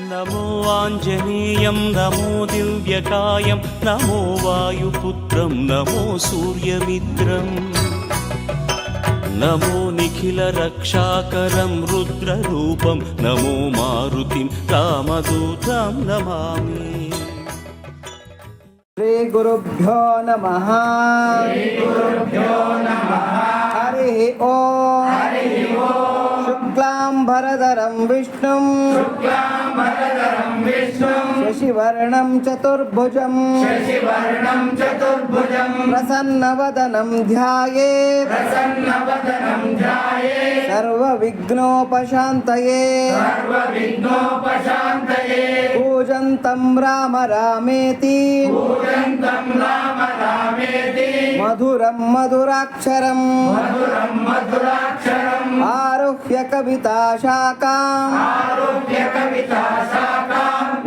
ನಮೋ ಆಂಜನೇಯಂ ನಮೋ ದಿವ್ಯಕಾಯಂ ನಮೋ ವಾಯುಪುತ್ರಂ ನಮೋ ಸೂರ್ಯಮಿತ್ರಂ ನಮೋ ನಿಖಿಲ ರಕ್ಷಾಕರಂ ರುದ್ರರೂಪಂ ನಮೋ ಮಾರುತಿಂ ರಾಮದೂತಂ ನಮಾಮಿ. ಶ್ರೀ ಗುರುಭ್ಯೋ ನಮಃ. ಹರಿ ಓಂ. ಶುಕ್ಲಾಂಬರಧರಂ ವಿಷ್ಣುಂ ಶಶಿವರ್ಣಂ ಚತುರ್ಭುಜಂ ಪ್ರಸನ್ನವದನಂ ಧ್ಯಾಯೇತ್ ಸರ್ವವಿಘ್ನೋಪಶಾಂತಯೇ. ಕೂಜಂತಂ ರಾಮ ರಾಮೇತಿ ಮಧುರಂ ಮಧುರಾಕ್ಷರಂ ಆರುಹ್ಯ ಕವಿತಾ ಶಾಖಾಂ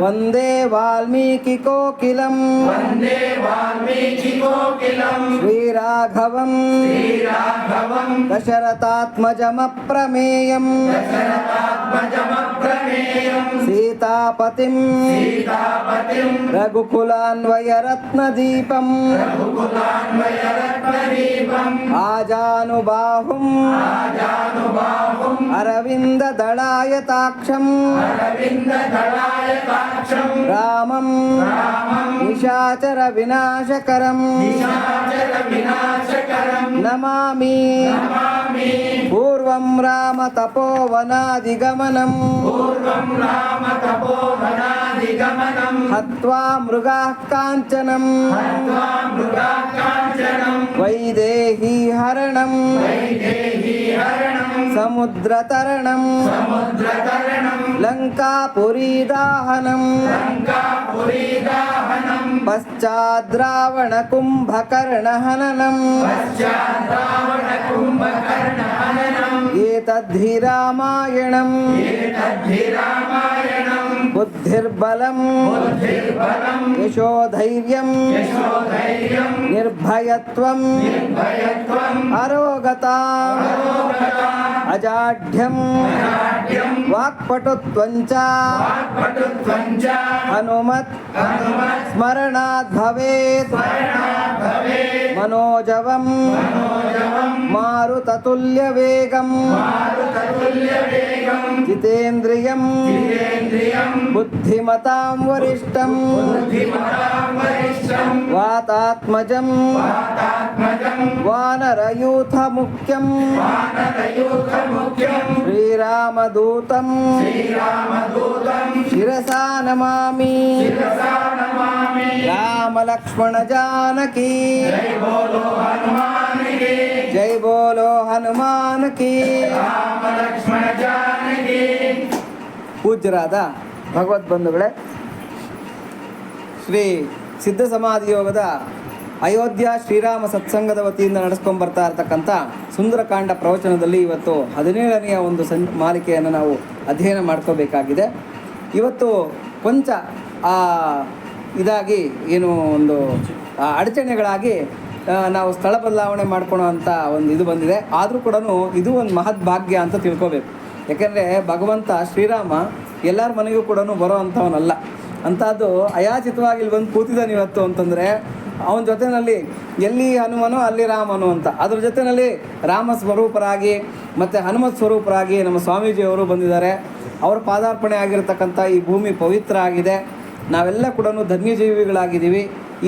ವಂದೇ ವಾಲ್ಮೀಕಿ ಕೋಕಿಲಂ ಶ್ರೀರಾಘವಂ ದಶರಥಾತ್ಮಜಮಪ್ರಮೇಯಂ ಸೀತಾಪತಿಂ ರಘುಕುಲಾನ್ವಯರತ್ನದೀಪಂ ಆಜಾನುಬಾಹುಂ ಅರವಿಂದದಳಾಯತಾಕ್ಷಂ ರಾಮಂ ನಿಶಾಚರ ವಿನಾಶಕರಂ ನಮಾಮಿ. ಪೂರ್ವಂ ರಾಮ ತಪೋವನಾದಿಗಮನಂ ಹತ್ವಾ ಮೃಗಾಃ ಕಾಂಚನಂ ವೈದೇಹಿ ಹರಣಂ ಸಮುದ್ರತರಣಂ ಲಂಕಾಪುರಿ ದಾಹನಂ ಪಶ್ಚಾದ್ರಾವಣ ಕುಂಭಕರ್ಣ ಹನನಂ ಏತದ್ಧಿ ರಾಮಾಯಣಂ ಬುದ್ಧಿರ್ಬಲಂ ಯಶೋಧೈರ್ಯಂ ನಿರ್ಭಯತ್ವಂ ಅರೋಗತಾ ಅಜಾಢ್ಯಂ ವಾಕ್ಪಟುತ್ವಂಚ ಹನುಮತ್ ಸ್ಮರಣಾತ್ ಭವೇತ್. ಮನೋಜವಂ ಮಾರುತತುಲ್ಯ ವೇಗಂ ಜಿತೇಂದ್ರಿಯಂ ಬುದ್ಧಿಮತಾಂ ವರಿಷ್ಠಂ ವಾತಾತ್ಮಜಂ ವಾನರಯೂಥ ಮುಖ್ಯಂ ಶ್ರೀರಾಮದೂತಂ ಶಿರಸಾ ನಮಾಮಿ. ರಾಮ ಲಕ್ಷ್ಮಣ ಜಾನಕಿ ಜೈ ಬೋಲೋ ಹನುಮಾನ್ ಕಿ. ಪೂಜ್ಯರಾದ ಭಗವದ್ ಬಂಧುಗಳೇ, ಶ್ರೀ ಸಿದ್ಧ ಸಮಾಧಿ ಯೋಗದ ಅಯೋಧ್ಯ ಶ್ರೀರಾಮ ಸತ್ಸಂಗದ ವತಿಯಿಂದ ನಡೆಸ್ಕೊಂಡು ಬರ್ತಾ ಇರತಕ್ಕಂಥ ಸುಂದರಕಾಂಡ ಪ್ರವಚನದಲ್ಲಿ ಇವತ್ತು 17ನೆಯ ಒಂದು ಮಾಲಿಕೆಯನ್ನು ನಾವು ಅಧ್ಯಯನ ಮಾಡ್ಕೋಬೇಕಾಗಿದೆ. ಇವತ್ತು ಕೊಂಚ ಇದಾಗಿ ಏನು ಒಂದು ಅಡಚಣೆಗಳಾಗಿ ನಾವು ಸ್ಥಳ ಬದಲಾವಣೆ ಮಾಡ್ಕೊಳೋ ಅಂಥ ಒಂದು ಇದು ಬಂದಿದೆ. ಆದರೂ ಕೂಡ ಇದು ಒಂದು ಮಹದ್ ಭಾಗ್ಯ ಅಂತ ತಿಳ್ಕೊಬೇಕು. ಯಾಕೆಂದರೆ ಭಗವಂತ ಶ್ರೀರಾಮ ಎಲ್ಲರ ಮನೆಗೂ ಕೂಡ ಬರೋ ಅಂಥವನಲ್ಲ. ಅಂಥದ್ದು ಅಯಾಚಿತವಾಗಿ ಇಲ್ಲಿ ಬಂದು ಕೂತಿದ್ದಾನೆ ಇವತ್ತು ಅಂತಂದರೆ ಅವನ ಜೊತೆಯಲ್ಲಿ ಎಲ್ಲಿ ಹನುಮನೋ ಅಲ್ಲಿ ರಾಮನು ಅಂತ. ಅದ್ರ ಜೊತೆಯಲ್ಲಿ ರಾಮ ಸ್ವರೂಪರಾಗಿ ಮತ್ತು ಹನುಮತ್ ಸ್ವರೂಪರಾಗಿ ನಮ್ಮ ಸ್ವಾಮೀಜಿಯವರು ಬಂದಿದ್ದಾರೆ. ಅವರ ಪಾದಾರ್ಪಣೆ ಆಗಿರತಕ್ಕಂಥ ಈ ಭೂಮಿ ಪವಿತ್ರ ಆಗಿದೆ. ನಾವೆಲ್ಲ ಕೂಡ ಧನ್ಯಜೀವಿಗಳಾಗಿದ್ದೀವಿ.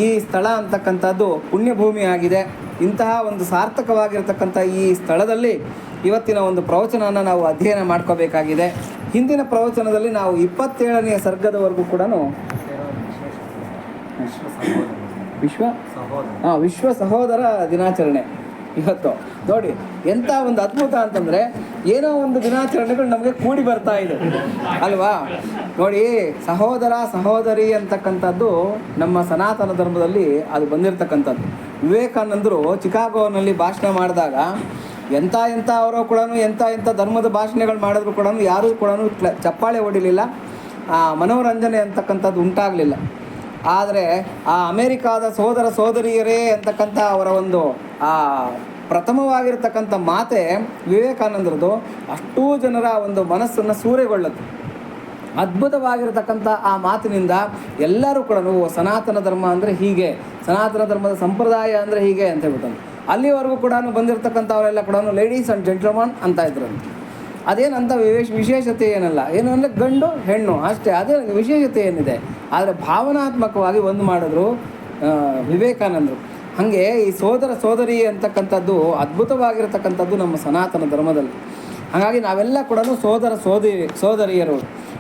ಈ ಸ್ಥಳ ಅಂತಕ್ಕಂಥದ್ದು ಪುಣ್ಯಭೂಮಿ ಆಗಿದೆ. ಇಂತಹ ಒಂದು ಸಾರ್ಥಕವಾಗಿರ್ತಕ್ಕಂಥ ಈ ಸ್ಥಳದಲ್ಲಿ ಇವತ್ತಿನ ಒಂದು ಪ್ರವಚನವನ್ನು ನಾವು ಅಧ್ಯಯನ ಮಾಡ್ಕೋಬೇಕಾಗಿದೆ. ಹಿಂದಿನ ಪ್ರವಚನದಲ್ಲಿ ನಾವು 27ನೆಯ ಸರ್ಗದವರೆಗೂ ಕೂಡ ವಿಶ್ವ ಸಹೋದರ ದಿನಾಚರಣೆ ಇವತ್ತು ನೋಡಿ ಎಂಥ ಒಂದು ಅದ್ಭುತ ಅಂತಂದರೆ, ಏನೋ ಒಂದು ದಿನಾಚರಣೆಗಳು ನಮಗೆ ಕೂಡಿ ಬರ್ತಾ ಇದೆ ಅಲ್ವಾ. ನೋಡಿ, ಸಹೋದರ ಸಹೋದರಿ ಅಂತಕ್ಕಂಥದ್ದು ನಮ್ಮ ಸನಾತನ ಧರ್ಮದಲ್ಲಿ ಅದು ಬಂದಿರತಕ್ಕಂಥದ್ದು. ವಿವೇಕಾನಂದರು ಚಿಕಾಗೋನಲ್ಲಿ ಭಾಷಣ ಮಾಡಿದಾಗ ಎಂಥ ಅವರು ಕೂಡ ಎಂಥ ಧರ್ಮದ ಭಾಷಣಗಳು ಮಾಡಿದ್ರು ಕೂಡ ಯಾರೂ ಕೂಡ ಚಪ್ಪಾಳೆ ಹೊಡಿಲಿಲ್ಲ, ಮನೋರಂಜನೆ ಅಂತಕ್ಕಂಥದ್ದು ಉಂಟಾಗಲಿಲ್ಲ. ಆದರೆ ಆ ಅಮೇರಿಕಾದ ಸೋದರ ಸೋದರಿಯರೇ ಅಂತಕ್ಕಂಥ ಅವರ ಒಂದು ಪ್ರಥಮವಾಗಿರ್ತಕ್ಕಂಥ ಮಾತೆ ವಿವೇಕಾನಂದರದು ಅಷ್ಟೂ ಜನರ ಒಂದು ಮನಸ್ಸನ್ನು ಸೂರೆಗೊಳ್ಳುತ್ತೆ. ಅದ್ಭುತವಾಗಿರತಕ್ಕಂಥ ಆ ಮಾತಿನಿಂದ ಎಲ್ಲರೂ ಕೂಡ ಸನಾತನ ಧರ್ಮ ಅಂದರೆ ಹೀಗೆ, ಸನಾತನ ಧರ್ಮದ ಸಂಪ್ರದಾಯ ಅಂದರೆ ಹೀಗೆ ಅಂತ ಹೇಳ್ಬಿಟ್ಟು ಅಲ್ಲಿವರೆಗೂ ಕೂಡ ಬಂದಿರತಕ್ಕಂಥವರೆಲ್ಲ ಕೂಡ ಲೇಡೀಸ್ ಆ್ಯಂಡ್ ಜೆಂಟ್ಲ್ಮನ್ ಅಂತ ಇದ್ರಂತೆ. ಅದೇನಂತ ವಿಶೇಷತೆ ಏನಲ್ಲ, ಏನು ಅಂದರೆ ಗಂಡು ಹೆಣ್ಣು ಅಷ್ಟೇ, ಅದೇ ವಿಶೇಷತೆ ಏನಿದೆ. ಆದರೆ ಭಾವನಾತ್ಮಕವಾಗಿ ಒಂದು ಮಾಡಿದ್ರು ವಿವೇಕಾನಂದರು. ಹಾಗೆ ಈ ಸೋದರ ಸೋದರಿ ಅಂತಕ್ಕಂಥದ್ದು ಅದ್ಭುತವಾಗಿರತಕ್ಕಂಥದ್ದು ನಮ್ಮ ಸನಾತನ ಧರ್ಮದಲ್ಲಿ. ಹಾಗಾಗಿ ನಾವೆಲ್ಲ ಕೂಡ ಸೋದರಿಯರು.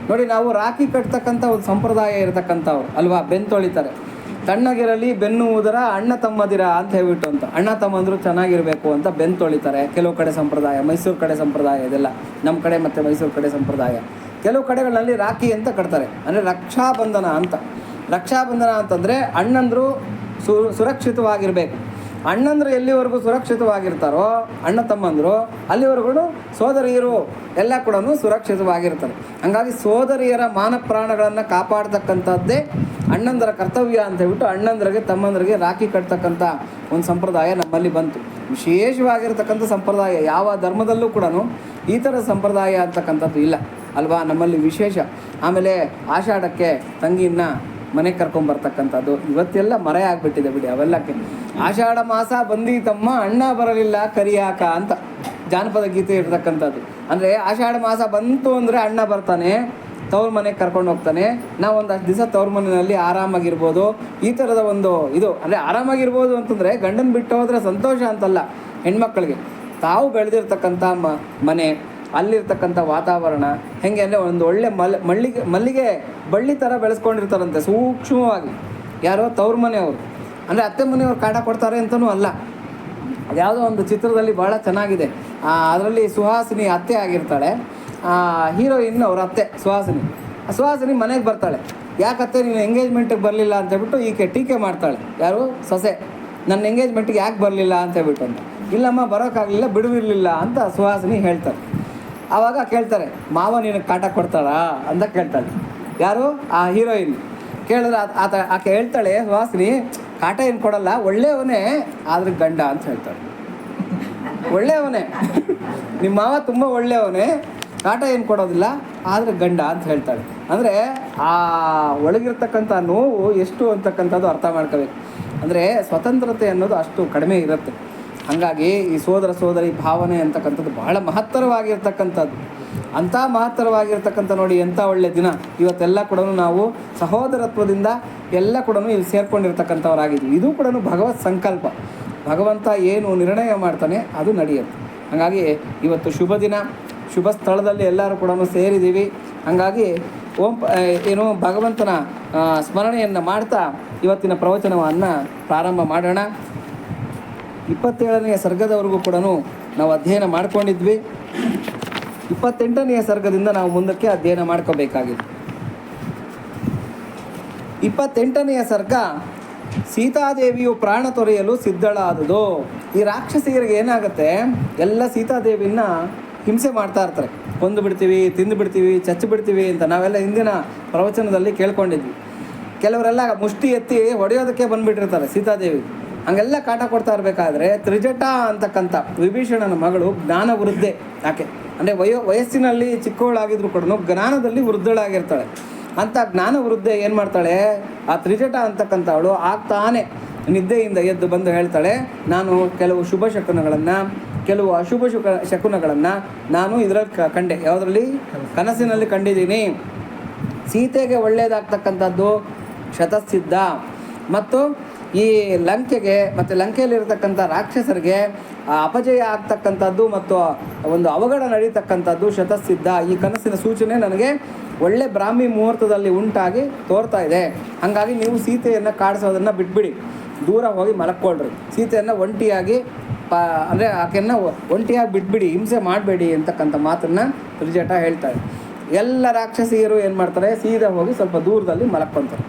ನೋಡಿ, ನಾವು ರಾಖಿ ಕಟ್ತಕ್ಕಂಥ ಒಂದು ಸಂಪ್ರದಾಯ ಇರತಕ್ಕಂಥವ್ರು ಅಲ್ವಾ, ಬೆನ್ನು ತೊಳಿತಾರೆ. ತಣ್ಣಗಿರಲಿ ಬೆನ್ನು ಊದರ ಅಣ್ಣ ತಮ್ಮದಿರ ಅಂತ ಹೇಳ್ಬಿಟ್ಟು ಅಂತ, ಅಣ್ಣ ತಮ್ಮಂದರು ಚೆನ್ನಾಗಿರಬೇಕು ಅಂತ ಬೆನ್ನು ತೊಳಿತಾರೆ. ಕೆಲವು ಕಡೆ ಸಂಪ್ರದಾಯ, ಮೈಸೂರು ಕಡೆ ಸಂಪ್ರದಾಯ ಇದೆಲ್ಲ, ನಮ್ಮ ಕಡೆ ಮತ್ತು ಮೈಸೂರು ಕಡೆ ಸಂಪ್ರದಾಯ. ಕೆಲವು ಕಡೆಗಳಲ್ಲಿ ರಾಖಿ ಅಂತ ಕಟ್ತಾರೆ, ಅಂದರೆ ರಕ್ಷಾಬಂಧನ ಅಂತ. ರಕ್ಷಾಬಂಧನ ಅಂತಂದರೆ ಅಣ್ಣಂದರು ಸುರಕ್ಷಿತವಾಗಿರಬೇಕು. ಅಣ್ಣಂದರು ಎಲ್ಲಿವರೆಗೂ ಸುರಕ್ಷಿತವಾಗಿರ್ತಾರೋ, ಅಣ್ಣ ತಮ್ಮಂದರು, ಅಲ್ಲಿವರೆಗೂ ಸೋದರಿಯರು ಎಲ್ಲ ಕೂಡ ಸುರಕ್ಷಿತವಾಗಿರ್ತಾರೆ. ಹಾಗಾಗಿ ಸೋದರಿಯರ ಮಾನ ಪ್ರಾಣಗಳನ್ನು ಕಾಪಾಡ್ತಕ್ಕಂಥದ್ದೇ ಅಣ್ಣಂದರ ಕರ್ತವ್ಯ ಅಂತ ಹೇಳ್ಬಿಟ್ಟು ಅಣ್ಣಂದರಿಗೆ ತಮ್ಮಂದರಿಗೆ ರಾಖಿ ಕಟ್ತಕ್ಕಂಥ ಒಂದು ಸಂಪ್ರದಾಯ ನಮ್ಮಲ್ಲಿ ಬಂತು. ವಿಶೇಷವಾಗಿರ್ತಕ್ಕಂಥ ಸಂಪ್ರದಾಯ, ಯಾವ ಧರ್ಮದಲ್ಲೂ ಕೂಡ ಈ ಥರ ಸಂಪ್ರದಾಯ ಅಂತಕ್ಕಂಥದ್ದು ಇಲ್ಲ ಅಲ್ವಾ, ನಮ್ಮಲ್ಲಿ ವಿಶೇಷ. ಆಮೇಲೆ ಆಷಾಢಕ್ಕೆ ತಂಗಿಯನ್ನು ಮನೆಗೆ ಕರ್ಕೊಂಬರ್ತಕ್ಕಂಥದ್ದು ಇವತ್ತೆಲ್ಲ ಮರೆ ಆಗಿಬಿಟ್ಟಿದೆ ಬಿಡಿ ಅವೆಲ್ಲಕ್ಕೆ. ಆಷಾಢ ಮಾಸ ಬಂದೀತಮ್ಮ ಅಣ್ಣ ಬರಲಿಲ್ಲ ಕರಿಯಾಕ ಅಂತ ಜಾನಪದ ಗೀತೆ ಇರ್ತಕ್ಕಂಥದ್ದು. ಅಂದರೆ ಆಷಾಢ ಮಾಸ ಬಂತು ಅಂದರೆ ಅಣ್ಣ ಬರ್ತಾನೆ, ತವ್ರ ಮನೆಗೆ ಕರ್ಕೊಂಡು ಹೋಗ್ತಾನೆ. ನಾವು ಒಂದಷ್ಟು ದಿವಸ ತವ್ರ ಮನೆಯಲ್ಲಿ ಆರಾಮಾಗಿರ್ಬೋದು. ಈ ಥರದ ಒಂದು ಇದು ಅಂದರೆ ಆರಾಮಾಗಿರ್ಬೋದು ಅಂತಂದರೆ ಗಂಡನ ಬಿಟ್ಟು ಹೋದರೆ ಸಂತೋಷ ಅಂತಲ್ಲ. ಹೆಣ್ಮಕ್ಳಿಗೆ ತಾವು ಬೆಳೆದಿರ್ತಕ್ಕಂಥ ಮನೆ, ಅಲ್ಲಿರ್ತಕ್ಕಂಥ ವಾತಾವರಣ ಹೇಗೆ ಅಂದರೆ ಒಂದು ಒಳ್ಳೆ ಮಲ್ಲಿಗೆ ಬಳ್ಳಿ ಥರ ಬೆಳೆಸ್ಕೊಂಡಿರ್ತಾರಂತೆ ಸೂಕ್ಷ್ಮವಾಗಿ. ಯಾರೋ ತವ್ರ ಮನೆಯವರು, ಅಂದರೆ ಅತ್ತೆ ಮನೆಯವ್ರು ಕಾಟ ಕೊಡ್ತಾರೆ ಅಂತಲೂ ಅಲ್ಲ. ಅದ್ಯಾವುದೋ ಒಂದು ಚಿತ್ರದಲ್ಲಿ ಭಾಳ ಚೆನ್ನಾಗಿದೆ. ಅದರಲ್ಲಿ ಸುಹಾಸಿನಿ ಅತ್ತೆ ಆಗಿರ್ತಾಳೆ, ಹೀರೋಯಿನ್ ಅವ್ರ ಅತ್ತೆ ಸುಹಾಸಿನಿ ಮನೆಗೆ ಬರ್ತಾಳೆ. ಯಾಕತ್ತೆ ನೀನು ಎಂಗೇಜ್ಮೆಂಟಿಗೆ ಬರಲಿಲ್ಲ ಅಂತ ಹೇಳ್ಬಿಟ್ಟು ಈಕೆ ಟೀಕೆ ಮಾಡ್ತಾಳೆ. ಯಾರು ಸೊಸೆ, ನನ್ನ ಎಂಗೇಜ್ಮೆಂಟಿಗೆ ಯಾಕೆ ಬರಲಿಲ್ಲ ಅಂತ ಹೇಳ್ಬಿಟ್ಟು ಅಂತ. ಇಲ್ಲಮ್ಮ ಬರೋಕ್ಕಾಗಲಿಲ್ಲ, ಬಿಡುವಿರಲಿಲ್ಲ ಅಂತ ಸುಹಾಸಿನಿ ಹೇಳ್ತಾರೆ. ಆವಾಗ ಕೇಳ್ತಾರೆ, ಮಾವ ನಿನಗೆ ಕಾಟ ಕೊಡ್ತಾಳಾ ಅಂತ ಕೇಳ್ತಾಳೆ. ಯಾರು ಆ ಹೀರೋಯಿನ್ ಕೇಳಿದ್ರೆ ಆಕೆ ಹೇಳ್ತಾಳೆ, ಸುಹಾಸಿನಿ ಕಾಟ ಏನು ಕೊಡಲ್ಲ, ಒಳ್ಳೆಯವನೇ ಆದ್ರೆ ಗಂಡ ಅಂತ ಹೇಳ್ತಾಳೆ. ಒಳ್ಳೆಯವನೇ, ನಿಮ್ಮ ಮಾವ ತುಂಬ ಒಳ್ಳೆಯವನೇ, ಕಾಟ ಏನು ಕೊಡೋದಿಲ್ಲ ಆದರೆ ಗಂಡ ಅಂತ ಹೇಳ್ತಾಳೆ. ಅಂದರೆ ಆ ಒಳಗಿರ್ತಕ್ಕಂಥ ನೋವು ಎಷ್ಟು ಅಂತಕ್ಕಂಥದ್ದು ಅರ್ಥ ಮಾಡ್ಕೋಬೇಕು. ಅಂದರೆ ಸ್ವತಂತ್ರತೆ ಅನ್ನೋದು ಅಷ್ಟು ಕಡಿಮೆ ಇರುತ್ತೆ. ಹಾಗಾಗಿ ಈ ಸೋದರ ಸೋದರಿ ಭಾವನೆ ಅಂತಕ್ಕಂಥದ್ದು ಬಹಳ ಮಹತ್ತರವಾಗಿರ್ತಕ್ಕಂಥದ್ದು. ಅಂಥ ಮಹತ್ತರವಾಗಿರ್ತಕ್ಕಂಥ ನೋಡಿ ಎಂಥ ಒಳ್ಳೆಯ ದಿನ ಇವತ್ತೆಲ್ಲ ಕೂಡ ನಾವು ಸಹೋದರತ್ವದಿಂದ ಎಲ್ಲ ಕೂಡ ಇಲ್ಲಿ ಸೇರ್ಕೊಂಡಿರ್ತಕ್ಕಂಥವರಾಗಿದ್ವಿ. ಇದು ಕೂಡ ಭಗವತ್ ಸಂಕಲ್ಪ. ಭಗವಂತ ಏನು ನಿರ್ಣಯ ಮಾಡ್ತಾನೆ ಅದು ನಡೆಯುತ್ತೆ. ಹಾಗಾಗಿ ಇವತ್ತು ಶುಭ ದಿನ, ಶುಭ ಸ್ಥಳದಲ್ಲಿ ಎಲ್ಲರೂ ಕೂಡ ಸೇರಿದ್ದೀವಿ. ಹಾಗಾಗಿ ಏನು ಭಗವಂತನ ಸ್ಮರಣೆಯನ್ನು ಮಾಡ್ತಾ ಇವತ್ತಿನ ಪ್ರವಚನವನ್ನು ಪ್ರಾರಂಭ ಮಾಡೋಣ. 27ನೇ ಸರ್ಗದವರೆಗೂ ಕೂಡ ನಾವು ಅಧ್ಯಯನ ಮಾಡ್ಕೊಂಡಿದ್ವಿ. 28ನೇ ಸರ್ಗದಿಂದ ನಾವು ಮುಂದಕ್ಕೆ ಅಧ್ಯಯನ ಮಾಡ್ಕೋಬೇಕಾಗಿದೆ. 28ನೇ ಸರ್ಗ ಸೀತಾದೇವಿಯು ಪ್ರಾಣ ತೊರೆಯಲು ಸಿದ್ಧಳಾದುದು. ಈ ರಾಕ್ಷಸಿಯರಿಗೆ ಏನಾಗುತ್ತೆ, ಎಲ್ಲ ಸೀತಾದೇವಿನ ಹಿಂಸೆ ಮಾಡ್ತಾ ಇರ್ತಾರೆ. ಕೊಂದು ಬಿಡ್ತೀವಿ, ತಿಂದು ಬಿಡ್ತೀವಿ, ಚಚ್ಚಿ ಬಿಡ್ತೀವಿ ಅಂತ ನಾವೆಲ್ಲ ಹಿಂದಿನ ಪ್ರವಚನದಲ್ಲಿ ಕೇಳ್ಕೊಂಡಿದ್ವಿ. ಕೆಲವರೆಲ್ಲ ಮುಷ್ಟಿ ಎತ್ತಿ ಹೊಡೆಯೋದಕ್ಕೆ ಬಂದುಬಿಟ್ಟಿರ್ತಾರೆ ಸೀತಾದೇವಿ. ಹಂಗೆಲ್ಲ ಕಾಟ ಕೊಡ್ತಾ ಇರಬೇಕಾದ್ರೆ ತ್ರಿಜಟ ಅಂತಕ್ಕಂಥ ವಿಭೀಷಣನ ಮಗಳು ಜ್ಞಾನ ವೃದ್ಧೆ. ಯಾಕೆ ಅಂದರೆ ವಯಸ್ಸಿನಲ್ಲಿ ಚಿಕ್ಕವಳಾಗಿದ್ರು ಕೂಡ ಜ್ಞಾನದಲ್ಲಿ ವೃದ್ಧಳಾಗಿರ್ತಾಳೆ. ಅಂಥ ಜ್ಞಾನ ವೃದ್ಧೆ ಏನು ಮಾಡ್ತಾಳೆ, ಆ ತ್ರಿಜಟ ಅಂತಕ್ಕಂಥವಳು ಆಗ್ತಾನೆ ನಿದ್ದೆಯಿಂದ ಎದ್ದು ಬಂದು ಹೇಳ್ತಾಳೆ, ನಾನು ಕೆಲವು ಶುಭ ಶಕುನಗಳನ್ನು, ಕೆಲವು ಅಶುಭ ಶಕುನಗಳನ್ನು ನಾನು ಇದರಲ್ಲಿ ಕಂಡೆ. ಯಾವುದರಲ್ಲಿ? ಕನಸಿನಲ್ಲಿ ಕಂಡಿದ್ದೀನಿ. ಸೀತೆಗೆ ಒಳ್ಳೆಯದಾಗ್ತಕ್ಕಂಥದ್ದು ಶತಸಿದ್ಧ, ಮತ್ತು ಈ ಲಂಕೆಗೆ ಮತ್ತು ಲಂಕೆಯಲ್ಲಿರ್ತಕ್ಕಂಥ ರಾಕ್ಷಸರಿಗೆ ಅಪಜಯ ಆಗ್ತಕ್ಕಂಥದ್ದು ಮತ್ತು ಒಂದು ಅವಘಡ ನಡೀತಕ್ಕಂಥದ್ದು ಶತಸಿದ್ಧ. ಈ ಕನಸಿನ ಸೂಚನೆ ನನಗೆ ಒಳ್ಳೆ ಬ್ರಾಹ್ಮಿ ಮುಹೂರ್ತದಲ್ಲಿ ಉಂಟಾಗಿ ತೋರ್ತಾ ಇದೆ. ಹಾಗಾಗಿ ನೀವು ಸೀತೆಯನ್ನು ಕಾಡಿಸೋದನ್ನು ಬಿಟ್ಬಿಡಿ, ದೂರ ಹೋಗಿ ಮಲಕ್ಕೊಳ್ರಿ. ಸೀತೆಯನ್ನು ಒಂಟಿಯಾಗಿ ಅಂದರೆ ಆಕೆಯನ್ನು ಒಂಟಿಯಾಗಿ ಬಿಟ್ಬಿಡಿ, ಹಿಂಸೆ ಮಾಡಬೇಡಿ ಅಂತಕ್ಕಂಥ ಮಾತನ್ನು ತ್ರಿಜಟ ಹೇಳ್ತಾಳೆ. ಎಲ್ಲ ರಾಕ್ಷಸಿಯರು ಏನು ಮಾಡ್ತಾರೆ, ಸೀದಾ ಹೋಗಿ ಸ್ವಲ್ಪ ದೂರದಲ್ಲಿ ಮಲಕ್ಕೊಂತಾರೆ.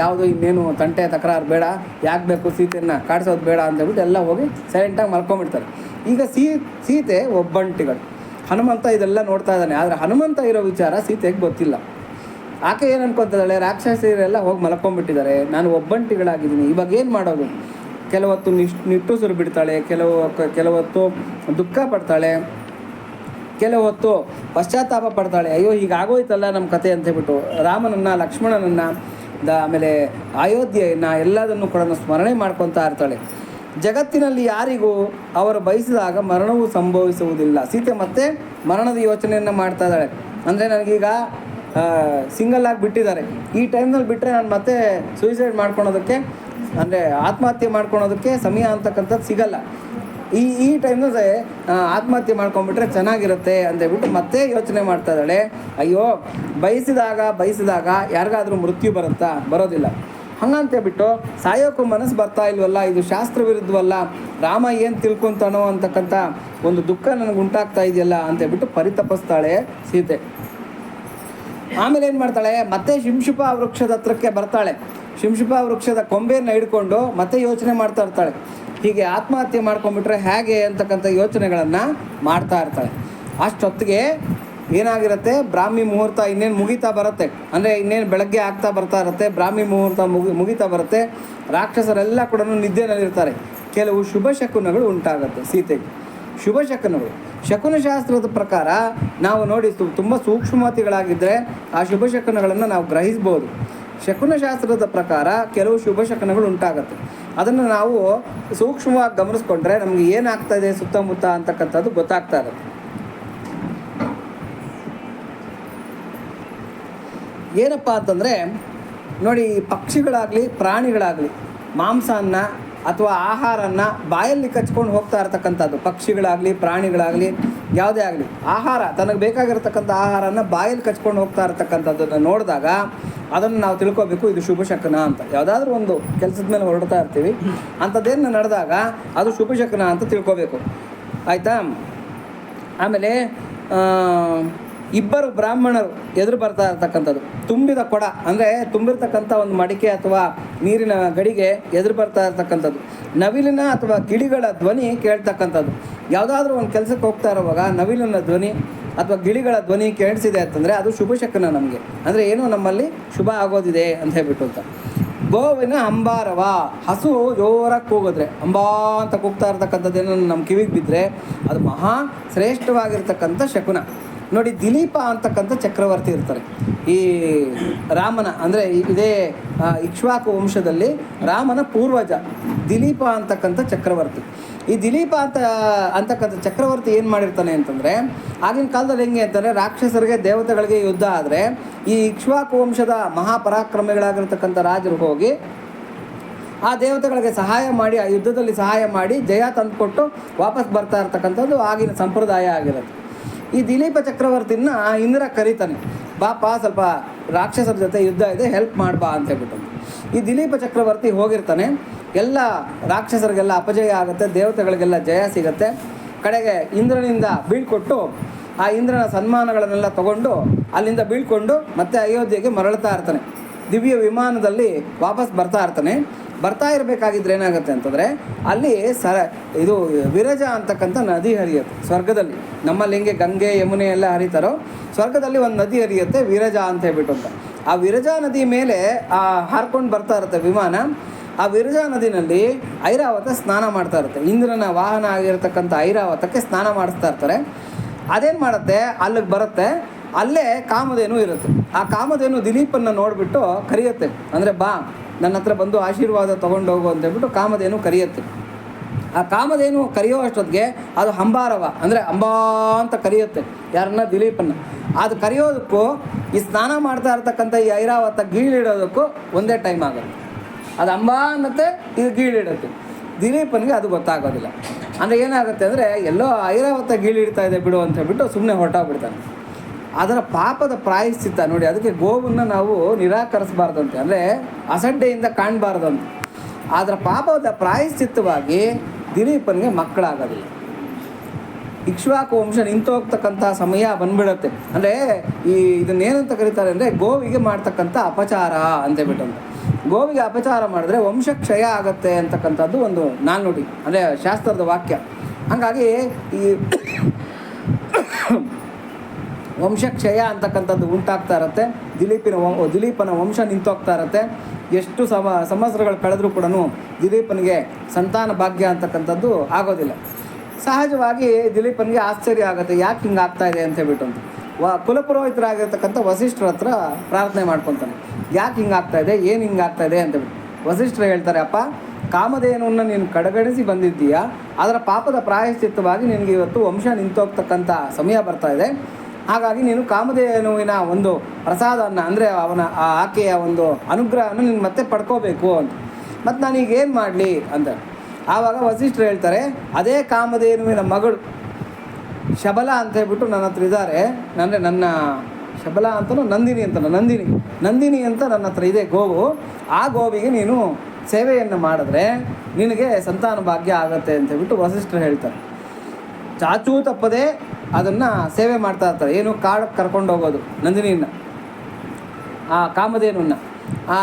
ಯಾವುದು ಇನ್ನೇನು ತಂಟೆ ತಕರಾರು ಬೇಡ, ಯಾಕೆ ಬೇಕು ಸೀತೆಯನ್ನು ಕಾಡಿಸೋದು ಬೇಡ ಅಂತ ಹೇಳ್ಬಿಟ್ಟು ಎಲ್ಲ ಹೋಗಿ ಸೈಲೆಂಟಾಗಿ ಮಲ್ಕೊಂಡ್ಬಿಡ್ತಾರೆ. ಈಗ ಸೀತೆ ಒಬ್ಬಂಟಿಗಳು. ಹನುಮಂತ ಇದೆಲ್ಲ ನೋಡ್ತಾ ಇದ್ದಾನೆ, ಆದರೆ ಹನುಮಂತ ಇರೋ ವಿಚಾರ ಸೀತೆಗೆ ಗೊತ್ತಿಲ್ಲ. ಆಕೆ ಏನು ಅನ್ಕೊತಿದ್ದಾಳೆ, ರಾಕ್ಷಸಿಯರೆಲ್ಲ ಹೋಗಿ ಮಲ್ಕೊಂಡ್ಬಿಟ್ಟಿದ್ದಾರೆ, ನಾನು ಒಬ್ಬಂಟಿಗಳಾಗಿದ್ದೀನಿ, ಇವಾಗ ಏನು ಮಾಡೋದು? ಕೆಲವತ್ತು ನಿಟ್ಟುಸಿರು ಬಿಡ್ತಾಳೆ, ಕೆಲವತ್ತು ದುಃಖ ಪಡ್ತಾಳೆ. ಕೆಲವು ಹೊತ್ತು ಪಶ್ಚಾತ್ತಾಪ ಪಡ್ತಾಳೆ, ಅಯ್ಯೋ ಹೀಗಾಗೋಯ್ತಲ್ಲ ನಮ್ಮ ಕತೆ ಅಂತ ಹೇಳ್ಬಿಟ್ಟು ರಾಮನನ್ನು, ಲಕ್ಷ್ಮಣನನ್ನು, ಆಮೇಲೆ ಅಯೋಧ್ಯೆಯನ್ನು ಎಲ್ಲದನ್ನು ಕೂಡ ಸ್ಮರಣೆ ಮಾಡ್ಕೊತಾ ಇರ್ತಾಳೆ. ಜಗತ್ತಿನಲ್ಲಿ ಯಾರಿಗೂ ಅವರು ಬಯಸಿದಾಗ ಮರಣವು ಸಂಭವಿಸುವುದಿಲ್ಲ. ಸೀತೆ ಮತ್ತೆ ಮರಣದ ಯೋಚನೆಯನ್ನು ಮಾಡ್ತಾ ಇದ್ದಾಳೆ. ಅಂದರೆ ನನಗೀಗ ಸಿಂಗಲ್ ಆಗಿ ಬಿಟ್ಟಿದ್ದಾರೆ, ಈ ಟೈಮ್ನಲ್ಲಿ ಬಿಟ್ಟರೆ ನಾನು ಮತ್ತೆ ಸೂಸೈಡ್ ಮಾಡ್ಕೊಳೋದಕ್ಕೆ, ಅಂದರೆ ಆತ್ಮಹತ್ಯೆ ಮಾಡ್ಕೊಳೋದಕ್ಕೆ ಸಮಯ ಅಂತಕ್ಕಂಥದ್ದು ಸಿಗಲ್ಲ. ಈ ಟೈಮ್ನಲ್ಲಿ ಆತ್ಮಹತ್ಯೆ ಮಾಡ್ಕೊಂಡ್ಬಿಟ್ರೆ ಚೆನ್ನಾಗಿರುತ್ತೆ ಅಂತೇಳ್ಬಿಟ್ಟು ಮತ್ತೆ ಯೋಚನೆ ಮಾಡ್ತಾ ಇದ್ದಾಳೆ. ಅಯ್ಯೋ ಬಯಸಿದಾಗ ಯಾರಿಗಾದ್ರೂ ಮೃತ್ಯು ಬರುತ್ತಾ? ಬರೋದಿಲ್ಲ. ಹಂಗಂತೇಳ್ಬಿಟ್ಟು ಸಾಯೋಕ್ಕೂ ಮನಸ್ಸು ಬರ್ತಾ ಇಲ್ವಲ್ಲ, ಇದು ಶಾಸ್ತ್ರ ವಿರುದ್ಧವಲ್ಲ, ರಾಮ ಏನು ತಿಳ್ಕೊತಾನೋ ಅಂತಕ್ಕಂಥ ಒಂದು ದುಃಖ ನನಗೆ ಉಂಟಾಗ್ತಾ ಇದೆಯಲ್ಲ ಅಂತೇಳ್ಬಿಟ್ಟು ಪರಿತಪಿಸ್ತಾಳೆ ಸೀತೆ. ಆಮೇಲೆ ಏನು ಮಾಡ್ತಾಳೆ, ಮತ್ತೆ ಶಿಂಶುಪ ವೃಕ್ಷದ ಹತ್ರಕ್ಕೆ ಬರ್ತಾಳೆ. ಶಿಂಶುಪ ವೃಕ್ಷದ ಕೊಂಬೆಯನ್ನು ಹಿಡ್ಕೊಂಡು ಮತ್ತೆ ಯೋಚನೆ ಮಾಡ್ತಾ ಇರ್ತಾಳೆ. ಹೀಗೆ ಆತ್ಮಹತ್ಯೆ ಮಾಡ್ಕೊಂಡ್ಬಿಟ್ರೆ ಹೇಗೆ ಅಂತಕ್ಕಂಥ ಯೋಚನೆಗಳನ್ನು ಮಾಡ್ತಾ ಇರ್ತಾಳೆ. ಅಷ್ಟೊತ್ತಿಗೆ ಏನಾಗಿರುತ್ತೆ, ಬ್ರಾಹ್ಮಿ ಮುಹೂರ್ತ ಇನ್ನೇನು ಮುಗಿತಾ ಬರುತ್ತೆ, ಅಂದರೆ ಇನ್ನೇನು ಬೆಳಗ್ಗೆ ಆಗ್ತಾ ಬರ್ತಾ ಇರುತ್ತೆ, ಬ್ರಾಹ್ಮಿ ಮುಹೂರ್ತ ಮುಗಿತಾ ಬರುತ್ತೆ. ರಾಕ್ಷಸರೆಲ್ಲ ಕೂಡ ನಿದ್ದೆನಲ್ಲಿರ್ತಾರೆ. ಕೆಲವು ಶುಭ ಶಕುನಗಳು ಉಂಟಾಗುತ್ತೆ ಸೀತೆಗೆ. ಶುಭ ಶಕುನಗಳು ಶಕುನಶಾಸ್ತ್ರದ ಪ್ರಕಾರ ನಾವು ನೋಡಿ ತುಂಬ ಸೂಕ್ಷ್ಮತಿಗಳಾಗಿದ್ದರೆ ಆ ಶುಭ ಶಕುನಗಳನ್ನು ನಾವು ಗ್ರಹಿಸ್ಬೋದು. ಶಕುನಶಾಸ್ತ್ರದ ಪ್ರಕಾರ ಕೆಲವು ಶುಭ ಶಕುನಗಳು ಉಂಟಾಗುತ್ತೆ. ಅದನ್ನು ನಾವು ಸೂಕ್ಷ್ಮವಾಗಿ ಗಮನಿಸ್ಕೊಂಡ್ರೆ ನಮಗೆ ಏನಾಗ್ತಾ ಇದೆ ಸುತ್ತಮುತ್ತ ಅಂತಕ್ಕಂಥದ್ದು ಗೊತ್ತಾಗ್ತಾ ಇರುತ್ತೆ. ಏನಪ್ಪ ಅಂತಂದರೆ ನೋಡಿ, ಪಕ್ಷಿಗಳಾಗಲಿ ಪ್ರಾಣಿಗಳಾಗಲಿ ಮಾಂಸವನ್ನು ಅಥವಾ ಆಹಾರನ ಬಾಯಲ್ಲಿ ಕಚ್ಕೊಂಡು ಹೋಗ್ತಾ ಇರ್ತಕ್ಕಂಥದ್ದು, ಪಕ್ಷಿಗಳಾಗಲಿ ಪ್ರಾಣಿಗಳಾಗಲಿ ಯಾವುದೇ ಆಗಲಿ ಆಹಾರ ತನಗೆ ಬೇಕಾಗಿರ್ತಕ್ಕಂಥ ಆಹಾರನ ಬಾಯಲ್ಲಿ ಕಚ್ಕೊಂಡು ಹೋಗ್ತಾ ಇರ್ತಕ್ಕಂಥದ್ದನ್ನು ನೋಡಿದಾಗ ಅದನ್ನು ನಾವು ತಿಳ್ಕೊಬೇಕು, ಇದು ಶುಭ ಶಕುನ ಅಂತ. ಯಾವುದಾದ್ರೂ ಒಂದು ಕೆಲಸದ ಮೇಲೆ ಹೊರಡ್ತಾ ಇರ್ತೀವಿ, ಅಂಥದ್ದೇನು ನಡೆದಾಗ ಅದು ಶುಭ ಶಕುನ ಅಂತ ತಿಳ್ಕೊಬೇಕು, ಆಯಿತಾ. ಆಮೇಲೆ ಇಬ್ಬರು ಬ್ರಾಹ್ಮಣರು ಎದುರು ಬರ್ತಾ ಇರ್ತಕ್ಕಂಥದ್ದು, ತುಂಬಿದ ಕೊಡ ಅಂದರೆ ತುಂಬಿರ್ತಕ್ಕಂಥ ಒಂದು ಮಡಿಕೆ ಅಥವಾ ನೀರಿನ ಗಡಿಗೆ ಎದುರು ಬರ್ತಾ ಇರ್ತಕ್ಕಂಥದ್ದು, ನವಿಲಿನ ಅಥವಾ ಗಿಳಿಗಳ ಧ್ವನಿ ಕೇಳ್ತಕ್ಕಂಥದ್ದು. ಯಾವುದಾದ್ರೂ ಒಂದು ಕೆಲಸಕ್ಕೆ ಹೋಗ್ತಾ ಇರುವಾಗ ನವಿಲಿನ ಧ್ವನಿ ಅಥವಾ ಗಿಳಿಗಳ ಧ್ವನಿ ಕೇಳಿಸಿದೆ ಅಂತಂದರೆ ಅದು ಶುಭ ಶಕುನ ನಮಗೆ, ಅಂದರೆ ಏನೋ ನಮ್ಮಲ್ಲಿ ಶುಭ ಆಗೋದಿದೆ ಅಂತ ಹೇಳ್ಬಿಟ್ಟು ಅಂತ. ಗೋವಿನ ಅಂಬಾರವ, ಹಸು ಜೋರಾಗಿ ಕೂಗಿದ್ರೆ, ಅಂಬಾ ಅಂತ ಕೂಗ್ತಾ ಇರ್ತಕ್ಕಂಥದ್ದೇನೋ ನಮ್ಮ ಕಿವಿಗೆ ಬಿದ್ದರೆ ಅದು ಮಹಾ ಶ್ರೇಷ್ಠವಾಗಿರ್ತಕ್ಕಂಥ ಶಕುನ. ನೋಡಿ, ದಿಲೀಪ ಅಂತಕ್ಕಂಥ ಚಕ್ರವರ್ತಿ ಇರ್ತಾರೆ ಈ ರಾಮನ, ಅಂದರೆ ಇದೇ ಇಕ್ಷ್ವಾಕು ವಂಶದಲ್ಲಿ ರಾಮನ ಪೂರ್ವಜ ದಿಲೀಪ ಅಂತಕ್ಕಂಥ ಚಕ್ರವರ್ತಿ. ಈ ದಿಲೀಪ ಅಂತಕ್ಕಂಥ ಚಕ್ರವರ್ತಿ ಏನು ಮಾಡಿರ್ತಾನೆ ಅಂತಂದರೆ, ಆಗಿನ ಕಾಲದಲ್ಲಿ ಹೆಂಗೆ ಅಂತಂದರೆ ರಾಕ್ಷಸರಿಗೆ ದೇವತೆಗಳಿಗೆ ಯುದ್ಧ ಆದರೆ ಈ ಇಕ್ಷ್ವಾಕು ವಂಶದ ಮಹಾಪರಾಕ್ರಮಿಗಳಾಗಿರ್ತಕ್ಕಂಥ ರಾಜರು ಹೋಗಿ ಆ ದೇವತೆಗಳಿಗೆ ಸಹಾಯ ಮಾಡಿ, ಆ ಯುದ್ಧದಲ್ಲಿ ಸಹಾಯ ಮಾಡಿ ಜಯ ತಂದುಕೊಟ್ಟು ವಾಪಸ್ ಬರ್ತಾ ಇರ್ತಕ್ಕಂಥದ್ದು ಆಗಿನ ಸಂಪ್ರದಾಯ ಆಗಿರುತ್ತೆ. ಈ ದಿಲೀಪ ಚಕ್ರವರ್ತಿನ ಇಂದ್ರ ಕರೀತಾನೆ, ಬಾಪ ಸ್ವಲ್ಪ ರಾಕ್ಷಸರ ಜೊತೆ ಯುದ್ಧ ಇದೆ, ಹೆಲ್ಪ್ ಮಾಡ್ಬಾ ಅಂತ ಹೇಳ್ಬಿಟ್ಟು. ಈ ದಿಲೀಪ ಚಕ್ರವರ್ತಿ ಹೋಗಿರ್ತಾನೆ, ಎಲ್ಲ ರಾಕ್ಷಸರಿಗೆಲ್ಲ ಅಪಜಯ ಆಗುತ್ತೆ, ದೇವತೆಗಳಿಗೆಲ್ಲ ಜಯ ಸಿಗುತ್ತೆ. ಕಡೆಗೆ ಇಂದ್ರನಿಂದ ಬೀಳ್ಕೊಟ್ಟು ಆ ಇಂದ್ರನ ಸನ್ಮಾನಗಳನ್ನೆಲ್ಲ ತಗೊಂಡು ಅಲ್ಲಿಂದ ಬೀಳ್ಕೊಂಡು ಮತ್ತೆ ಅಯೋಧ್ಯೆಗೆ ಮರಳ್ತಾ ಇರ್ತಾನೆ. ದಿವ್ಯ ವಿಮಾನದಲ್ಲಿ ವಾಪಸ್ ಬರ್ತಾ ಇರ್ತಾನೆ. ಬರ್ತಾ ಇರಬೇಕಾಗಿದ್ರೆ ಏನಾಗುತ್ತೆ ಅಂತಂದರೆ ಅಲ್ಲಿ ಇದು ವಿರಜ ಅಂತಕ್ಕಂಥ ನದಿ ಹರಿಯುತ್ತೆ ಸ್ವರ್ಗದಲ್ಲಿ. ನಮ್ಮಲ್ಲಿ ಹೆಂಗೆ ಗಂಗೆ ಯಮುನೆ ಎಲ್ಲ ಹರಿತಾರೋ ಸ್ವರ್ಗದಲ್ಲಿ ಒಂದು ನದಿ ಹರಿಯುತ್ತೆ ವಿರಜ ಅಂತ ಹೇಳ್ಬಿಟ್ಟು ಅಂತ. ಆ ವಿರಜಾ ನದಿ ಮೇಲೆ ಹಾರ್ಕೊಂಡು ಬರ್ತಾ ಇರುತ್ತೆ ವಿಮಾನ. ಆ ವಿರಜಾ ನದಿನಲ್ಲಿ ಐರಾವತ ಸ್ನಾನ ಮಾಡ್ತಾ ಇರುತ್ತೆ. ಇಂದ್ರನ ವಾಹನ ಆಗಿರತಕ್ಕಂಥ ಐರಾವತಕ್ಕೆ ಸ್ನಾನ ಮಾಡಿಸ್ತಾ ಇರ್ತಾರೆ. ಅದೇನು ಮಾಡುತ್ತೆ, ಅಲ್ಲಿಗೆ ಬರುತ್ತೆ. ಅಲ್ಲೇ ಕಾಮಧೇನು ಇರುತ್ತೆ. ಆ ಕಾಮಧೇನು ದಿಲೀಪನ್ನು ನೋಡಿಬಿಟ್ಟು ಕರೆಯುತ್ತೆ, ಅಂದರೆ ಬಾ ನನ್ನ ಹತ್ರ ಬಂದು ಆಶೀರ್ವಾದ ತೊಗೊಂಡೋಗು ಅಂತ ಹೇಳ್ಬಿಟ್ಟು ಕಾಮಧೇನು ಕರೆಯುತ್ತೆ. ಆ ಕಾಮಧೇನು ಕರೆಯೋ ಅಷ್ಟೊತ್ತಿಗೆ ಅದು ಹಂಬಾರವ, ಅಂದರೆ ಅಂಬಾ ಅಂತ ಕರೆಯುತ್ತೆ ಯಾರನ್ನ, ದಿಲೀಪನ್ನು. ಅದು ಕರೆಯೋದಕ್ಕೂ ಈ ಸ್ನಾನ ಮಾಡ್ತಾ ಇರ್ತಕ್ಕಂಥ ಈ ಐರಾವತ ಗೀಳಿಡೋದಕ್ಕೂ ಒಂದೇ ಟೈಮ್ ಆಗುತ್ತೆ. ಅದು ಅಂಬಾ ಅನ್ನತ್ತೆ, ಇದು ಗೀಳಿಡುತ್ತೆ. ದಿಲೀಪನಿಗೆ ಅದು ಗೊತ್ತಾಗೋದಿಲ್ಲ. ಅಂದರೆ ಏನಾಗುತ್ತೆ ಅಂದರೆ ಎಲ್ಲೋ ಐರಾವತ ಗೀಳಿಡ್ತಾ ಇದೆ ಬಿಡು ಅಂತ ಹೇಳ್ಬಿಟ್ಟು ಸುಮ್ಮನೆ ಹೊರಟೋಗ್ಬಿಡ್ತಾನೆ. ಅದರ ಪಾಪದ ಪ್ರಾಯಶ್ಚಿತ್ತ ನೋಡಿ, ಅದಕ್ಕೆ ಗೋವನ್ನು ನಾವು ನಿರಾಕರಿಸಬಾರ್ದಂತೆ, ಅಂದರೆ ಅಸಡ್ಡೆಯಿಂದ ಕಾಣಬಾರ್ದಂತೆ. ಅದರ ಪಾಪದ ಪ್ರಾಯಶ್ಚಿತ್ತವಾಗಿ ದಿಲೀಪನಿಗೆ ಮಕ್ಕಳಾಗೋದಿಲ್ಲ. ಇಕ್ಷ್ವಾಕು ವಂಶ ನಿಂತೋಗ್ತಕ್ಕಂಥ ಸಮಯ ಬಂದ್ಬಿಡುತ್ತೆ. ಅಂದರೆ ಇದನ್ನೇನಂತ ಕರೀತಾರೆ ಅಂದರೆ ಗೋವಿಗೆ ಮಾಡ್ತಕ್ಕಂಥ ಅಪಚಾರ ಅಂತೇಳ್ಬಿಟ್ಟು. ಗೋವಿಗೆ ಅಪಚಾರ ಮಾಡಿದ್ರೆ ವಂಶಕ್ಷಯ ಆಗುತ್ತೆ ಅಂತಕ್ಕಂಥದ್ದು ಒಂದು ನಾಣ್ಣುಡಿ, ಅಂದರೆ ಶಾಸ್ತ್ರದ ವಾಕ್ಯ. ಹಾಗಾಗಿ ಈ ವಂಶಕ್ಷಯ ಅಂತಕ್ಕಂಥದ್ದು ಉಂಟಾಗ್ತಾ ಇರುತ್ತೆ. ದಿಲೀಪನ ವಂಶ ನಿಂತೋಗ್ತಾ ಇರುತ್ತೆ. ಎಷ್ಟು ಸಂವತ್ಸರಗಳು ಕಳೆದರೂ ಕೂಡ ದಿಲೀಪನಿಗೆ ಸಂತಾನ ಭಾಗ್ಯ ಅಂತಕ್ಕಂಥದ್ದು ಆಗೋದಿಲ್ಲ. ಸಹಜವಾಗಿ ದಿಲೀಪನಿಗೆ ಆಶ್ಚರ್ಯ ಆಗುತ್ತೆ, ಯಾಕೆ ಹಿಂಗೆ ಆಗ್ತಾ ಇದೆ ಅಂತ ಹೇಳ್ಬಿಟ್ಟು ಅಂತ. ಕುಲಪುರೋಹಿತರಾಗಿರ್ತಕ್ಕಂಥ ವಸಿಷ್ಠರ ಹತ್ರ ಪ್ರಾರ್ಥನೆ ಮಾಡ್ಕೊತಾನೆ, ಯಾಕೆ ಹಿಂಗೆ ಆಗ್ತಾ ಇದೆ, ಏನು ಹಿಂಗೆ ಆಗ್ತಾ ಇದೆ ಅಂತೇಳಿ. ವಸಿಷ್ಠರು ಹೇಳ್ತಾರೆ, ಅಪ್ಪ, ಕಾಮಧೇನುವನ್ನು ನೀನು ಕಡೆಗಣಿಸಿ ಬಂದಿದ್ದೀಯಾ, ಅದರ ಪಾಪದ ಪ್ರಾಯಶ್ಚಿತ್ತವಾಗಿ ನಿನಗೆ ಇವತ್ತು ವಂಶ ನಿಂತೋಗ್ತಕ್ಕಂಥ ಸಮಯ ಬರ್ತಾ ಇದೆ. ಹಾಗಾಗಿ ನೀನು ಕಾಮಧೇನುವಿನ ಒಂದು ಪ್ರಸಾದವನ್ನು, ಅಂದರೆ ಆಕೆಯ ಒಂದು ಅನುಗ್ರಹವನ್ನು ನೀನು ಮತ್ತೆ ಪಡ್ಕೋಬೇಕು ಅಂತ. ಮತ್ತು ನಾನೀಗ ಏನು ಮಾಡಲಿ ಅಂತ. ಆವಾಗ ವಸಿಷ್ಠರು ಹೇಳ್ತಾರೆ, ಅದೇ ಕಾಮಧೇನುವಿನ ಮಗಳು ಶಬಲ ಅಂತ ಹೇಳ್ಬಿಟ್ಟು ನನ್ನ ಹತ್ರ ಇದ್ದಾರೆ, ಅಂದರೆ ನನ್ನ ಶಬಲ ಅಂತಲೂ ನಂದಿನಿ ಅಂತ ನನ್ನ ಹತ್ರ ಇದೆ ಗೋವು. ಆ ಗೋವಿಗೆ ನೀನು ಸೇವೆಯನ್ನು ಮಾಡಿದ್ರೆ ನಿನಗೆ ಸಂತಾನ ಭಾಗ್ಯ ಆಗತ್ತೆ ಅಂತ ಹೇಳ್ಬಿಟ್ಟು ವಸಿಷ್ಠರು ಹೇಳ್ತಾರೆ. ಚಾಚೂ ತಪ್ಪದೆ ಅದನ್ನು ಸೇವೆ ಮಾಡ್ತಾ ಇರ್ತಾರೆ. ಏನು, ಕಾಡಕ್ಕೆ ಕರ್ಕೊಂಡು ಹೋಗೋದು ನಂದಿನಿಯನ್ನು, ಆ ಕಾಮಧೇನುವನ್ನು. ಆ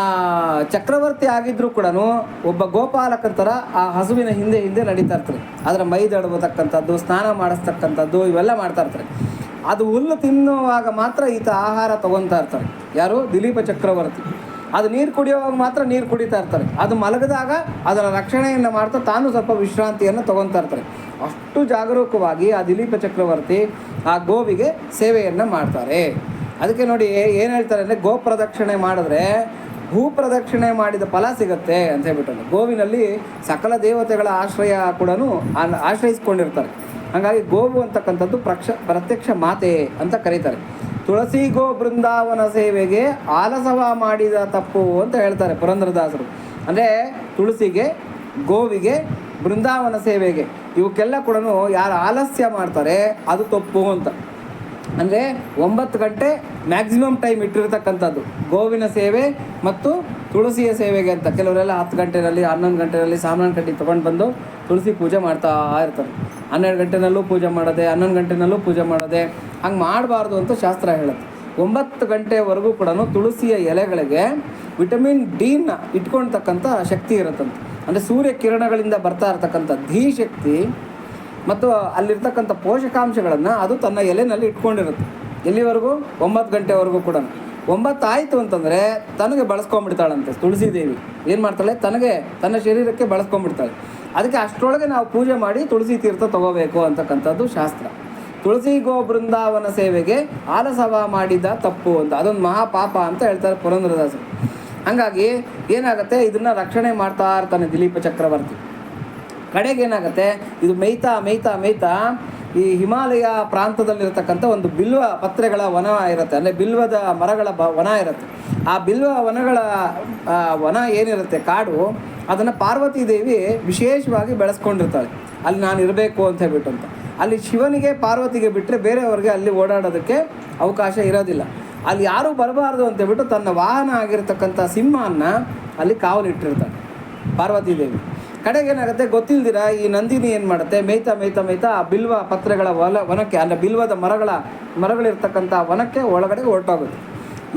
ಚಕ್ರವರ್ತಿ ಆಗಿದ್ದರೂ ಕೂಡ ಒಬ್ಬ ಗೋಪಾಲಕರ ಥರ ಆ ಹಸುವಿನ ಹಿಂದೆ ನಡೀತಾ ಇರ್ತಾರೆ. ಅದರ ಮೈದಡಬತಕ್ಕಂಥದ್ದು, ಸ್ನಾನ ಮಾಡಿಸ್ತಕ್ಕಂಥದ್ದು, ಇವೆಲ್ಲ ಮಾಡ್ತಾ ಇರ್ತಾರೆ. ಅದು ಹುಲ್ಲು ತಿನ್ನುವಾಗ ಮಾತ್ರ ಈತ ಆಹಾರ ತೊಗೊತಾ ಇರ್ತಾರೆ. ಯಾರು? ದಿಲೀಪ ಚಕ್ರವರ್ತಿ. ಅದು ನೀರು ಕುಡಿಯುವಾಗ ಮಾತ್ರ ನೀರು ಕುಡಿತಾ ಇರ್ತಾರೆ. ಅದು ಮಲಗಿದಾಗ ಅದರ ರಕ್ಷಣೆಯನ್ನು ಮಾಡ್ತಾ ತಾನು ಸ್ವಲ್ಪ ವಿಶ್ರಾಂತಿಯನ್ನು ತೊಗೊತಾ ಇರ್ತಾರೆ. ಅಷ್ಟು ಜಾಗರೂಕವಾಗಿ ಆ ದಿಲೀಪ ಚಕ್ರವರ್ತಿ ಆ ಗೋವಿಗೆ ಸೇವೆಯನ್ನು ಮಾಡ್ತಾರೆ. ಅದಕ್ಕೆ ನೋಡಿ ಏನು ಹೇಳ್ತಾರೆ ಅಂದರೆ, ಗೋ ಪ್ರದಕ್ಷಿಣೆ ಮಾಡಿದ್ರೆ ಭೂ ಪ್ರದಕ್ಷಿಣೆ ಮಾಡಿದ ಫಲ ಸಿಗುತ್ತೆ ಅಂತ ಹೇಳ್ಬಿಟ್ಟು. ಗೋವಿನಲ್ಲಿ ಸಕಲ ದೇವತೆಗಳ ಆಶ್ರಯ ಕೂಡ ಆಶ್ರಯಿಸ್ಕೊಂಡಿರ್ತಾರೆ. ಹಾಗಾಗಿ ಗೋವು ಅಂತಕ್ಕಂಥದ್ದು ಪ್ರತ್ಯಕ್ಷ ಮಾತೆ ಅಂತ ಕರೀತಾರೆ. ತುಳಸಿ ಗೋ ಬೃಂದಾವನ ಸೇವೆಗೆ ಆಲಸವ ಮಾಡಿದ ತಪ್ಪು ಅಂತ ಹೇಳ್ತಾರೆ ಪುರಂದರದಾಸರು. ಅಂದರೆ ತುಳಸಿಗೆ, ಗೋವಿಗೆ, ಬೃಂದಾವನ ಸೇವೆಗೆ ಇವಕ್ಕೆಲ್ಲ ಕೂಡ ಯಾರು ಆಲಸ್ಯ ಮಾಡ್ತಾರೆ ಅದು ತಪ್ಪು ಅಂತ. ಅಂದರೆ 9 ಗಂಟೆ ಮ್ಯಾಕ್ಸಿಮಮ್ ಟೈಮ್ ಇಟ್ಟಿರ್ತಕ್ಕಂಥದ್ದು ಗೋವಿನ ಸೇವೆ ಮತ್ತು ತುಳಸಿಯ ಸೇವೆಗೆ ಅಂತ. ಕೆಲವರೆಲ್ಲ 10 ಗಂಟೆಯಲ್ಲಿ 11 ಗಂಟೆಯಲ್ಲಿ ಸಾಮಾನು ಕಡ್ಡಿ ತೊಗೊಂಡು ಬಂದು ತುಳಸಿ ಪೂಜೆ ಮಾಡ್ತಾ ಇರ್ತಾರೆ. 12 ಗಂಟೆನಲ್ಲೂ ಪೂಜೆ ಮಾಡೋದೆ, 11 ಗಂಟೆನಲ್ಲೂ ಪೂಜೆ ಮಾಡೋದೆ. ಹಂಗೆ ಮಾಡಬಾರ್ದು ಅಂತ ಶಾಸ್ತ್ರ ಹೇಳುತ್ತೆ. 9 ಗಂಟೆವರೆಗೂ ಕೂಡ ತುಳಸಿಯ ಎಲೆಗಳಿಗೆ ವಿಟಮಿನ್ ಡಿನ ಇಟ್ಕೊಳ್ತಕ್ಕಂಥ ಶಕ್ತಿ ಇರುತ್ತಂತೆ. ಅಂದರೆ ಸೂರ್ಯ ಕಿರಣಗಳಿಂದ ಬರ್ತಾ ಇರ್ತಕ್ಕಂಥ ಶಕ್ತಿ ಮತ್ತು ಅಲ್ಲಿರ್ತಕ್ಕಂಥ ಪೋಷಕಾಂಶಗಳನ್ನು ಅದು ತನ್ನ ಎಲೆನಲ್ಲಿ ಇಟ್ಕೊಂಡಿರುತ್ತೆ. ಎಲ್ಲಿವರೆಗೂ? 9 ಗಂಟೆವರೆಗೂ ಕೂಡ. 9 ಆಯಿತು ಅಂತಂದರೆ ತನಗೆ ಬಳಸ್ಕೊಂಡ್ಬಿಡ್ತಾಳಂತೆ ತುಳಸಿ ದೇವಿ. ಏನು ಮಾಡ್ತಾಳೆ? ತನ್ನ ಶರೀರಕ್ಕೆ ಬಳಸ್ಕೊಂಡ್ಬಿಡ್ತಾಳೆ. ಅದಕ್ಕೆ ಅಷ್ಟರೊಳಗೆ ನಾವು ಪೂಜೆ ಮಾಡಿ ತುಳಸಿ ತೀರ್ಥ ತಗೋಬೇಕು ಅಂತಕ್ಕಂಥದ್ದು ಶಾಸ್ತ್ರ. ತುಳಸಿ ಗೋ ಬೃಂದಾವನ ಸೇವೆಗೆ ಆಲಸವ ಮಾಡಿದ ತಪ್ಪು ಅಂತ, ಅದೊಂದು ಮಹಾಪಾಪ ಅಂತ ಹೇಳ್ತಾರೆ ಪುರಂದರದಾಸರು. ಹಾಗಾಗಿ ಏನಾಗುತ್ತೆ, ಇದನ್ನು ರಕ್ಷಣೆ ಮಾಡ್ತಾ ಇರ್ತಾನೆ ದಿಲೀಪ ಚಕ್ರವರ್ತಿ. ಕಡೆಗೆ ಏನಾಗುತ್ತೆ, ಇದು ಮೇಯ್ತಾ ಈ ಹಿಮಾಲಯ ಪ್ರಾಂತದಲ್ಲಿರ್ತಕ್ಕಂಥ ಒಂದು ಬಿಲ್ವ ಪತ್ರೆಗಳ ವನ ಇರುತ್ತೆ. ಅಂದರೆ ಬಿಲ್ವದ ಮರಗಳ ವನ ಇರುತ್ತೆ. ಆ ಬಿಲ್ವ ವನಗಳ ವನ ಏನಿರುತ್ತೆ, ಕಾಡು, ಅದನ್ನು ಪಾರ್ವತಿ ದೇವಿ ವಿಶೇಷವಾಗಿ ಬೆಳೆಸ್ಕೊಂಡಿರ್ತಾಳೆ. ಅಲ್ಲಿ ನಾನು ಇರಬೇಕು ಅಂತ ಹೇಳ್ಬಿಟ್ಟು ಅಂತ. ಅಲ್ಲಿ ಶಿವನಿಗೆ ಪಾರ್ವತಿಗೆ ಬಿಟ್ಟರೆ ಬೇರೆಯವ್ರಿಗೆ ಅಲ್ಲಿ ಓಡಾಡೋದಕ್ಕೆ ಅವಕಾಶ ಇರೋದಿಲ್ಲ. ಅಲ್ಲಿ ಯಾರೂ ಬರಬಾರ್ದು ಅಂತೇಳ್ಬಿಟ್ಟು ತನ್ನ ವಾಹನ ಆಗಿರ್ತಕ್ಕಂಥ ಸಿಂಹವನ್ನು ಅಲ್ಲಿ ಕಾವಲಿಟ್ಟಿರ್ತಾಳೆ ಪಾರ್ವತಿ ದೇವಿ. ಕಡೆಗೆ ಏನಾಗುತ್ತೆ ಗೊತ್ತಿಲ್ದಿರ ಈ ನಂದಿನಿ ಏನು ಮಾಡುತ್ತೆ, ಮೇಯ್ತಾ ಆ ಬಿಲ್ವ ಪತ್ರೆಗಳ ವನಕ್ಕೆ, ಅಂದರೆ ಬಿಲ್ವದ ಮರಗಳಿರ್ತಕ್ಕಂಥ ವನಕ್ಕೆ ಒಳಗಡೆ ಹೊರಟೋಗುತ್ತೆ.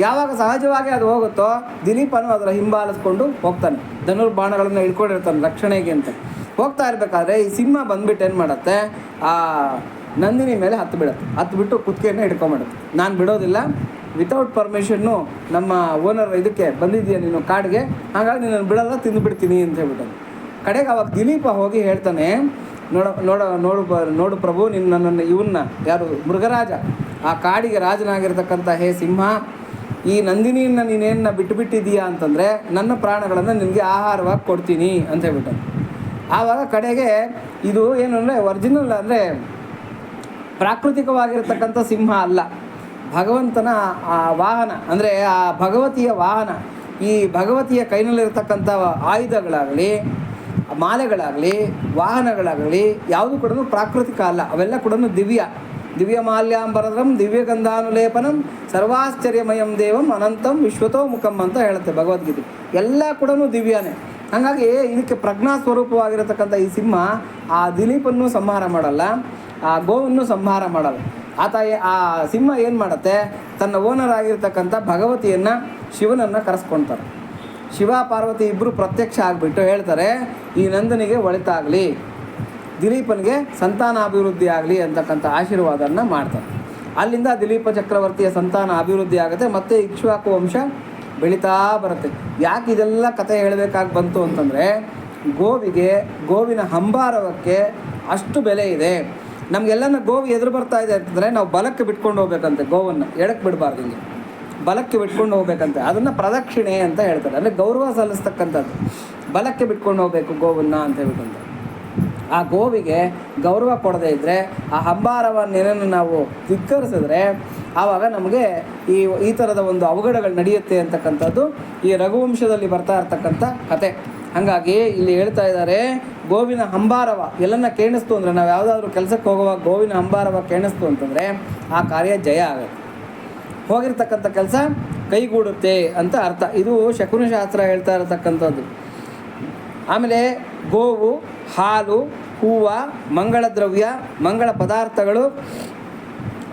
ಯಾವಾಗ ಸಹಜವಾಗಿ ಅದು ಹೋಗುತ್ತೋ ದಿಲೀಪನು ಅದರ ಹಿಂಬಾಲಿಸ್ಕೊಂಡು ಹೋಗ್ತಾನೆ. ಧನುರ್ಬಾಣಗಳನ್ನು ಇಟ್ಕೊಂಡಿರ್ತಾನೆ ರಕ್ಷಣೆಗೆ ಅಂತ. ಹೋಗ್ತಾ ಇರಬೇಕಾದ್ರೆ ಈ ಸಿಂಹ ಬಂದ್ಬಿಟ್ಟು ಏನು ಮಾಡುತ್ತೆ, ಆ ನಂದಿನಿ ಮೇಲೆ ಹತ್ತು ಕುತ್ತಿಗೆಯನ್ನು ಹಿಡ್ಕೊಂಬಿಡುತ್ತೆ. ನಾನು ಬಿಡೋದಿಲ್ಲ, ವಿತೌಟ್ ಪರ್ಮಿಷನ್ನು ನಮ್ಮ ಓನರ್ ಇದಕ್ಕೆ ಬಂದಿದ್ದೀಯ ನೀನು ಕಾಡಿಗೆ, ಹಾಗಾಗಿ ನೀನು ಬಿಡಲ್ಲ, ತಿಂದುಬಿಡ್ತೀನಿ ಅಂತ ಹೇಳ್ಬಿಟ್ಟು. ಕಡೆಗೆ ಅವಾಗ ದಿಲೀಪ ಹೋಗಿ ಹೇಳ್ತಾನೆ, ನೋಡು ಪ್ರಭು, ನನ್ನನ್ನು ಇವನ್ನ ಯಾರು ಮೃಗರಾಜ, ಆ ಕಾಡಿಗೆ ರಾಜನಾಗಿರ್ತಕ್ಕಂಥ ಹೇ ಸಿಂಹ, ಈ ನಂದಿನಿಯನ್ನು ನೀನೇನ ಬಿಟ್ಟಿದ್ದೀಯಾ ಅಂತಂದರೆ ನನ್ನ ಪ್ರಾಣಗಳನ್ನು ನಿನಗೆ ಆಹಾರವಾಗಿ ಕೊಡ್ತೀನಿ ಅಂತ ಹೇಳ್ಬಿಟ್ಟು. ಆವಾಗ ಕಡೆಗೆ ಇದು ಏನು ಅಂದರೆ ಒರಿಜಿನಲ್, ಅಂದರೆ ಪ್ರಾಕೃತಿಕವಾಗಿರ್ತಕ್ಕಂಥ ಸಿಂಹ ಅಲ್ಲ, ಭಗವಂತನ ಆ ವಾಹನ, ಅಂದರೆ ಆ ಭಗವತಿಯ ವಾಹನ. ಈ ಭಗವತಿಯ ಕೈನಲ್ಲಿರ್ತಕ್ಕಂಥ ಆಯುಧಗಳಾಗಲಿ, ಮಾಲೆಗಳಾಗಲಿ, ವಾಹನಗಳಾಗಲಿ ಯಾವುದು ಕೂಡ ಪ್ರಾಕೃತಿಕ ಅಲ್ಲ. ಅವೆಲ್ಲ ಕೂಡ ದಿವ್ಯ ಮಾಲ್ಯಾಂಬರಂ ದಿವ್ಯ ಗಂಧಾನುಲೇಪನಂ ಸರ್ವಾಶ್ಚರ್ಯಮಯಂ ದೇವಂ ಅನಂತಂ ವಿಶ್ವತೋ ಮುಖಂ ಅಂತ ಹೇಳುತ್ತೆ ಭಗವದ್ಗೀತೆ. ಎಲ್ಲ ಕೂಡ ದಿವ್ಯನೇ. ಹಾಗಾಗಿ ಇದಕ್ಕೆ ಪ್ರಜ್ಞಾ ಸ್ವರೂಪವಾಗಿರತಕ್ಕಂಥ ಈ ಸಿಂಹ ಆ ದಿಲೀಪನ್ನು ಸಂಹಾರ ಮಾಡಲ್ಲ, ಆ ಗೋವನ್ನು ಸಂಹಾರ ಮಾಡಲ್ಲ. ಆ ಸಿಂಹ ಏನು ಮಾಡುತ್ತೆ, ತನ್ನ ಓನರ್ ಆಗಿರ್ತಕ್ಕಂಥ ಭಗವತಿಯನ್ನು, ಶಿವನನ್ನು ಕರೆಸ್ಕೊಳ್ತಾರೆ. ಶಿವ ಪಾರ್ವತಿ ಇಬ್ಬರು ಪ್ರತ್ಯಕ್ಷ ಆಗಿಬಿಟ್ಟು ಹೇಳ್ತಾರೆ, ಈ ನಂದನಿಗೆ ಒಳಿತಾಗಲಿ, ದಿಲೀಪನಿಗೆ ಸಂತಾನಾಭಿವೃದ್ಧಿ ಆಗಲಿ ಅಂತಕ್ಕಂಥ ಆಶೀರ್ವಾದವನ್ನು ಮಾಡ್ತಾರೆ. ಅಲ್ಲಿಂದ ದಿಲೀಪ ಚಕ್ರವರ್ತಿಯ ಸಂತಾನ ಅಭಿವೃದ್ಧಿ ಆಗುತ್ತೆ, ಮತ್ತು ಇಕ್ಷ್ವಾಕು ವಂಶ ಬೆಳೀತಾ ಬರುತ್ತೆ. ಯಾಕೆ ಇದೆಲ್ಲ ಕಥೆ ಹೇಳಬೇಕಾಗಿ ಬಂತು ಅಂತಂದರೆ, ಗೋವಿನ ಹಂಬಾರವಕ್ಕೆ ಅಷ್ಟು ಬೆಲೆ ಇದೆ. ನಮಗೆಲ್ಲನ ಗೋವು ಎದುರು ಬರ್ತಾ ಇದೆ ಅಂತಂದರೆ ನಾವು ಬಲಕ್ಕೆ ಬಿಟ್ಕೊಂಡು ಹೋಗ್ಬೇಕಂತೆ, ಗೋವನ್ನು ಎಡಕ್ಕೆ ಬಿಡಬಾರ್ದು, ಹಿಂಗೆ ಬಲಕ್ಕೆ ಬಿಟ್ಕೊಂಡು ಹೋಗ್ಬೇಕಂತೆ. ಅದನ್ನು ಪ್ರದಕ್ಷಿಣೆ ಅಂತ ಹೇಳ್ತಾರೆ, ಅಂದರೆ ಗೌರವ ಸಲ್ಲಿಸ್ತಕ್ಕಂಥದ್ದು. ಬಲಕ್ಕೆ ಬಿಟ್ಕೊಂಡು ಹೋಗಬೇಕು ಗೋವನ್ನು ಅಂತ ಹೇಳ್ಬಿಟ್ಟಂತ. ಆ ಗೋವಿಗೆ ಗೌರವ ಕೊಡದೇ ಇದ್ದರೆ, ಆ ಹಂಬಾರವನ್ನೇನನ್ನು ನಾವು ಧಿಕ್ಕರಿಸಿದ್ರೆ ಆವಾಗ ನಮಗೆ ಈ ಥರದ ಒಂದು ಅವಘಡಗಳು ನಡೆಯುತ್ತೆ ಅಂತಕ್ಕಂಥದ್ದು ಈ ರಘುವಂಶದಲ್ಲಿ ಬರ್ತಾ ಇರ್ತಕ್ಕಂಥ ಕತೆ. ಹಾಗಾಗಿ ಇಲ್ಲಿ ಹೇಳ್ತಾ ಇದ್ದಾರೆ, ಗೋವಿನ ಹಂಬಾರವ ಎಲ್ಲನ್ನ ಕೇಣಿಸ್ತು ಅಂದರೆ, ನಾವು ಯಾವುದಾದ್ರೂ ಕೆಲಸಕ್ಕೆ ಹೋಗುವಾಗ ಗೋವಿನ ಹಂಬಾರವ ಕೇಣಿಸ್ತು ಅಂತಂದರೆ ಆ ಕಾರ್ಯ ಜಯ ಆಗುತ್ತೆ, ಹೋಗಿರ್ತಕ್ಕಂಥ ಕೆಲಸ ಕೈಗೂಡುತ್ತೆ ಅಂತ ಅರ್ಥ. ಇದು ಶಕುನಶಾಸ್ತ್ರ ಹೇಳ್ತಾ ಇರತಕ್ಕಂಥದ್ದು. ಆಮೇಲೆ ಗೋವು, ಹಾಲು, ಹೂವು, ಮಂಗಳ ದ್ರವ್ಯ, ಮಂಗಳ ಪದಾರ್ಥಗಳು,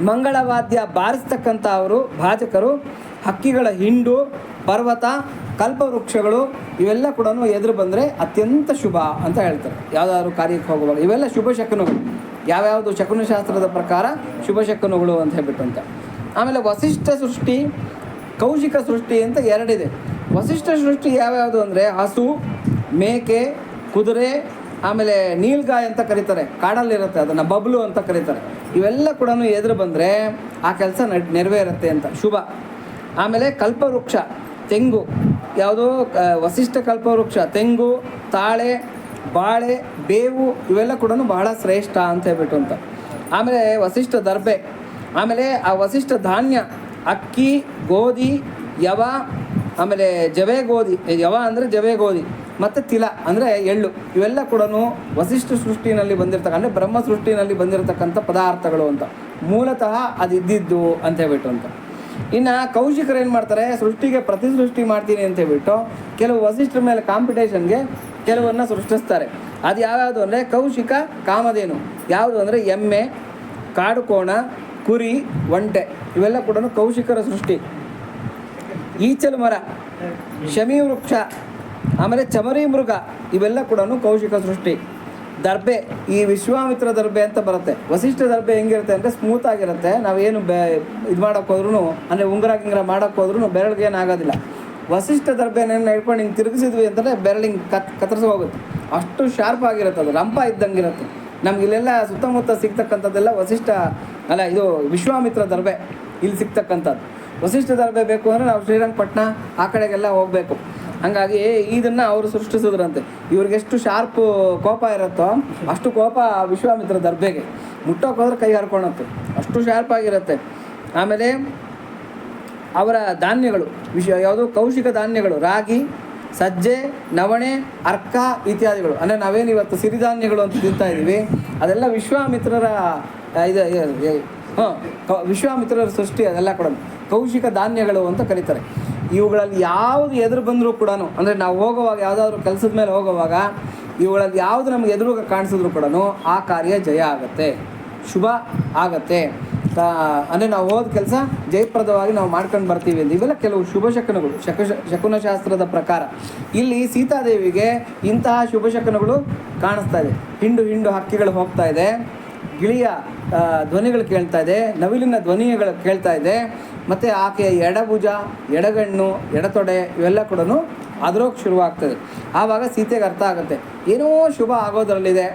ಮಂಗಳವಾದ್ಯ ಬಾರಿಸ್ತಕ್ಕಂಥ ಅವರು ಭಾಜಕರು, ಹಕ್ಕಿಗಳ ಹಿಂಡು, ಪರ್ವತ, ಕಲ್ಪವೃಕ್ಷಗಳು ಇವೆಲ್ಲ ಕೂಡ ಎದುರು ಬಂದರೆ ಅತ್ಯಂತ ಶುಭ ಅಂತ ಹೇಳ್ತಾರೆ ಯಾವುದಾದ್ರು ಕಾರ್ಯಕ್ಕೆ ಹೋಗುವಾಗ. ಇವೆಲ್ಲ ಶುಭ ಶಕುನಗಳು, ಯಾವ್ಯಾವುದು ಶಕುನಶಾಸ್ತ್ರದ ಪ್ರಕಾರ ಶುಭ ಶಕುನಗಳು ಅಂತ ಹೇಳ್ಬಿಟ್ಟು ಅಂತ. ಆಮೇಲೆ ವಸಿಷ್ಠ ಸೃಷ್ಟಿ, ಕೌಶಿಕ ಸೃಷ್ಟಿ ಅಂತ ಎರಡಿದೆ. ವಸಿಷ್ಠ ಸೃಷ್ಟಿ ಯಾವ್ಯಾವುದು ಅಂದರೆ ಹಸು, ಮೇಕೆ, ಕುದುರೆ, ಆಮೇಲೆ ನೀಲ್ಗಾಯ್ ಅಂತ ಕರೀತಾರೆ, ಕಾಡಲ್ಲಿರುತ್ತೆ ಅದನ್ನು ಬಬ್ಲು ಅಂತ ಕರೀತಾರೆ. ಇವೆಲ್ಲ ಕೂಡ ಎದುರು ಬಂದರೆ ಆ ಕೆಲಸ ನೆರವೇರುತ್ತೆ ಅಂತ ಶುಭ. ಆಮೇಲೆ ಕಲ್ಪವೃಕ್ಷ, ತೆಂಗು, ಯಾವುದೋ ವಸಿಷ್ಠ ಕಲ್ಪವೃಕ್ಷ, ತೆಂಗು, ತಾಳೆ, ಬಾಳೆ, ಬೇವು ಇವೆಲ್ಲ ಕೂಡ ಬಹಳ ಶ್ರೇಷ್ಠ ಅಂತ ಹೇಳ್ಬಿಟ್ಟು ಅಂತ. ಆಮೇಲೆ ವಸಿಷ್ಠ ದರ್ಬೆ, ಆಮೇಲೆ ಆ ವಸಿಷ್ಠ ಧಾನ್ಯ, ಅಕ್ಕಿ, ಗೋಧಿ, ಯವ, ಆಮೇಲೆ ಜವೆ ಗೋಧಿ, ಯವ ಅಂದರೆ ಜವೆ ಗೋಧಿ, ಮತ್ತು ತಿಲ ಅಂದರೆ ಎಳ್ಳು, ಇವೆಲ್ಲ ಕೂಡ ವಸಿಷ್ಠ ಸೃಷ್ಟಿನಲ್ಲಿ ಅಂದರೆ ಬ್ರಹ್ಮ ಸೃಷ್ಟಿನಲ್ಲಿ ಬಂದಿರತಕ್ಕಂಥ ಪದಾರ್ಥಗಳು ಅಂತ. ಮೂಲತಃ ಅದು ಇದ್ದಿದ್ದು ಅಂತ ಹೇಳ್ಬಿಟ್ಟು ಅಂತ. ಇನ್ನು ಕೌಶಿಕರು ಏನು ಮಾಡ್ತಾರೆ, ಸೃಷ್ಟಿಗೆ ಪ್ರತಿ ಸೃಷ್ಟಿ ಮಾಡ್ತೀನಿ ಅಂತ ಹೇಳ್ಬಿಟ್ಟು ಕೆಲವು ವಸಿಷ್ಠರ ಮೇಲೆ ಕಾಂಪಿಟೇಷನ್ಗೆ ಕೆಲವನ್ನು ಸೃಷ್ಟಿಸ್ತಾರೆ. ಅದು ಯಾವ್ಯಾವುದು ಅಂದರೆ ಕೌಶಿಕ, ಕಾಮಧೇನು, ಯಾವುದು ಅಂದರೆ ಎಮ್ಮೆ, ಕಾಡುಕೋಣ, ಕುರಿ, ಒಂಟೆ ಇವೆಲ್ಲ ಕೂಡ ಕೌಶಿಕರ ಸೃಷ್ಟಿ. ಈಚಲು ಮರ, ಶಮಿ ವೃಕ್ಷ, ಆಮೇಲೆ ಚಮರಿ ಮೃಗ ಇವೆಲ್ಲ ಕೂಡ ಕೌಶಿಕ ಸೃಷ್ಟಿ. ದರ್ಬೆ, ಈ ವಿಶ್ವಾಮಿತ್ರ ದರ್ಬೆ ಅಂತ ಬರುತ್ತೆ. ವಸಿಷ್ಠ ದರ್ಬೆ ಹೆಂಗಿರುತ್ತೆ ಅಂದರೆ ಸ್ಮೂತ್ ಆಗಿರುತ್ತೆ, ನಾವೇನು ಇದು ಮಾಡೋಕ್ಕೆ ಹೋದ್ರೂ ಅಂದರೆ ಉಂಗುರ ಮಾಡೋಕ್ಕೆ ಹೋದ್ರೂ ಬೆರಳಿಗೆ ಏನಾಗೋದಿಲ್ಲ. ವಸಿಷ್ಠ ದರ್ಬೆನ ಹಿಡ್ಕೊಂಡು ಹಿಂಗೆ ತಿರುಗಿಸಿದ್ವಿ ಅಂತಂದರೆ ಬೆರಳಿಂಗೆ ಕತ್ತರಿಸಿ ಹೋಗುತ್ತೆ, ಅಷ್ಟು ಶಾರ್ಪ್ ಆಗಿರುತ್ತೆ, ಅದು ರಂಪ ಇದ್ದಂಗೆ ಇರುತ್ತೆ. ನಮ್ಗೆ ಇಲ್ಲೆಲ್ಲ ಸುತ್ತಮುತ್ತ ಸಿಗ್ತಕ್ಕಂಥದ್ದೆಲ್ಲ ವಸಿಷ್ಠ ಅಲ್ಲ, ಇದು ವಿಶ್ವಾಮಿತ್ರ ದರ್ಬೆ ಇಲ್ಲಿ ಸಿಗ್ತಕ್ಕಂಥದ್ದು. ವಸಿಷ್ಠ ದರ್ಬೆ ಬೇಕು ಅಂದರೆ ನಾವು ಶ್ರೀರಂಗಪಟ್ಟಣ ಆ ಕಡೆಗೆಲ್ಲ ಹೋಗಬೇಕು. ಹಾಗಾಗಿ ಇದನ್ನು ಅವರು ಸೃಷ್ಟಿಸಿದ್ರಂತೆ. ಇವ್ರಿಗೆಷ್ಟು ಶಾರ್ಪು ಕೋಪ ಇರುತ್ತೋ ಅಷ್ಟು ಕೋಪ ವಿಶ್ವಾಮಿತ್ರ ದರ್ಬೆಗೆ, ಮುಟ್ಟೋಕೆ ಹೋದ್ರೆ ಕೈ ಹರ್ಕೊಳತ್ತೆ, ಅಷ್ಟು ಶಾರ್ಪ್ ಆಗಿರುತ್ತೆ. ಆಮೇಲೆ ಅವರ ಧಾನ್ಯಗಳು ಯಾವುದು ಕೌಶಿಕ ಧಾನ್ಯಗಳು, ರಾಗಿ, ಸಜ್ಜೆ, ನವಣೆ, ಅರ್ಕ ಇತ್ಯಾದಿಗಳು, ಅಂದರೆ ನಾವೇನು ಇವತ್ತು ಸಿರಿಧಾನ್ಯಗಳು ಅಂತ ತಿಂತಾ ಇದ್ದೀವಿ ಅದೆಲ್ಲ ವಿಶ್ವಾಮಿತ್ರರ ವಿಶ್ವಾಮಿತ್ರರ ಸೃಷ್ಟಿ. ಅದೆಲ್ಲ ಕೂಡ ಕೌಶಿಕ ಧಾನ್ಯಗಳು ಅಂತ ಕರೀತಾರೆ. ಇವುಗಳಲ್ಲಿ ಯಾವುದು ಎದುರು ಬಂದರೂ ಕೂಡ ಅಂದರೆ ನಾವು ಹೋಗುವಾಗ ಯಾವುದಾದ್ರೂ ಕೆಲಸದ ಮೇಲೆ ಹೋಗುವಾಗ ಇವುಗಳಲ್ಲಿ ಯಾವುದು ನಮಗೆ ಎದುರು ಕಾಣಿಸಿದ್ರು ಕೂಡ ಆ ಕಾರ್ಯ ಜಯ ಆಗುತ್ತೆ, ಶುಭ ಆಗತ್ತೆ. ಅಂದರೆ ನಾವು ಹೋದ ಕೆಲಸ ಜಯಪ್ರದವಾಗಿ ನಾವು ಮಾಡ್ಕೊಂಡು ಬರ್ತೀವಿ ಅಂತ. ಇವೆಲ್ಲ ಕೆಲವು ಶುಭ ಶಕುನಗಳು ಶಕುನಶಾಸ್ತ್ರದ ಪ್ರಕಾರ. ಇಲ್ಲಿ ಸೀತಾದೇವಿಗೆ ಇಂತಹ ಶುಭ ಶಕುನಗಳು ಕಾಣಿಸ್ತಾ ಇದೆ. ಹಿಂಡು ಹಕ್ಕಿಗಳು ಹೋಗ್ತಾ ಇದೆ, ಗಿಳಿಯ ಧ್ವನಿಗಳು ಕೇಳ್ತಾ ಇದೆ, ನವಿಲಿನ ಧ್ವನಿಗಳು ಕೇಳ್ತಾ ಇದೆ, ಮತ್ತು ಆಕೆಯ ಎಡಭುಜ, ಎಡಗಣ್ಣು, ಎಡತೊಡೆ ಇವೆಲ್ಲ ಕೂಡ ಅದರೋಗಿ ಶುರುವಾಗ್ತದೆ. ಆವಾಗ ಸೀತೆಗೆ ಅರ್ಥ ಆಗುತ್ತೆ, ಏನೋ ಶುಭ ಆಗೋದ್ರಲ್ಲಿದೆ,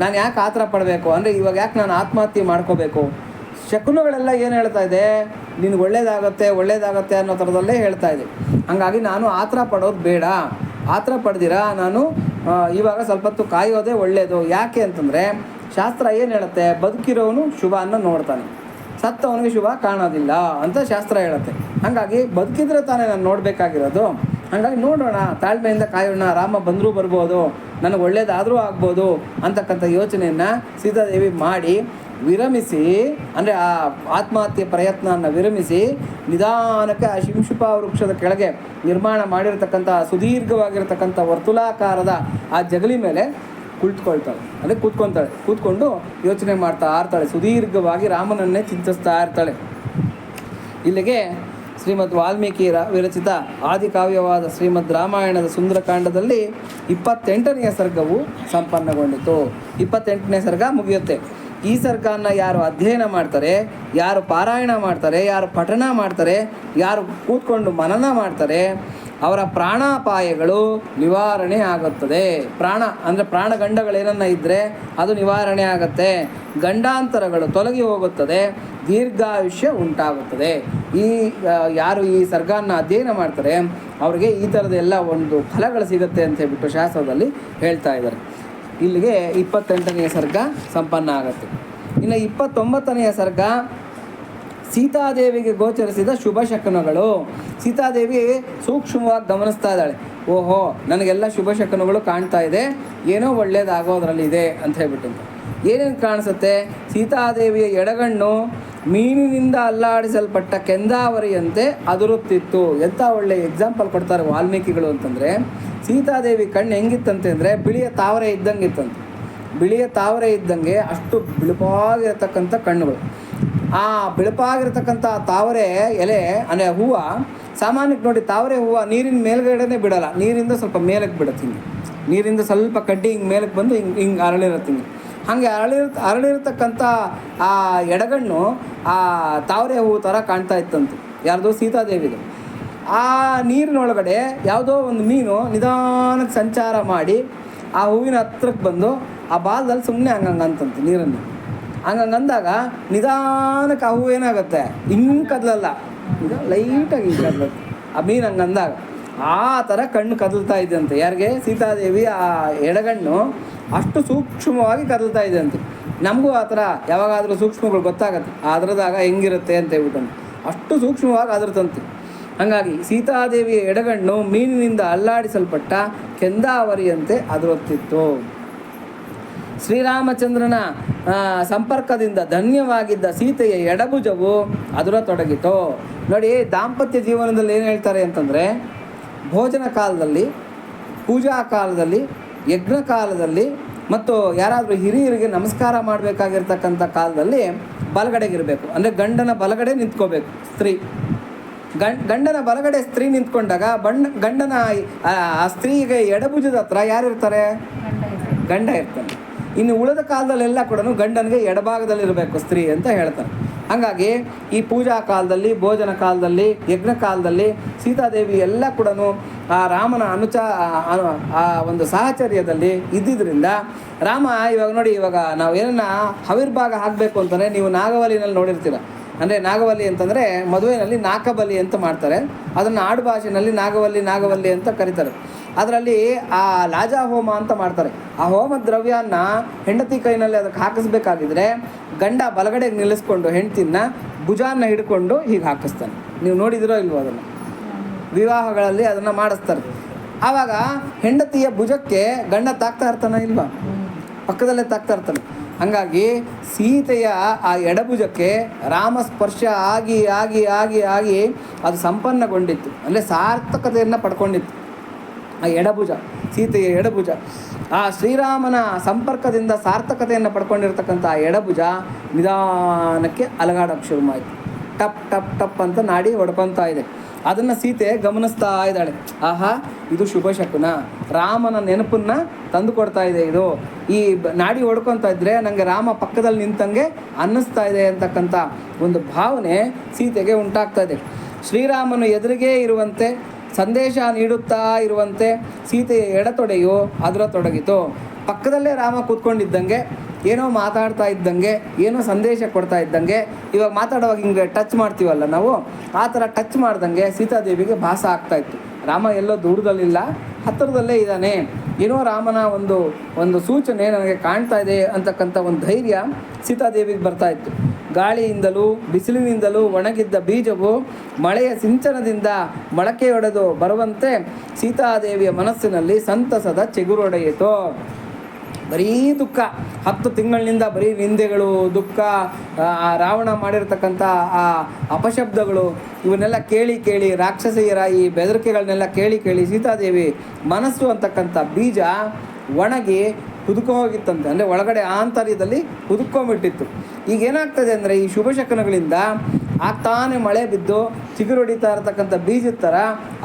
ನಾನು ಯಾಕೆ ಆತರ ಪಡಬೇಕು, ಅಂದರೆ ಇವಾಗ ಯಾಕೆ ನಾನು ಆತ್ಮಹತ್ಯೆ ಮಾಡ್ಕೋಬೇಕು. ಶಕುನಗಳೆಲ್ಲ ಏನು ಹೇಳ್ತಾ ಇದೆ, ನಿನಗೆ ಒಳ್ಳೇದಾಗತ್ತೆ ಅನ್ನೋ ಥರದಲ್ಲೇ ಹೇಳ್ತಾ ಇದೆ. ಹಾಗಾಗಿ ನಾನು ಆತರ ಪಡೋದು ಬೇಡ, ಆತರ ಪಡೆದಿರ ನಾನು ಇವಾಗ ಸ್ವಲ್ಪ ಹೊತ್ತು ಕಾಯೋದೇ ಒಳ್ಳೆಯದು. ಯಾಕೆ ಅಂತಂದರೆ ಶಾಸ್ತ್ರ ಏನು ಹೇಳುತ್ತೆ, ಬದುಕಿರೋನು ಶುಭವನ್ನು ನೋಡ್ತಾನೆ, ಸತ್ತವನಿಗೆ ಶುಭ ಕಾಣೋದಿಲ್ಲ ಅಂತ ಶಾಸ್ತ್ರ ಹೇಳುತ್ತೆ. ಹಾಗಾಗಿ ಬದುಕಿದ್ರೆ ತಾನೇ ನಾನು ನೋಡಬೇಕಾಗಿರೋದು. ಹಾಗಾಗಿ ನೋಡೋಣ, ತಾಳ್ಮೆಯಿಂದ ಕಾಯೋಣ, ರಾಮ ಬಂದರೂ ಬರ್ಬೋದು, ನನಗೆ ಒಳ್ಳೇದಾದರೂ ಆಗ್ಬೋದು ಅಂತಕ್ಕಂಥ ಯೋಚನೆಯನ್ನು ಸೀತಾದೇವಿ ಮಾಡಿ ವಿರಮಿಸಿ, ಅಂದರೆ ಆ ಆತ್ಮಹತ್ಯೆ ಪ್ರಯತ್ನವನ್ನು ವಿರಮಿಸಿ ನಿಧಾನಕ್ಕೆ ಆ ಶಿಂಶುಪ ವೃಕ್ಷದ ಕೆಳಗೆ ನಿರ್ಮಾಣ ಮಾಡಿರ್ತಕ್ಕಂಥ ಸುದೀರ್ಘವಾಗಿರ್ತಕ್ಕಂಥ ವರ್ತುಲಾಕಾರದ ಆ ಜಗಲಿ ಮೇಲೆ ಕುಳಿತುಕೊಳ್ತಾಳೆ, ಅಂದರೆ ಕೂತ್ಕೊಂಡು ಯೋಚನೆ ಮಾಡ್ತಾ ಇರ್ತಾಳೆ, ಸುದೀರ್ಘವಾಗಿ ರಾಮನನ್ನೇ ಚಿಂತಿಸ್ತಾ ಇರ್ತಾಳೆ. ಇಲ್ಲಿಗೆ ಶ್ರೀಮದ್ ವಾಲ್ಮೀಕಿ ವಿರಚಿತ ಆದಿಕಾವ್ಯವಾದ ಶ್ರೀಮದ್ ರಾಮಾಯಣದ ಸುಂದರಕಾಂಡದಲ್ಲಿ 28ನೇ ಸರ್ಗವು ಸಂಪನ್ನಗೊಂಡಿತು. 28ನೇ ಸರ್ಗ ಮುಗಿಯುತ್ತೆ. ಈ ಸರ್ಗವನ್ನು ಯಾರು ಅಧ್ಯಯನ ಮಾಡ್ತಾರೆ, ಯಾರು ಪಾರಾಯಣ ಮಾಡ್ತಾರೆ, ಯಾರು ಪಠಣ ಮಾಡ್ತಾರೆ, ಯಾರು ಕೂತ್ಕೊಂಡು ಮನನ ಮಾಡ್ತಾರೆ, ಅವರ ಪ್ರಾಣಾಪಾಯಗಳು ನಿವಾರಣೆ ಆಗುತ್ತದೆ. ಪ್ರಾಣ ಅಂದರೆ ಪ್ರಾಣಗಂಡಗಳೇನನ್ನ ಇದ್ದರೆ ಅದು ನಿವಾರಣೆ ಆಗುತ್ತೆ. ಗಂಡಾಂತರಗಳು ತೊಲಗಿ ಹೋಗುತ್ತದೆ. ದೀರ್ಘಾಯುಷ್ಯ ಉಂಟಾಗುತ್ತದೆ. ಈ ಯಾರು ಈ ಸರ್ಗನ ಅಧ್ಯಯನ ಮಾಡ್ತಾರೆ ಅವ್ರಿಗೆ ಈ ಥರದ ಎಲ್ಲ ಒಂದು ಫಲಗಳು ಸಿಗುತ್ತೆ ಅಂತ ಹೇಳ್ಬಿಟ್ಟು ಶಾಸ್ತ್ರದಲ್ಲಿ ಹೇಳ್ತಾ ಇದ್ದಾರೆ. ಇಲ್ಲಿಗೆ 28ನೇ ಸರ್ಗ ಸಂಪನ್ನ ಆಗುತ್ತೆ. ಇನ್ನು 29ನೆಯ ಸರ್ಗ ಸೀತಾದೇವಿಗೆ ಗೋಚರಿಸಿದ ಶುಭ ಶಕುನಗಳು. ಸೀತಾದೇವಿ ಸೂಕ್ಷ್ಮವಾಗಿ ಗಮನಿಸ್ತಾ ಇದ್ದಾಳೆ. ಓಹೋ, ನನಗೆಲ್ಲ ಶುಭ ಶಕುನಗಳು ಕಾಣ್ತಾ ಇದೆ, ಏನೋ ಒಳ್ಳೇದಾಗೋದ್ರಲ್ಲಿ ಇದೆ ಅಂತ ಹೇಳ್ಬಿಟ್ಟು. ಏನೇನು ಕಾಣಿಸುತ್ತೆ? ಸೀತಾದೇವಿಯ ಎಡಗಣ್ಣು ಮೀನಿನಿಂದ ಅಲ್ಲಾಡಿಸಲ್ಪಟ್ಟ ಕೆಂದಾವರಿಯಂತೆ ಅದುರುತ್ತಿತ್ತು. ಎಂಥ ಒಳ್ಳೆ ಎಕ್ಸಾಂಪಲ್ ಕೊಡ್ತಾರೆ ವಾಲ್ಮೀಕಿಗಳು ಅಂತಂದರೆ, ಸೀತಾದೇವಿ ಕಣ್ಣು ಹೆಂಗಿತ್ತಂತೆ ಅಂದರೆ ಬಿಳಿಯ ತಾವರೆ ಇದ್ದಂಗೆ ಇತ್ತಂತೆ. ಬಿಳಿಯ ತಾವರೆ ಇದ್ದಂಗೆ ಅಷ್ಟು ಬಿಳುಪಾಗಿರತಕ್ಕಂಥ ಕಣ್ಣುಗಳು. ಆ ಬಿಳುಪಾಗಿರ್ತಕ್ಕಂಥ ತಾವರೆ ಎಲೆ ಅಂದರೆ ಹೂವು ಸಾಮಾನ್ಯಕ್ಕೆ ನೋಡಿ, ತಾವರೆ ಹೂವು ನೀರಿನ ಮೇಲ್ಗಡೆನೇ ಬಿಡೋಲ್ಲ, ನೀರಿಂದ ಸ್ವಲ್ಪ ಮೇಲಕ್ಕೆ ಬಿಡುತ್ತೆ. ಹಿಂಗೆ ನೀರಿಂದ ಸ್ವಲ್ಪ ಕಡ್ಡಿ ಹಿಂಗೆ ಮೇಲಕ್ಕೆ ಬಂದು ಹಿಂಗೆ ಅರಳಿರುತ್ತೆ. ಹಿಂಗೆ ಹಾಗೆ ಅರಳಿರ್ತಕ್ಕಂಥ ಆ ಎಡಗಣ್ಣು ಆ ತಾವರೆ ಹೂವು ಥರ ಕಾಣ್ತಾ ಇತ್ತಂತೆ. ಯಾರ್ದು? ಸೀತಾದೇವಿದು. ಆ ನೀರಿನೊಳಗಡೆ ಯಾವುದೋ ಒಂದು ಮೀನು ನಿಧಾನಕ್ಕೆ ಸಂಚಾರ ಮಾಡಿ ಆ ಹೂವಿನ ಹತ್ರಕ್ಕೆ ಬಂದು ಆ ಬಾಲದಲ್ಲಿ ಸುಮ್ಮನೆ ಹಂಗಂತಂತೆ ನೀರನ್ನು. ಹಂಗಂದಾಗ ನಿಧಾನಕ್ಕೆ ಆ ಹೂವು ಏನಾಗುತ್ತೆ, ಹಿಂಗೆ ಕದಲಲ್ಲ, ಇದು ಲೈಟಾಗಿ ಹಿಂಗೆ ಕದಲತ್ತೆ ಆ ಮೀನು. ಹಂಗಂದಾಗ ಆ ಥರ ಕಣ್ಣು ಕದಲ್ತಾ ಇದ್ದಂತೆ. ಯಾರಿಗೆ? ಸೀತಾದೇವಿ ಆ ಎಡಗಣ್ಣು ಅಷ್ಟು ಸೂಕ್ಷ್ಮವಾಗಿ ಕದಲ್ತಾ ಇದೆ ಅಂತೆ. ನಮಗೂ ಆ ಥರ ಯಾವಾಗಾದರೂ ಸೂಕ್ಷ್ಮಗಳು ಗೊತ್ತಾಗತ್ತೆ, ಅದರದಾಗ ಹೆಂಗಿರುತ್ತೆ ಅಂತ ಹೇಳ್ಬಿಟ್ಟು ಅಷ್ಟು ಸೂಕ್ಷ್ಮವಾಗಿ ಅದರತಂತೆ. ಹಾಗಾಗಿ ಸೀತಾದೇವಿಯ ಎಡಗಣ್ಣು ಮೀನಿನಿಂದ ಅಲ್ಲಾಡಿಸಲ್ಪಟ್ಟ ಕೆಂದಾವರಿಯಂತೆ ಅದರೊತ್ತಿತ್ತು. ಶ್ರೀರಾಮಚಂದ್ರನ ಸಂಪರ್ಕದಿಂದ ಧನ್ಯವಾಗಿದ್ದ ಸೀತೆಯ ಎಡಭುಜವು ಅದರತೊಡಗಿತು. ನೋಡಿ, ದಾಂಪತ್ಯ ಜೀವನದಲ್ಲಿ ಏನು ಹೇಳ್ತಾರೆ ಅಂತಂದರೆ, ಭೋಜನ ಕಾಲದಲ್ಲಿ, ಪೂಜಾ ಕಾಲದಲ್ಲಿ, ಯಜ್ಞ ಕಾಲದಲ್ಲಿ ಮತ್ತು ಯಾರಾದರೂ ಹಿರಿಯರಿಗೆ ನಮಸ್ಕಾರ ಮಾಡಬೇಕಾಗಿರ್ತಕ್ಕಂಥ ಕಾಲದಲ್ಲಿ ಬಲಗಡೆಗಿರಬೇಕು. ಅಂದರೆ ಗಂಡನ ಬಲಗಡೆ ನಿಂತ್ಕೋಬೇಕು ಸ್ತ್ರೀ. ಗಂಡನ ಬಲಗಡೆ ಸ್ತ್ರೀ ನಿಂತ್ಕೊಂಡಾಗ ಗಂಡನ ಆ ಸ್ತ್ರೀಗೆ ಎಡಭುಜದ ಹತ್ರ ಯಾರಿರ್ತಾರೆ? ಗಂಡ ಇರ್ತಾನೆ. ಇನ್ನು ಉಳಿದ ಕಾಲದಲ್ಲೆಲ್ಲ ಕೂಡ ಗಂಡನಿಗೆ ಎಡಭಾಗದಲ್ಲಿರಬೇಕು ಸ್ತ್ರೀ ಅಂತ ಹೇಳ್ತಾರೆ. ಹಾಗಾಗಿ ಈ ಪೂಜಾ ಕಾಲದಲ್ಲಿ, ಭೋಜನ ಕಾಲದಲ್ಲಿ, ಯಜ್ಞ ಕಾಲದಲ್ಲಿ ಸೀತಾದೇವಿ ಎಲ್ಲ ಕೂಡ ಆ ರಾಮನ ಆ ಒಂದು ಸಾಹಚರ್ಯದಲ್ಲಿ ಇದ್ದಿದ್ದರಿಂದ ರಾಮ ಇವಾಗ ನೋಡಿ, ಇವಾಗ ನಾವು ಏನನ್ನ ಹವಿರ್ಭಾಗ ಹಾಕಬೇಕು ಅಂತಂದರೆ ನೀವು ನಾಗವಲಿನಲ್ಲಿ ನೋಡಿರ್ತೀರ. ಅಂದರೆ ನಾಗವಲ್ಲಿ ಅಂತಂದರೆ ಮದುವೆಯಲ್ಲಿ ನಾಕಬಲಿ ಅಂತ ಮಾಡ್ತಾರೆ. ಅದನ್ನು ಆಡು ಭಾಷೆಯಲ್ಲಿ ನಾಗವಲ್ಲಿ ಅಂತ ಕರೀತಾರೆ. ಅದರಲ್ಲಿ ಆ ಲಾಜಾ ಹೋಮ ಅಂತ ಮಾಡ್ತಾರೆ. ಆ ಹೋಮ ದ್ರವ್ಯನ ಹೆಂಡತಿ ಕೈನಲ್ಲಿ ಅದಕ್ಕೆ ಹಾಕಿಸ್ಬೇಕಾಗಿದ್ರೆ ಗಂಡ ಬಲಗಡೆಗೆ ನಿಲ್ಲಿಸ್ಕೊಂಡು ಹೆಂಡತಿನ ಭುಜಾನ ಹಿಡ್ಕೊಂಡು ಹೀಗೆ ಹಾಕಿಸ್ತಾನೆ. ನೀವು ನೋಡಿದಿರೋ ಇಲ್ವೋ? ಅದನ್ನು ವಿವಾಹಗಳಲ್ಲಿ ಅದನ್ನು ಮಾಡಿಸ್ತಾರೆ. ಆವಾಗ ಹೆಂಡತಿಯ ಭುಜಕ್ಕೆ ಗಂಡ ತಾಕ್ತಾ ಇರ್ತಾನೆ ಇಲ್ವಾ? ಪಕ್ಕದಲ್ಲೇ ತಾಕ್ತಾ ಇರ್ತಾನೆ. ಹಾಗಾಗಿ ಸೀತೆಯ ಆ ಎಡಭುಜಕ್ಕೆ ರಾಮ ಸ್ಪರ್ಶ ಆಗಿ ಆಗಿ ಆಗಿ ಆಗಿ ಅದು ಸಂಪನ್ನಗೊಂಡಿತ್ತು. ಅಂದರೆ ಸಾರ್ಥಕತೆಯನ್ನು ಪಡ್ಕೊಂಡಿತ್ತು ಆ ಎಡಭುಜ, ಸೀತೆಯ ಎಡಭುಜ. ಆ ಶ್ರೀರಾಮನ ಸಂಪರ್ಕದಿಂದ ಸಾರ್ಥಕತೆಯನ್ನು ಪಡ್ಕೊಂಡಿರ್ತಕ್ಕಂಥ ಆ ಎಡಭುಜ ನಿಧಾನಕ್ಕೆ ಅಲಗಾಡೋಕ್ಕೆ ಶುರುವಾಯಿತು. ಟಪ್ ಟಪ್ ಟಪ್ ಅಂತ ನಾಡಿ ಹೊಡ್ಕೊತಾ ಇದೆ. ಅದನ್ನು ಸೀತೆ ಗಮನಿಸ್ತಾ ಇದ್ದಾಳೆ. ಆಹಾ, ಇದು ಶುಭ ಶಕುನ, ರಾಮನ ನೆನಪನ್ನು ತಂದು ಕೊಡ್ತಾ ಇದೆ ಇದು. ಈ ನಾಡಿ ಹೊಡ್ಕೊತಾ ಇದ್ದರೆ ನನಗೆ ರಾಮ ಪಕ್ಕದಲ್ಲಿ ನಿಂತಂಗೆ ಅನ್ನಿಸ್ತಾ ಇದೆ ಅಂತಕ್ಕಂಥ ಒಂದು ಭಾವನೆ ಸೀತೆಗೆ ಉಂಟಾಗ್ತಾ ಇದೆ. ಶ್ರೀರಾಮನು ಎದುರಿಗೇ ಇರುವಂತೆ ಸಂದೇಶ ನೀಡುತ್ತಾ ಇರುವಂತೆ ಸೀತೆಯ ಎಡತೊಡೆಯು ಅದರತೊಡಗಿತು. ಪಕ್ಕದಲ್ಲೇ ರಾಮ ಕೂತ್ಕೊಂಡಿದ್ದಂಗೆ, ಏನೋ ಮಾತಾಡ್ತಾ ಇದ್ದಂಗೆ, ಏನೋ ಸಂದೇಶ ಕೊಡ್ತಾ ಇದ್ದಂಗೆ, ಇವಾಗ ಮಾತಾಡುವಾಗ ಹಿಂಗೆ ಟಚ್ ಮಾಡ್ತೀವಲ್ಲ ನಾವು, ಆ ಥರ ಟಚ್ ಮಾಡ್ದಂಗೆ ಸೀತಾದೇವಿಗೆ ಭಾಸ ಆಗ್ತಾಯಿತ್ತು. ರಾಮ ಎಲ್ಲೋ ದೂರದಲ್ಲಿಲ್ಲ, ಹತ್ತಿರದಲ್ಲೇ ಇದ್ದಾನೆ, ಏನೋ ರಾಮನ ಒಂದು ಸೂಚನೆ ನನಗೆ ಕಾಣ್ತಾ ಇದೆ ಅಂತಕ್ಕಂಥ ಒಂದು ಧೈರ್ಯ ಸೀತಾದೇವಿಗೆ ಬರ್ತಾಯಿತ್ತು. ಗಾಳಿಯಿಂದಲೂ ಬಿಸಿಲಿನಿಂದಲೂ ಒಣಗಿದ್ದ ಬೀಜವು ಮಳೆಯ ಸಿಂಚನದಿಂದ ಮೊಳಕೆಯೊಡೆದು ಬರುವಂತೆ ಸೀತಾದೇವಿಯ ಮನಸ್ಸಿನಲ್ಲಿ ಸಂತಸದ ಚಿಗುರೊಡೆಯಿತು. ಬರೀ ದುಃಖ, 10 ತಿಂಗಳಿನಿಂದ ಬರೀ ನಿಂದೆಗಳು, ದುಃಖ, ರಾವಣ ಮಾಡಿರ್ತಕ್ಕಂಥ ಆ ಅಪಶಬ್ದಗಳು, ಇವನ್ನೆಲ್ಲ ಕೇಳಿ ಕೇಳಿ, ರಾಕ್ಷಸಿಯರ ಈ ಬೆದರಿಕೆಗಳನ್ನೆಲ್ಲ ಕೇಳಿ ಕೇಳಿ ಸೀತಾದೇವಿ ಮನಸ್ಸು ಅಂತಕ್ಕಂಥ ಬೀಜ ಒಣಗಿ ಹುದುಕೋ ಹೋಗಿತ್ತಂತೆ. ಅಂದರೆ ಒಳಗಡೆ ಆಂತರ್ಯದಲ್ಲಿ ಹುದುಕೊಂಬಿಟ್ಟಿತ್ತು. ಈಗ ಏನಾಗ್ತದೆ ಅಂದರೆ ಈ ಶುಭ ಶಕುನಗಳಿಂದ ಆಗ್ತಾನೆ ಮಳೆ ಬಿದ್ದು ಚಿಗುರೊಡಿತಾ ಇರತಕ್ಕಂಥ ಬೀಜದ ಥರ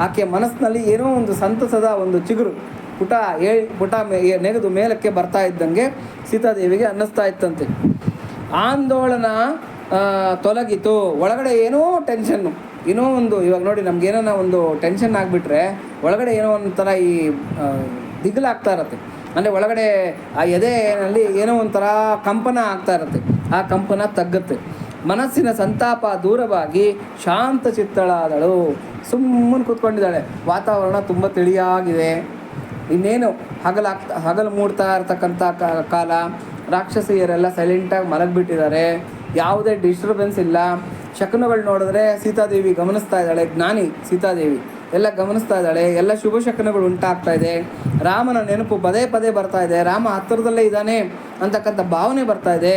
ಆಕೆಯ ಮನಸ್ಸಿನಲ್ಲಿ ಏನೋ ಒಂದು ಸಂತಸದ ಒಂದು ಚಿಗುರು ಪುಟ ನೆಗೆದು ಮೇಲಕ್ಕೆ ಬರ್ತಾ ಇದ್ದಂಗೆ ಸೀತಾದೇವಿಗೆ ಅನ್ನಿಸ್ತಾ ಇತ್ತಂತೆ. ಆಂದೋಲನ ತೊಲಗಿತು. ಒಳಗಡೆ ಏನೋ ಟೆನ್ಷನ್ನು, ಏನೋ ಒಂದು, ಇವಾಗ ನೋಡಿ ನಮ್ಗೇನೋ ಒಂದು ಟೆನ್ಷನ್ ಆಗಿಬಿಟ್ರೆ ಒಳಗಡೆ ಏನೋ ಒಂಥರ ಈ ದಿಗ್ಲಾಗ್ತಾ ಇರತ್ತೆ. ಅಂದರೆ ಒಳಗಡೆ ಆ ಎದೆಯಲ್ಲಿ ಏನೋ ಒಂಥರ ಕಂಪನ ಆಗ್ತಾ ಇರುತ್ತೆ. ಆ ಕಂಪನ ತಗ್ಗುತ್ತೆ. ಮನಸ್ಸಿನ ಸಂತಾಪ ದೂರವಾಗಿ ಶಾಂತ ಚಿತ್ತಳಾದಳು. ಸುಮ್ಮನೆ ಕೂತ್ಕೊಂಡಿದ್ದಾಳೆ. ವಾತಾವರಣ ತುಂಬ ತಿಳಿಯಾಗಿದೆ. ಇನ್ನೇನು ಹಗಲು ಮೂಡ್ತಾ ಇರ್ತಕ್ಕಂಥ ಕಾಲ. ರಾಕ್ಷಸಿಯರೆಲ್ಲ ಸೈಲೆಂಟಾಗಿ ಮಲಗಿಬಿಟ್ಟಿದ್ದಾರೆ. ಯಾವುದೇ ಡಿಸ್ಟರ್ಬೆನ್ಸ್ ಇಲ್ಲ. ಶಕುನಗಳು ನೋಡಿದ್ರೆ ಸೀತಾದೇವಿ ಗಮನಿಸ್ತಾ ಇದ್ದಾಳೆ. ಜ್ಞಾನಿ ಸೀತಾದೇವಿ ಎಲ್ಲ ಗಮನಿಸ್ತಾ ಇದ್ದಾಳೆ. ಎಲ್ಲ ಶುಭ ಶಕುನಗಳು ಉಂಟಾಗ್ತಾ ಇದೆ. ರಾಮನ ನೆನಪು ಪದೇ ಪದೇ ಬರ್ತಾ ಇದೆ. ರಾಮ ಹತ್ತಿರದಲ್ಲೇ ಇದ್ದಾನೆ ಅಂತಕ್ಕಂಥ ಭಾವನೆ ಬರ್ತಾ ಇದೆ.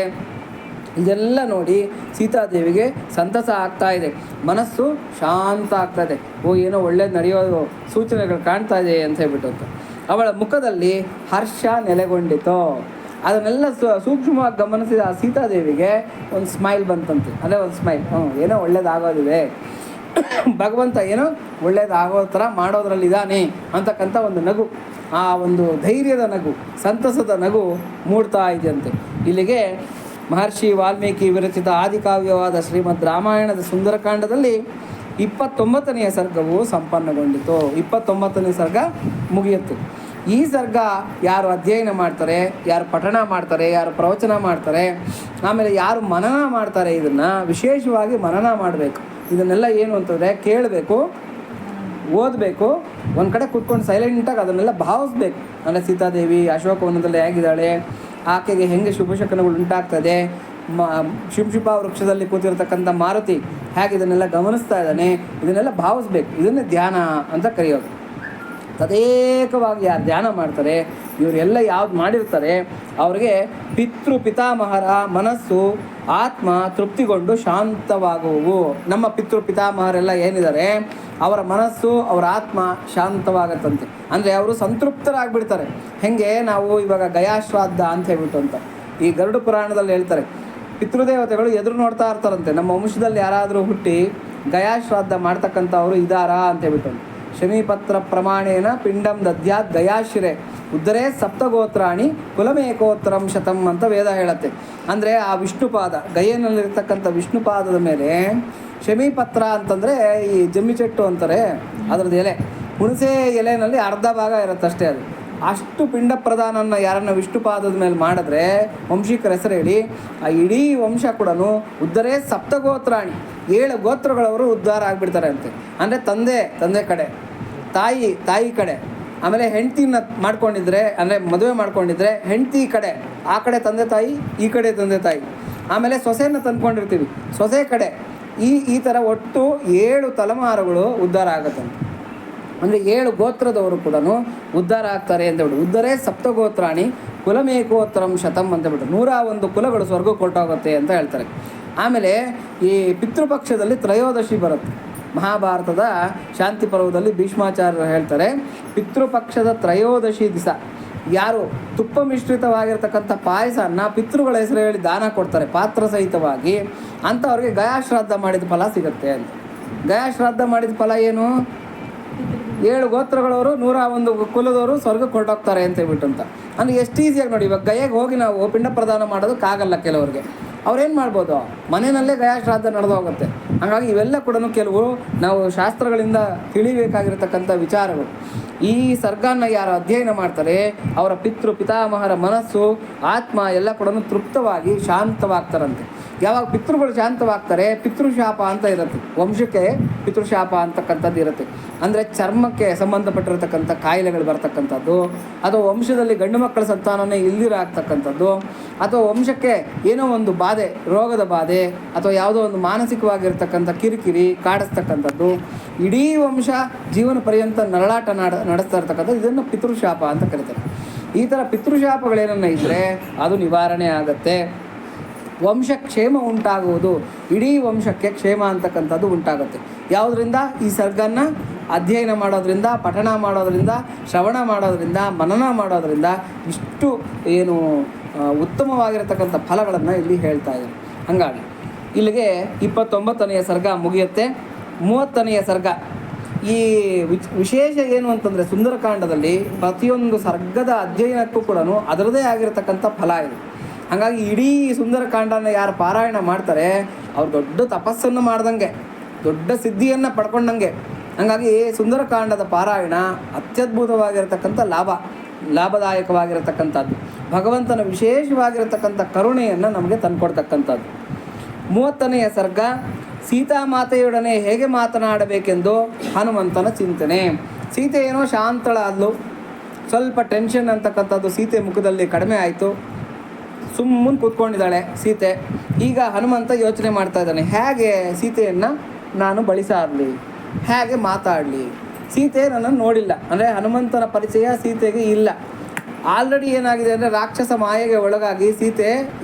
ಇದೆಲ್ಲ ನೋಡಿ ಸೀತಾದೇವಿಗೆ ಸಂತಸ ಆಗ್ತಾ ಇದೆ. ಮನಸ್ಸು ಶಾಂತ ಆಗ್ತಾ ಇದೆ. ಏನೋ ಒಳ್ಳೇದು ನಡೆಯೋ ಸೂಚನೆಗಳು ಕಾಣ್ತಾ ಇದೆ ಅಂತ ಹೇಳ್ಬಿಟ್ಟು ಅವಳ ಮುಖದಲ್ಲಿ ಹರ್ಷ ನೆಲೆಗೊಂಡಿತು. ಅದನ್ನೆಲ್ಲ ಸೂಕ್ಷ್ಮವಾಗಿ ಗಮನಿಸಿದ ಆ ಸೀತಾದೇವಿಗೆ ಒಂದು ಸ್ಮೈಲ್ ಬಂತಂತೆ. ಅದೇ ಒಂದು ಸ್ಮೈಲ್, ಏನೋ ಒಳ್ಳೇದಾಗೋದಿದೆ, ಭಗವಂತ ಏನೋ ಒಳ್ಳೇದಾಗೋ ಥರ ಮಾಡೋದ್ರಲ್ಲಿದ್ದಾನೆ ಅಂತಕ್ಕಂಥ ಒಂದು ನಗು, ಆ ಒಂದು ಧೈರ್ಯದ ನಗು, ಸಂತಸದ ನಗು ಮೂಡ್ತಾ ಇದೆಯಂತೆ. ಇಲ್ಲಿಗೆ ಮಹರ್ಷಿ ವಾಲ್ಮೀಕಿ ವಿರಚಿತ ಆದಿಕಾವ್ಯವಾದ ಶ್ರೀಮದ್ ರಾಮಾಯಣದ ಸುಂದರಕಾಂಡದಲ್ಲಿ 29ನೇ ಸರ್ಗವು ಸಂಪನ್ನಗೊಂಡಿತು. 29ನೇ ಸರ್ಗ ಮುಗಿಯಿತು. ಈ ಸರ್ಗ ಯಾರು ಅಧ್ಯಯನ ಮಾಡ್ತಾರೆ, ಯಾರು ಪಠಣ ಮಾಡ್ತಾರೆ, ಯಾರು ಪ್ರವಚನ ಮಾಡ್ತಾರೆ, ಆಮೇಲೆ ಯಾರು ಮನನ ಮಾಡ್ತಾರೆ, ಇದನ್ನು ವಿಶೇಷವಾಗಿ ಮನನ ಮಾಡಬೇಕು. ಇದನ್ನೆಲ್ಲ ಏನು ಅಂತಂದರೆ ಕೇಳಬೇಕು, ಓದಬೇಕು, ಒಂದು ಕಡೆ ಕೂತ್ಕೊಂಡು ಸೈಲೆಂಟಾಗಿ ಅದನ್ನೆಲ್ಲ ಭಾವಿಸ್ಬೇಕು. ಅಂದರೆ ಸೀತಾದೇವಿ ಅಶೋಕವನದಲ್ಲಿ ಹೇಗಿದ್ದಾಳೆ, ಆಕೆಗೆ ಹೆಂಗೆ ಶುಭಶಕನಗಳು ಉಂಟಾಗ್ತದೆ, ಶಿಂಶುಪಾ ವೃಕ್ಷದಲ್ಲಿ ಕೂತಿರ್ತಕ್ಕಂಥ ಮಾರುತಿ ಹೇಗೆ ಇದನ್ನೆಲ್ಲ ಗಮನಿಸ್ತಾ ಇದ್ದಾನೆ, ಇದನ್ನೆಲ್ಲ ಭಾವಿಸ್ಬೇಕು. ಇದನ್ನೇ ಧ್ಯಾನ ಅಂತ ಕರೆಯೋದು. ತದೇಕವಾಗಿ ಯಾರು ಧ್ಯಾನ ಮಾಡ್ತಾರೆ, ಇವರೆಲ್ಲ ಯಾವ್ದು ಮಾಡಿರ್ತಾರೆ ಅವ್ರಿಗೆ ಪಿತಾಮಹರ ಮನಸ್ಸು ಆತ್ಮ ತೃಪ್ತಿಗೊಂಡು ಶಾಂತವಾಗುವು. ನಮ್ಮ ಪಿತಾಮಹರೆಲ್ಲ ಏನಿದ್ದಾರೆ ಅವರ ಮನಸ್ಸು ಅವರ ಆತ್ಮ ಶಾಂತವಾಗತ್ತಂತೆ. ಅಂದರೆ ಅವರು ಸಂತೃಪ್ತರಾಗ್ಬಿಡ್ತಾರೆ. ಹೇಗೆ ನಾವು ಇವಾಗ ಗಯಾಶ್ರಾದ್ದ ಅಂತ ಹೇಳ್ಬಿಟ್ಟು ಅಂತ ಈ ಗರುಡ ಪುರಾಣದಲ್ಲಿ ಹೇಳ್ತಾರೆ, ಪಿತೃದೇವತೆಗಳು ಎದುರು ನೋಡ್ತಾ ಇರ್ತಾರಂತೆ. ನಮ್ಮ ವಂಶದಲ್ಲಿ ಯಾರಾದರೂ ಹುಟ್ಟಿ ಗಯಾಶ್ರಾದ್ದ ಮಾಡ್ತಕ್ಕಂಥವ್ರು ಇದ್ದಾರಾ ಅಂತ ಹೇಳ್ಬಿಟ್ಟು. ಶಮೀಪತ್ರ ಪ್ರಮಾಣೇನ ಪಿಂಡಂ ದದ್ಯಾತ್ ಗಯಾಶಿರೆ ಉದ್ದರೆ ಸಪ್ತಗೋತ್ರಾಣಿ ಕುಲಮೇಕೋತ್ತರಂ ಶತಂ ಅಂತ ವೇದ ಹೇಳುತ್ತೆ. ಅಂದರೆ ಆ ವಿಷ್ಣುಪಾದ, ಗಯೆನಲ್ಲಿರ್ತಕ್ಕಂಥ ವಿಷ್ಣುಪಾದದ ಮೇಲೆ ಶಮೀಪತ್ರ ಅಂತಂದರೆ ಈ ಜಮ್ಮಿ ಚೆಟ್ಟು ಅಂತಾರೆ, ಅದರದ್ದು ಎಲೆ, ಹುಣಸೆ ಎಲೆಯಲ್ಲಿ ಅರ್ಧ ಭಾಗ ಇರುತ್ತಷ್ಟೇ. ಅದು ಅಷ್ಟು ಪಿಂಡ ಪ್ರದಾನವನ್ನು ಯಾರನ್ನ ವಿಷ್ಣುಪಾದದ ಮೇಲೆ ಮಾಡಿದ್ರೆ ವಂಶಿಕರ ಹೆಸರು ಹೇಳಿ ಆ ಇಡೀ ವಂಶ ಕೂಡ ಉದ್ದರೆ ಸಪ್ತಗೋತ್ರಾಣಿ 7 ಗೋತ್ರಗಳವರು ಉದ್ಧಾರ ಆಗಿಬಿಡ್ತಾರೆ ಅಂತೆ. ಅಂದರೆ ತಂದೆ ಕಡೆ, ತಾಯಿ ಕಡೆ, ಆಮೇಲೆ ಹೆಂಡ್ತಿನ ಮಾಡ್ಕೊಂಡಿದ್ರೆ ಅಂದರೆ ಮದುವೆ ಮಾಡ್ಕೊಂಡಿದ್ರೆ ಹೆಂಡ್ತಿ ಕಡೆ, ಆ ಕಡೆ ತಂದೆ ತಾಯಿ, ಈ ಕಡೆ ತಂದೆ ತಾಯಿ, ಆಮೇಲೆ ಸೊಸೆಯನ್ನು ತಂದ್ಕೊಂಡಿರ್ತೀವಿ, ಸೊಸೆ ಕಡೆ, ಈ ಥರ ಒಟ್ಟು 7 ತಲೆಮಾರುಗಳು ಉದ್ಧಾರ ಆಗುತ್ತಂತೆ. ಅಂದರೆ 7 ಗೋತ್ರದವರು ಕೂಡ ಉದ್ಧಾರ ಆಗ್ತಾರೆ ಅಂತ ಬಿಟ್ಟು ಉದ್ದರೆ ಸಪ್ತಗೋತ್ರಾಣಿ ಕುಲಮೇಕೋತ್ತರಂ ಶತಂ ಅಂತ ಬಿಟ್ಟು 101 ಕುಲಗಳು ಸ್ವರ್ಗಕ್ಕೆ ಹೊರಟೋಗುತ್ತೆ ಅಂತ ಹೇಳ್ತಾರೆ. ಆಮೇಲೆ ಈ ಪಿತೃಪಕ್ಷದಲ್ಲಿ ತ್ರಯೋದಶಿ ಬರುತ್ತೆ. ಮಹಾಭಾರತದ ಶಾಂತಿ ಪರ್ವದಲ್ಲಿ ಭೀಷ್ಮಾಚಾರ್ಯರು ಹೇಳ್ತಾರೆ, ಪಿತೃಪಕ್ಷದ ತ್ರಯೋದಶಿ ದಿವಸ ಯಾರು ತುಪ್ಪ ಮಿಶ್ರಿತವಾಗಿರ್ತಕ್ಕಂಥ ಪಾಯಸನ ಪಿತೃಗಳ ಹೆಸರು ಹೇಳಿ ದಾನ ಕೊಡ್ತಾರೆ ಪಾತ್ರ ಸಹಿತವಾಗಿ, ಅಂಥವ್ರಿಗೆ ಗಯಾಶ್ರಾದ್ದ ಮಾಡಿದ ಫಲ ಸಿಗುತ್ತೆ ಅಂತ. ಗಯಾಶ್ರಾದ್ದ ಮಾಡಿದ ಫಲ ಏನು? 7 ಗೋತ್ರಗಳವರು 101 ಕುಲದವರು ಸ್ವರ್ಗಕ್ಕೆ ಹೊರಟೋಗ್ತಾರೆ ಅಂತ ಹೇಳ್ಬಿಟ್ಟು ಅಂತ. ಅಂದರೆ ಎಷ್ಟು ಈಸಿಯಾಗಿ ನೋಡಿ, ಇವಾಗ ಗಯೆಗೆ ಹೋಗಿ ನಾವು ಪಿಂಡ ಪ್ರದಾನ ಮಾಡೋದಕ್ಕಾಗಲ್ಲ ಕೆಲವರಿಗೆ. ಅವ್ರೇನು ಮಾಡ್ಬೋದು, ಮನೆಯಲ್ಲೇ ಗಯಾಶ್ರಾದ್ದ ನಡೆದು ಹೋಗುತ್ತೆ. ಹಾಗಾಗಿ ಇವೆಲ್ಲ ಕೂಡ ಕೆಲವು ನಾವು ಶಾಸ್ತ್ರಗಳಿಂದ ತಿಳಿಬೇಕಾಗಿರ್ತಕ್ಕಂಥ ವಿಚಾರಗಳು. ಈ ಸರ್ಗನ ಯಾರು ಅಧ್ಯಯನ ಮಾಡ್ತಾರೆ ಅವರ ಪಿತಾಮಹರ ಮನಸ್ಸು ಆತ್ಮ ಎಲ್ಲ ಕೂಡ ತೃಪ್ತವಾಗಿ ಶಾಂತವಾಗ್ತಾರಂತೆ. ಯಾವಾಗ ಪಿತೃಗಳು ಶಾಂತವಾಗ್ತಾರೆ, ಪಿತೃಶಾಪ ಅಂತ ಇರುತ್ತೆ, ವಂಶಕ್ಕೆ ಪಿತೃಶಾಪ ಅಂತಕ್ಕಂಥದ್ದು ಇರುತ್ತೆ. ಅಂದರೆ ಚರ್ಮಕ್ಕೆ ಸಂಬಂಧಪಟ್ಟಿರತಕ್ಕಂಥ ಕಾಯಿಲೆಗಳು ಬರ್ತಕ್ಕಂಥದ್ದು, ಅಥವಾ ವಂಶದಲ್ಲಿ ಗಂಡು ಮಕ್ಕಳ ಸಂತಾನನೇ ಇಲ್ದಿರಾಗ್ತಕ್ಕಂಥದ್ದು, ಅಥವಾ ವಂಶಕ್ಕೆ ಏನೋ ಒಂದು ಬಾಧೆ, ರೋಗದ ಬಾಧೆ, ಅಥವಾ ಯಾವುದೋ ಒಂದು ಮಾನಸಿಕವಾಗಿರ್ತಕ್ಕಂಥ ಕಿರಿಕಿರಿ ಕಾಡಿಸ್ತಕ್ಕಂಥದ್ದು, ಇಡೀ ವಂಶ ಜೀವನ ಪರ್ಯಂತ ನರಳಾಟ ನಡೆಸ್ತಾ ಇರ್ತಕ್ಕಂಥದ್ದು, ಇದನ್ನು ಪಿತೃಶಾಪ ಅಂತ ಕರೀತಾರೆ. ಈ ಥರ ಪಿತೃಶಾಪಗಳೇನನ್ನ ಇದ್ದರೆ ಅದು ನಿವಾರಣೆ ಆಗುತ್ತೆ. ವಂಶ ಕ್ಷೇಮ ಉಂಟಾಗುವುದು, ಇಡೀ ವಂಶಕ್ಕೆ ಕ್ಷೇಮ ಅಂತಕ್ಕಂಥದ್ದು ಉಂಟಾಗುತ್ತೆ. ಯಾವುದರಿಂದ? ಈ ಸರ್ಗನ್ನ ಅಧ್ಯಯನ ಮಾಡೋದ್ರಿಂದ, ಪಠಣ ಮಾಡೋದ್ರಿಂದ, ಶ್ರವಣ ಮಾಡೋದ್ರಿಂದ, ಮನನ ಮಾಡೋದ್ರಿಂದ ಇಷ್ಟು ಏನು ಉತ್ತಮವಾಗಿರತಕ್ಕಂಥ ಫಲಗಳನ್ನು ಇಲ್ಲಿ ಹೇಳ್ತಾ ಇದ್ದಾರೆ. ಹಾಗಾಗಿ ಇಲ್ಲಿಗೆ 29ನೇ ಸರ್ಗ ಮುಗಿಯುತ್ತೆ. 30ನೇ ಸರ್ಗ ಈ ವಿಶೇಷ ಏನು ಅಂತಂದರೆ, ಸುಂದರಕಾಂಡದಲ್ಲಿ ಪ್ರತಿಯೊಂದು ಸರ್ಗದ ಅಧ್ಯಯನಕ್ಕೂ ಕೂಡ ಅದರದೇ ಆಗಿರತಕ್ಕಂಥ ಫಲ ಇದೆ. ಹಾಗಾಗಿ ಇಡೀ ಸುಂದರಕಾಂಡನ ಯಾರು ಪಾರಾಯಣ ಮಾಡ್ತಾರೆ ಅವ್ರು ದೊಡ್ಡ ತಪಸ್ಸನ್ನು ಮಾಡ್ದಂಗೆ, ದೊಡ್ಡ ಸಿದ್ಧಿಯನ್ನು ಪಡ್ಕೊಂಡಂಗೆ. ಹಾಗಾಗಿ ಸುಂದರಕಾಂಡದ ಪಾರಾಯಣ ಅತ್ಯದ್ಭುತವಾಗಿರತಕ್ಕಂಥ ಲಾಭದಾಯಕವಾಗಿರತಕ್ಕಂಥದ್ದು, ಭಗವಂತನ ವಿಶೇಷವಾಗಿರತಕ್ಕಂಥ ಕರುಣೆಯನ್ನು ನಮಗೆ ತಂದುಕೊಡ್ತಕ್ಕಂಥದ್ದು. 30ನೆಯ ಸರ್ಗ ಸೀತಾಮಾತೆಯೊಡನೆ ಹೇಗೆ ಮಾತನಾಡಬೇಕೆಂದು ಹನುಮಂತನ ಚಿಂತನೆ. ಸೀತೆ ಏನೋ ಶಾಂತಳಾದ್ಲು, ಸ್ವಲ್ಪ ಟೆನ್ಷನ್ ಅಂತಕ್ಕಂಥದ್ದು ಸೀತೆ ಮುಖದಲ್ಲಿ ಕಡಿಮೆ ಆಯಿತು, ಸುಮ್ಮನೆ ಕೂತ್ಕೊಂಡಿದ್ದಾಳೆ ಸೀತೆ. ಈಗ ಹನುಮಂತ ಯೋಚನೆ ಮಾಡ್ತಾ ಇದ್ದಾನೆ, ಹೇಗೆ ಸೀತೆಯನ್ನು ನಾನು ಬಳಿಸಾಡಲಿ, ಹೇಗೆ ಮಾತಾಡಲಿ. ಸೀತೆ ನನ್ನನ್ನು ನೋಡಿಲ್ಲ, ಅಂದರೆ ಹನುಮಂತನ ಪರಿಚಯ ಸೀತೆಗೆ ಇಲ್ಲ. ಆಲ್ರೆಡಿ ಏನಾಗಿದೆ ಅಂದರೆ ರಾಕ್ಷಸ ಮಾಯೆಗೆ ಒಳಗಾಗಿ ಸೀತೆ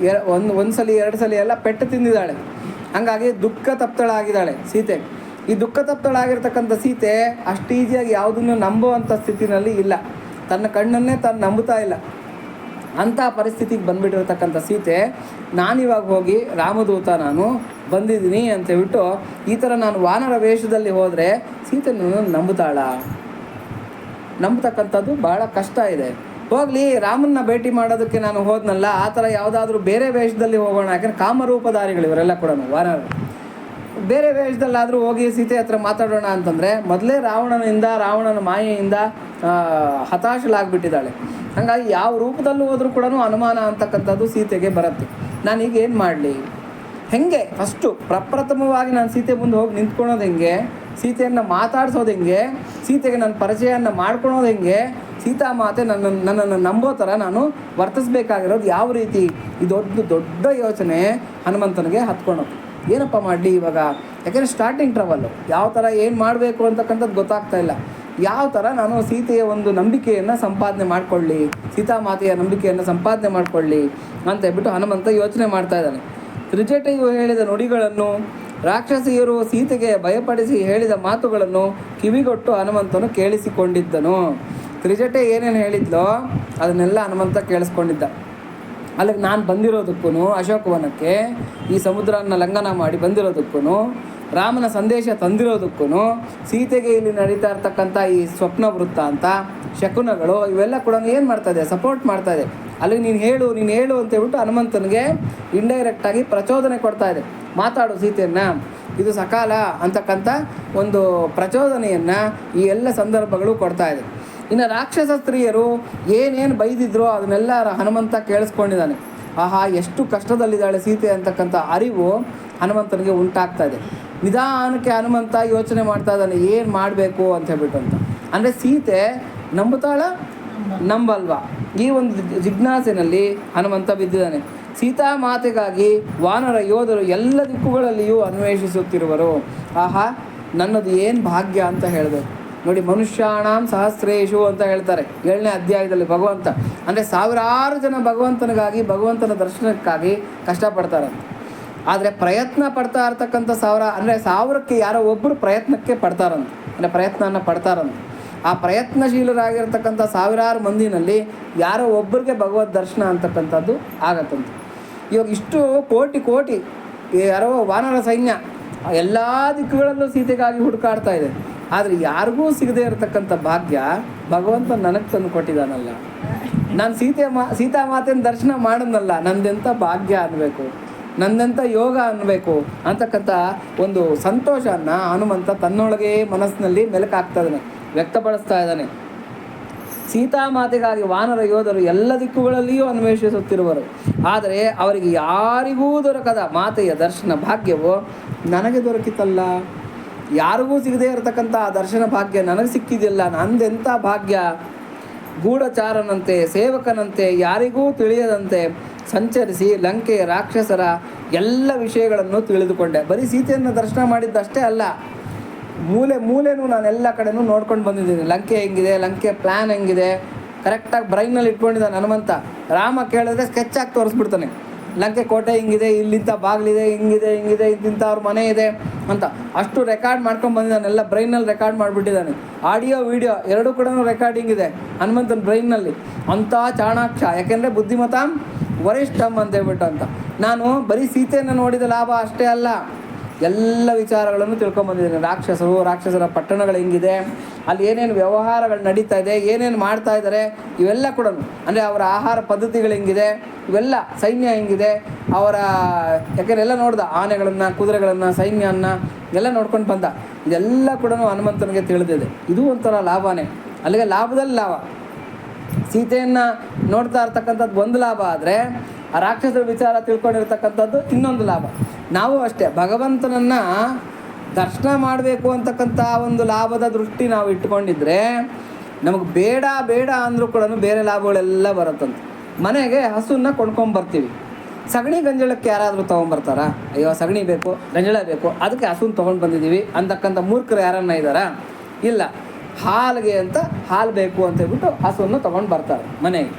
ಒಂದು ಸಲ 2 ಸಲ ಎಲ್ಲ ಪೆಟ್ಟು ತಿಂದಿದ್ದಾಳೆ. ಹಾಗಾಗಿ ದುಃಖ ತಪ್ತಳಾಗಿದ್ದಾಳೆ ಸೀತೆ. ಈ ದುಃಖ ತಪ್ತಳಾಗಿರ್ತಕ್ಕಂಥ ಸೀತೆ ಅಷ್ಟು ಈಸಿಯಾಗಿ ಯಾವುದನ್ನು ನಂಬುವಂಥ ಸ್ಥಿತಿನಲ್ಲಿ ಇಲ್ಲ, ತನ್ನ ಕಣ್ಣನ್ನೇ ತಾನು ನಂಬುತ್ತಾ ಇಲ್ಲ. ಅಂಥ ಪರಿಸ್ಥಿತಿಗೆ ಬಂದುಬಿಟ್ಟಿರ್ತಕ್ಕಂಥ ಸೀತೆ, ನಾನಿವಾಗ ಹೋಗಿ ರಾಮದೂತ ನಾನು ಬಂದಿದ್ದೀನಿ ಅಂತ ಹೇಳ್ಬಿಟ್ಟು ಈ ಥರ ನಾನು ವಾನರ ವೇಷದಲ್ಲಿ ಹೋದರೆ ಸೀತೆ ನನ್ನನ್ನು ನಂಬತಕ್ಕಂಥದ್ದು ಭಾಳ ಕಷ್ಟ ಇದೆ. ಹೋಗಲಿ, ರಾಮನ್ನ ಭೇಟಿ ಮಾಡೋದಕ್ಕೆ ನಾನು ಹೋದ್ನಲ್ಲ, ಆ ಥರ ಯಾವುದಾದ್ರೂ ಬೇರೆ ವೇಷದಲ್ಲಿ ಹೋಗೋಣ. ಯಾಕೆಂದರೆ ಕಾಮರೂಪಧಾರಿಗಳು ಇವರೆಲ್ಲ ಕೂಡ ವಾನರರು. ಬೇರೆ ವೇಷದಲ್ಲಾದರೂ ಹೋಗಿ ಸೀತೆ ಹತ್ರ ಮಾತಾಡೋಣ ಅಂತಂದರೆ ಮೊದಲೇ ರಾವಣನ ಮಾಯೆಯಿಂದ ಹತಾಶಲಾಗ್ಬಿಟ್ಟಿದ್ದಾಳೆ. ಹಾಗಾಗಿ ಯಾವ ರೂಪದಲ್ಲೂ ಹೋದರೂ ಕೂಡ ಅನುಮಾನ ಅಂತಕ್ಕಂಥದ್ದು ಸೀತೆಗೆ ಬರುತ್ತೆ. ನಾನೀಗ ಏನು ಮಾಡಲಿ, ಹೆಂಗೆ ಫಸ್ಟು ಪ್ರಪ್ರಥಮವಾಗಿ ನಾನು ಸೀತೆ ಮುಂದೆ ಹೋಗಿ ನಿಂತ್ಕೊಳೋದು ಹೆಂಗೆ, ಸೀತೆಯನ್ನು ಮಾತಾಡ್ಸೋದು ಹೆಂಗೆ, ಸೀತೆಗೆ ನನ್ನ ಪರಿಚಯವನ್ನು ಮಾಡ್ಕೊಳೋದು ಹೆಂಗೆ, ಸೀತಾಮಾತೆ ನನ್ನನ್ನು ನಂಬೋ ಥರ ನಾನು ವರ್ತಿಸ್ಬೇಕಾಗಿರೋದು ಯಾವ ರೀತಿ, ಈ ದೊಡ್ಡ ಯೋಚನೆ ಹನುಮಂತನಿಗೆ ಹತ್ಕೊಳೋದು. ಏನಪ್ಪ ಮಾಡಲಿ ಇವಾಗ, ಯಾಕೆಂದರೆ ಸ್ಟಾರ್ಟಿಂಗ್ ಟ್ರಬಲ್ಲು, ಯಾವ ಥರ ಏನು ಮಾಡಬೇಕು ಅಂತಕ್ಕಂಥದ್ದು ಗೊತ್ತಾಗ್ತಾ ಇಲ್ಲ. ಯಾವ ಥರ ನಾನು ಸೀತೆಯ ಒಂದು ನಂಬಿಕೆಯನ್ನು ಸಂಪಾದನೆ ಮಾಡಿಕೊಳ್ಳಿ, ಸೀತಾಮಾತೆಯ ನಂಬಿಕೆಯನ್ನು ಸಂಪಾದನೆ ಮಾಡಿಕೊಳ್ಳಿ ಅಂತ ಹೇಳ್ಬಿಟ್ಟು ಹನುಮಂತ ಯೋಚನೆ ಮಾಡ್ತಾ ಇದ್ದಾನೆ. ತ್ರಿಜಟೆಯು ಹೇಳಿದ ನುಡಿಗಳನ್ನು, ರಾಕ್ಷಸಿಯರು ಸೀತೆಗೆ ಭಯಪಡಿಸಿ ಹೇಳಿದ ಮಾತುಗಳನ್ನು ಕಿವಿಗೊಟ್ಟು ಹನುಮಂತನು ಕೇಳಿಸಿಕೊಂಡಿದ್ದನು. ತ್ರಿಜಟೆ ಏನೇನು ಹೇಳಿದ್ಲೋ ಅದನ್ನೆಲ್ಲ ಹನುಮಂತ ಕೇಳಿಸ್ಕೊಂಡಿದ್ದ. ಅಲ್ಲಿಗೆ ನಾನು ಬಂದಿರೋದಕ್ಕೂ, ಅಶೋಕವನಕ್ಕೆ ಈ ಸಮುದ್ರನ ಲಂಘನ ಮಾಡಿ ಬಂದಿರೋದಕ್ಕೂ, ರಾಮನ ಸಂದೇಶ ತಂದಿರೋದಕ್ಕೂ, ಸೀತೆಗೆ ಇಲ್ಲಿ ನಡೀತಾ ಇರ್ತಕ್ಕಂಥ ಈ ಸ್ವಪ್ನ ವೃತ್ತ ಅಂತ ಶಕುನಗಳು ಇವೆಲ್ಲ ಕೂಡ ಏನು ಮಾಡ್ತಾಯಿದೆ, ಸಪೋರ್ಟ್ ಮಾಡ್ತಾಯಿದೆ. ಅಲ್ಲಿಗೆ ನೀನು ಹೇಳು ಅಂತ ಹೇಳ್ಬಿಟ್ಟು ಹನುಮಂತನಿಗೆ ಇಂಡೈರೆಕ್ಟಾಗಿ ಪ್ರಚೋದನೆ ಕೊಡ್ತಾ ಇದೆ. ಮಾತಾಡು ಸೀತೆಯನ್ನು, ಇದು ಸಕಾಲ ಅಂತಕ್ಕಂಥ ಒಂದು ಪ್ರಚೋದನೆಯನ್ನು ಈ ಎಲ್ಲ ಸಂದರ್ಭಗಳು ಕೊಡ್ತಾ ಇದೆ. ಇನ್ನು ರಾಕ್ಷಸ ಸ್ತ್ರೀಯರು ಏನೇನು ಬೈದಿದ್ರೋ ಅದನ್ನೆಲ್ಲ ಹನುಮಂತ ಕೇಳಿಸ್ಕೊಂಡಿದ್ದಾನೆ. ಆಹಾ, ಎಷ್ಟು ಕಷ್ಟದಲ್ಲಿದ್ದಾಳೆ ಸೀತೆ ಅಂತಕ್ಕಂಥ ಅರಿವು ಹನುಮಂತನಿಗೆ ಉಂಟಾಗ್ತಾ ಇದೆ. ನಿಧಾನಕ್ಕೆ ಹನುಮಂತ ಯೋಚನೆ ಮಾಡ್ತಾ ಇದ್ದಾನೆ, ಏನು ಮಾಡಬೇಕು ಅಂತ ಹೇಳ್ಬಿಟ್ಟು ಅಂತ. ಅಂದರೆ ಸೀತೆ ನಂಬಲ್ವಾ, ಈ ಒಂದು ಜಿಜ್ಞಾಸೆನಲ್ಲಿ ಹನುಮಂತ ಬಿದ್ದಿದ್ದಾನೆ. ಸೀತಾಮಾತೆಗಾಗಿ ವಾನರ ಯೋಧರು ಎಲ್ಲ ದಿಕ್ಕುಗಳಲ್ಲಿಯೂ ಅನ್ವೇಷಿಸುತ್ತಿರುವರು. ಆಹಾ, ನನ್ನದು ಏನು ಭಾಗ್ಯ ಅಂತ ಹೇಳಬೇಕು ನೋಡಿ. ಮನುಷ್ಯಾಣಾಂ ಸಹಸ್ರೇಶು ಅಂತ ಹೇಳ್ತಾರೆ 7ನೇ ಅಧ್ಯಾಯದಲ್ಲಿ ಭಗವಂತ. ಅಂದರೆ 1000 ಜನ ಭಗವಂತನಿಗಾಗಿ, ಭಗವಂತನ ದರ್ಶನಕ್ಕಾಗಿ ಕಷ್ಟಪಡ್ತಾರಂತೆ. ಆದರೆ ಪ್ರಯತ್ನ ಪಡ್ತಾ ಇರ್ತಕ್ಕಂಥ 1000, ಅಂದರೆ 1000ಕ್ಕೆ ಯಾರೋ ಒಬ್ಬರು ಪ್ರಯತ್ನಕ್ಕೆ ಪಡ್ತಾರಂತೆ, ಅಂದರೆ ಪ್ರಯತ್ನವನ್ನು ಪಡ್ತಾರಂತೆ. ಆ ಪ್ರಯತ್ನಶೀಲರಾಗಿರ್ತಕ್ಕಂಥ 1000 ಮಂದಿನಲ್ಲಿ ಯಾರೋ ಒಬ್ಬರಿಗೆ ಭಗವದ್ ದರ್ಶನ ಅಂತಕ್ಕಂಥದ್ದು ಆಗತ್ತಂತೆ. ಇವಾಗ ಇಷ್ಟು ಕೋಟಿ ಯಾರೋ ವಾನರ ಸೈನ್ಯ ಎಲ್ಲ ದಿಕ್ಕುಗಳಲ್ಲೂ ಸೀತೆಗಾಗಿ ಹುಡುಕಾಡ್ತಾ ಇದೆ. ಆದರೆ ಯಾರಿಗೂ ಸಿಗದೇ ಇರತಕ್ಕಂಥ ಭಾಗ್ಯ ಭಗವಂತ ನನಗೆ ತಂದು ಕೊಟ್ಟಿದ್ದಾನಲ್ಲ. ನಾನು ಸೀತಾಮಾತೆಯ ದರ್ಶನ ಮಾಡೋನಲ್ಲ, ನಂದೆಂಥ ಭಾಗ್ಯ ಅನ್ನಬೇಕು, ನಂದೆಂಥ ಯೋಗ ಅನ್ನಬೇಕು ಅಂತಕ್ಕಂಥ ಒಂದು ಸಂತೋಷವನ್ನು ಹನುಮಂತ ತನ್ನೊಳಗೆ ಮನಸ್ಸಿನಲ್ಲಿ ಮೆಲುಕಾಗ್ತಾ ಇದ್ದಾನೆ, ವ್ಯಕ್ತಪಡಿಸ್ತಾ ಇದ್ದಾನೆ. ಸೀತಾಮಾತೆಗಾಗಿ ವಾನರ ಯೋಧರು ಎಲ್ಲ ದಿಕ್ಕುಗಳಲ್ಲಿಯೂ ಅನ್ವೇಷಿಸುತ್ತಿರುವರು. ಆದರೆ ಅವರಿಗೆ ಯಾರಿಗೂ ದೊರಕದ ಮಾತೆಯ ದರ್ಶನ ಭಾಗ್ಯವು ನನಗೆ ದೊರಕಿತಲ್ಲ. ಯಾರಿಗೂ ಸಿಗದೇ ಇರತಕ್ಕಂಥ ಆ ದರ್ಶನ ಭಾಗ್ಯ ನನಗೆ ಸಿಕ್ಕಿದೆಯಲ್ಲ, ನಂದೆಂಥ ಭಾಗ್ಯ. ಗೂಢಚಾರನಂತೆ, ಸೇವಕನಂತೆ, ಯಾರಿಗೂ ತಿಳಿಯದಂತೆ ಸಂಚರಿಸಿ ಲಂಕೆಯ ರಾಕ್ಷಸರ ಎಲ್ಲ ವಿಷಯಗಳನ್ನು ತಿಳಿದುಕೊಂಡೆ. ಬರೀ ಸೀತೆಯನ್ನು ದರ್ಶನ ಮಾಡಿದ್ದಷ್ಟೇ ಅಲ್ಲ, ಮೂಲೆನೂ ನಾನು ಎಲ್ಲ ಕಡೆನೂ ನೋಡ್ಕೊಂಡು ಬಂದಿದ್ದೀನಿ. ಲಂಕೆ ಹೆಂಗಿದೆ, ಲಂಕೆ ಪ್ಲ್ಯಾನ್ ಹೆಂಗಿದೆ ಕರೆಕ್ಟಾಗಿ ಬ್ರೈನಲ್ಲಿ ಇಟ್ಕೊಂಡಿದ್ದಾನೆ ಹನುಮಂತ. ರಾಮ ಕೇಳಿದ್ರೆ ಸ್ಕೆಚ್ಚಾಗಿ ತೋರಿಸ್ಬಿಡ್ತಾನೆ, ಲಂಕೆ ಕೋಟೆ ಹಿಂಗಿದೆ, ಇಲ್ಲಿಂಥ ಬಾಗಿಲಿದೆ, ಹಿಂಗಿದೆ, ಇಂತಿಂಥ ಅವ್ರ ಮನೆ ಇದೆ ಅಂತ ಅಷ್ಟು ರೆಕಾರ್ಡ್ ಮಾಡ್ಕೊಂಡು ಬಂದಿದ್ದಾನೆ. ಎಲ್ಲ ಬ್ರೈನಲ್ಲಿ ರೆಕಾರ್ಡ್ ಮಾಡಿಬಿಟ್ಟಿದ್ದಾನೆ. ಆಡಿಯೋ ವಿಡಿಯೋ ಎರಡೂ ಕೂಡ ರೆಕಾರ್ಡಿಂಗ್ ಇದೆ ಹನುಮಂತನ ಬ್ರೈನ್ನಲ್ಲಿ. ಅಂಥ ಚಾಣಾಕ್ಷ, ಯಾಕೆಂದರೆ ಬುದ್ಧಿಮತಾಂ ವರಿಷ್ಠಂ ಅಂತ ಹೇಳ್ಬಿಟ್ಟು ಅಂತ. ನಾನು ಬರೀ ಸೀತೆಯನ್ನು ನೋಡಿದ ಲಾಭ ಅಷ್ಟೇ ಅಲ್ಲ, ಎಲ್ಲ ವಿಚಾರಗಳನ್ನು ತಿಳ್ಕೊಂಬಂದಿದ್ದೀನಿ. ರಾಕ್ಷಸರ ಪಟ್ಟಣಗಳು ಹೆಂಗಿದೆ, ಅಲ್ಲಿ ಏನೇನು ವ್ಯವಹಾರಗಳು ನಡೀತಾ ಇದೆ, ಏನೇನು ಮಾಡ್ತಾ ಇದ್ದಾರೆ, ಇವೆಲ್ಲ ಕೂಡ ಅಂದರೆ ಅವರ ಆಹಾರ ಪದ್ಧತಿಗಳು ಹೆಂಗಿದೆ, ಇವೆಲ್ಲ ಸೈನ್ಯ ಹೆಂಗಿದೆ ಅವರ, ಯಾಕೆಂದರೆ ಎಲ್ಲ ನೋಡ್ದ, ಆನೆಗಳನ್ನು, ಕುದುರೆಗಳನ್ನು, ಸೈನ್ಯವನ್ನು ಎಲ್ಲ ನೋಡ್ಕೊಂಡು ಬಂದ. ಇದೆಲ್ಲ ಕೂಡ ಹನುಮಂತನಿಗೆ ತಿಳಿದಿದೆ. ಇದು ಒಂಥರ ಲಾಭನೇ, ಅಲ್ಲಿಗೆ ಲಾಭದಲ್ಲಿ ಲಾಭ. ಸೀತೆಯನ್ನು ನೋಡ್ತಾ ಇರ್ತಕ್ಕಂಥದ್ದು ಒಂದು ಲಾಭ ಆದರೆ ಆ ರಾಕ್ಷಸರ ವಿಚಾರ ತಿಳ್ಕೊಂಡಿರ್ತಕ್ಕಂಥದ್ದು ಇನ್ನೊಂದು ಲಾಭ. ನಾವು ಅಷ್ಟೇ ಭಗವಂತನನ್ನು ದರ್ಶನ ಮಾಡಬೇಕು ಅಂತಕ್ಕಂಥ ಒಂದು ಲಾಭದ ದೃಷ್ಟಿ ನಾವು ಇಟ್ಕೊಂಡಿದ್ರೆ ನಮಗೆ ಬೇಡ ಅಂದರೂ ಕೂಡ ಬೇರೆ ಲಾಭಗಳೆಲ್ಲ ಬರುತ್ತಂತೆ. ಮನೆಗೆ ಹಸುನ್ನ ಕೊಂಡ್ಕೊಂಬರ್ತೀವಿ, ಸಗಣಿ ಗಂಜಳಕ್ಕೆ ಯಾರಾದರೂ ತೊಗೊಂಬರ್ತಾರಾ? ಅಯ್ಯೋ ಸಗಣಿ ಬೇಕು, ಗಂಜಳ ಬೇಕು, ಅದಕ್ಕೆ ಹಸುನ ತೊಗೊಂಡು ಬಂದಿದ್ದೀವಿ ಅಂತಕ್ಕಂಥ ಮೂರ್ಖರು ಯಾರನ್ನ ಇದ್ದಾರಾ? ಇಲ್ಲ. ಹಾಲಿಗೆ ಅಂತ ಹಾಲು ಬೇಕು ಅಂತ ಹೇಳ್ಬಿಟ್ಟು ಹಸುವನ್ನು ತೊಗೊಂಡು ಬರ್ತಾರೆ ಮನೆಗೆ.